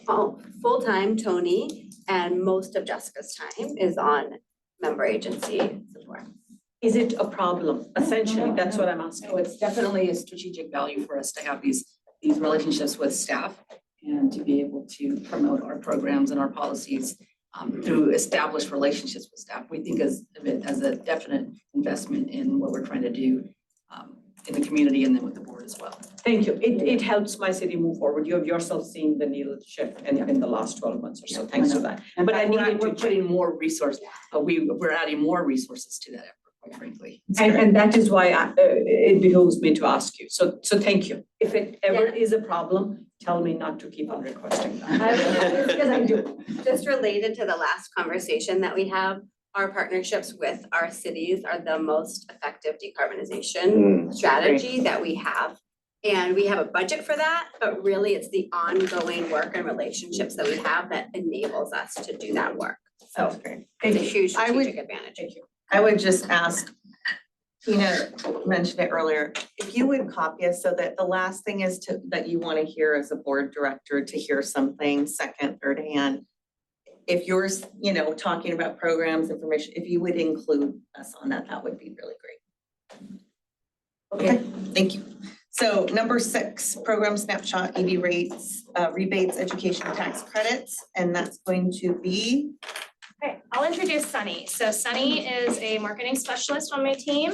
Speaker 2: full-time Tony, and most of Jessica's time is on member agency support.
Speaker 7: Is it a problem? Essentially,
Speaker 6: No,
Speaker 7: that's
Speaker 6: no.
Speaker 7: what I'm asking.
Speaker 6: So it's definitely a strategic value for us to have these relationships with staff and to be able to promote our programs and our policies through established relationships with staff. We think of it as a definite investment in what we're trying to do in the community and then with the board as well.
Speaker 7: Thank you. It helps my city move forward. You have yourself seen the needle shift in the last 12 months or so.
Speaker 6: Yeah,
Speaker 7: Thanks
Speaker 6: I
Speaker 7: for
Speaker 6: know.
Speaker 7: that.
Speaker 6: And
Speaker 7: But I needed to
Speaker 6: we're putting more resources, we're adding more resources to that effort, quite frankly.
Speaker 7: And that is why it behooves me to ask you. So thank you. If it ever is a problem, tell me not to keep on requesting that.
Speaker 2: Because I do. Just related to the last conversation that we have, our partnerships with our cities are the most effective decarbonization strategy that we have. And we have a budget for that, but really it's the ongoing work and relationships that we have that enables us to do that work. So
Speaker 5: That's great.
Speaker 2: it's a huge
Speaker 5: I would-
Speaker 2: strategic advantage.
Speaker 5: I would just ask, Tina mentioned it earlier, if you would copy us so that the last thing is that you want to hear as a board director, to hear something second, third hand. If you're, talking about programs, information, if you would include us on that, that would be really great. Okay, thank you. So number 6, program snapshot, EV rates, rebates, education tax credits, and that's going to be.
Speaker 12: Okay, I'll introduce Sunny. So Sunny is a marketing specialist on my team,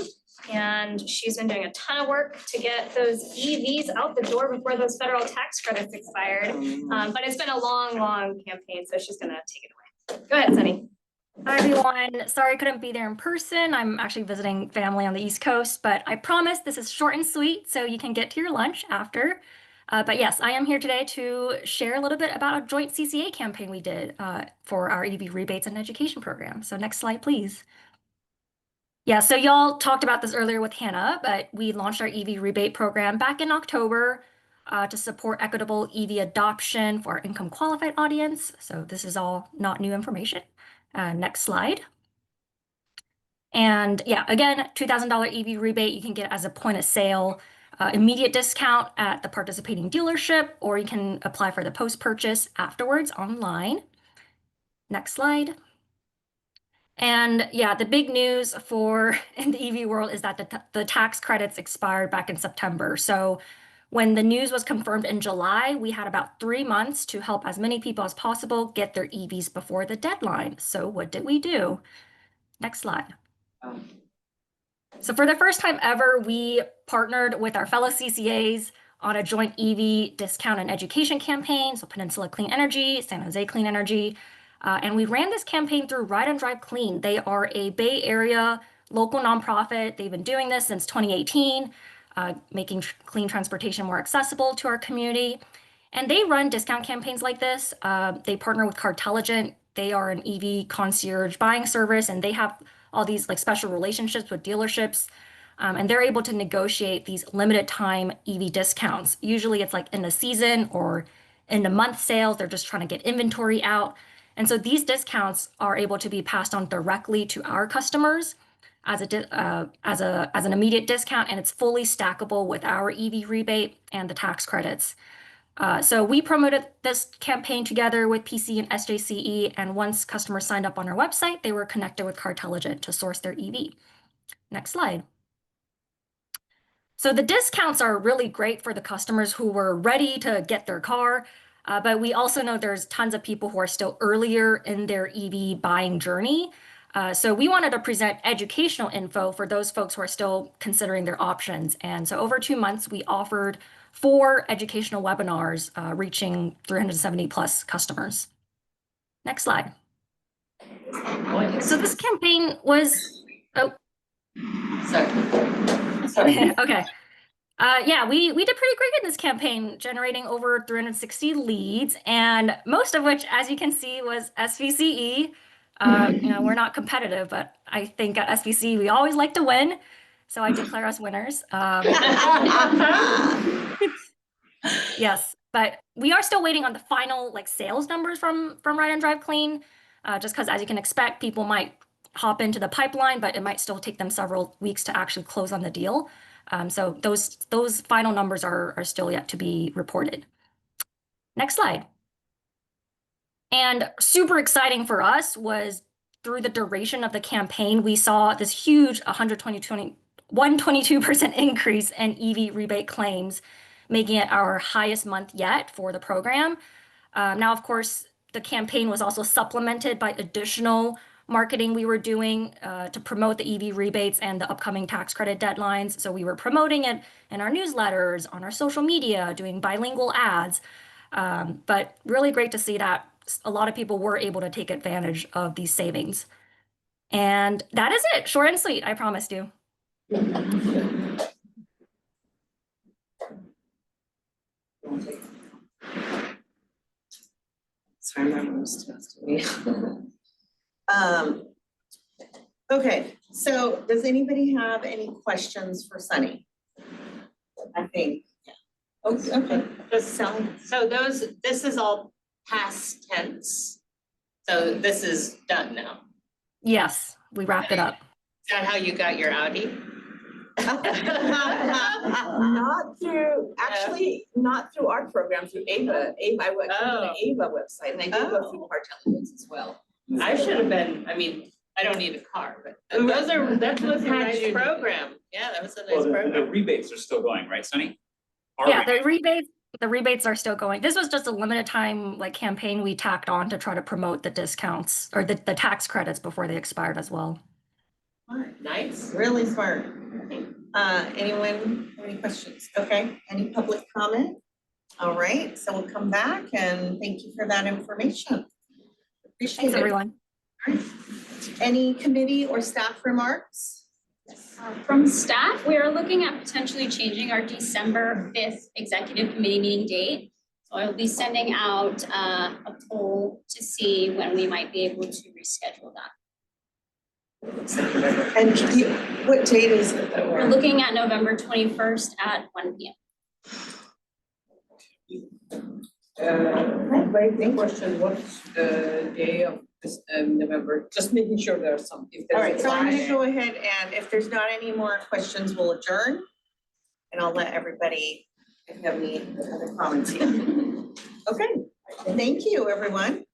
Speaker 12: and she's been doing a ton of work to get those EVs out the door before those federal tax credits expired. But it's been a long, long campaign, so she's gonna take it away. Go ahead, Sunny.
Speaker 13: Hi everyone, sorry I couldn't be there in person. I'm actually visiting family on the East Coast, but I promise this is short and sweet so you can get to your lunch after. But yes, I am here today to share a little bit about a joint CCA campaign we did for our EV rebates and education program. So next slide, please. Yeah, so y'all talked about this earlier with Hannah, but we launched our EV rebate program back in October to support equitable EV adoption for our income qualified audience. So this is all not new information. Next slide. And yeah, again, $2,000 EV rebate you can get as a point of sale, immediate discount at the participating dealership, or you can apply for the post-purchase afterwards online. Next slide. And yeah, the big news for in the EV world is that the tax credits expired back in September. So when the news was confirmed in July, we had about 3 months to help as many people as possible get their EVs before the deadline. So what did we do? Next slide. So for the first time ever, we partnered with our fellow CCAs on a joint EV discount and education campaign. So Peninsula Clean Energy, San Jose Clean Energy. And we ran this campaign through Ride and Drive Clean. They are a Bay Area local nonprofit. They've been doing this since 2018. Making clean transportation more accessible to our community. And they run discount campaigns like this. They partner with Cartelligent. They are an EV concierge buying service, and they have all these like special relationships with dealerships. And they're able to negotiate these limited time EV discounts. Usually it's like in the season or in the month sales. They're just trying to get inventory out. And so these discounts are able to be passed on directly to our customers as an immediate discount, and it's fully stackable with our EV rebate and the tax credits. So we promoted this campaign together with PC and SVCE, and once customers signed up on our website, they were connected with Cartelligent to source their EV. Next slide. So the discounts are really great for the customers who were ready to get their car, but we also know there's tons of people who are still earlier in their EV buying journey. So we wanted to present educational info for those folks who are still considering their options. And so over 2 months, we offered 4 educational webinars reaching 370 plus customers. Next slide. So this campaign was,
Speaker 6: Sorry.
Speaker 13: okay. Yeah, we did pretty great in this campaign, generating over 360 leads, and most of which, as you can see, was SVCE. We're not competitive, but I think at SVCE we always like to win. So I declare us winners. Yes, but we are still waiting on the final like sales numbers from Ride and Drive Clean. Just because as you can expect, people might hop into the pipeline, but it might still take them several weeks to actually close on the deal. So those final numbers are still yet to be reported. Next slide. And super exciting for us was through the duration of the campaign, we saw this huge 122% increase in EV rebate claims, making it our highest month yet for the program. Now, of course, the campaign was also supplemented by additional marketing we were doing to promote the EV rebates and the upcoming tax credit deadlines. So we were promoting it in our newsletters, on our social media, doing bilingual ads. But really great to see that a lot of people were able to take advantage of these savings. And that is it, short and sweet, I promised you.
Speaker 5: Sorry, my mom's testing me. Okay, so does anybody have any questions for Sunny? I think, yeah. Okay, just Sally.
Speaker 1: So this is all past tense. So this is done now.
Speaker 13: Yes, we wrapped it up.
Speaker 1: Is that how you got your Audi?
Speaker 7: Not through our program, through AVA. I went to
Speaker 1: Oh.
Speaker 7: the AVA website and I did go through part elements as well.
Speaker 1: I should have been, I mean, I don't need a car, but that was a nice program. Yeah, that was a nice
Speaker 11: The
Speaker 1: program.
Speaker 11: rebates are still going, right, Sunny?
Speaker 13: Yeah, the rebates are still going. This was just a limited time like campaign we tacked on to try to promote the discounts or the tax credits before they expired as well.
Speaker 5: Smart,
Speaker 1: Nice.
Speaker 5: really smart. Anyone have any questions? Okay, any public comment? All right, so we'll come back and thank you for that information. Appreciate
Speaker 13: Thanks,
Speaker 5: it.
Speaker 13: everyone.
Speaker 5: Any committee or staff remarks?
Speaker 14: From staff, we are looking at potentially changing our December 5th executive committee meeting date. So I'll be sending out a poll to see when we might be able to reschedule that.
Speaker 5: And what date is it that
Speaker 14: We're looking at November 21st at 1 p.m.
Speaker 7: Very good question, what's the day of this November? Just making sure there's some, if
Speaker 5: All
Speaker 7: there's.
Speaker 5: right, so I'm gonna go ahead and if there's not any more questions, we'll adjourn. And I'll let everybody, if you have any other comments here. Okay, thank you, everyone.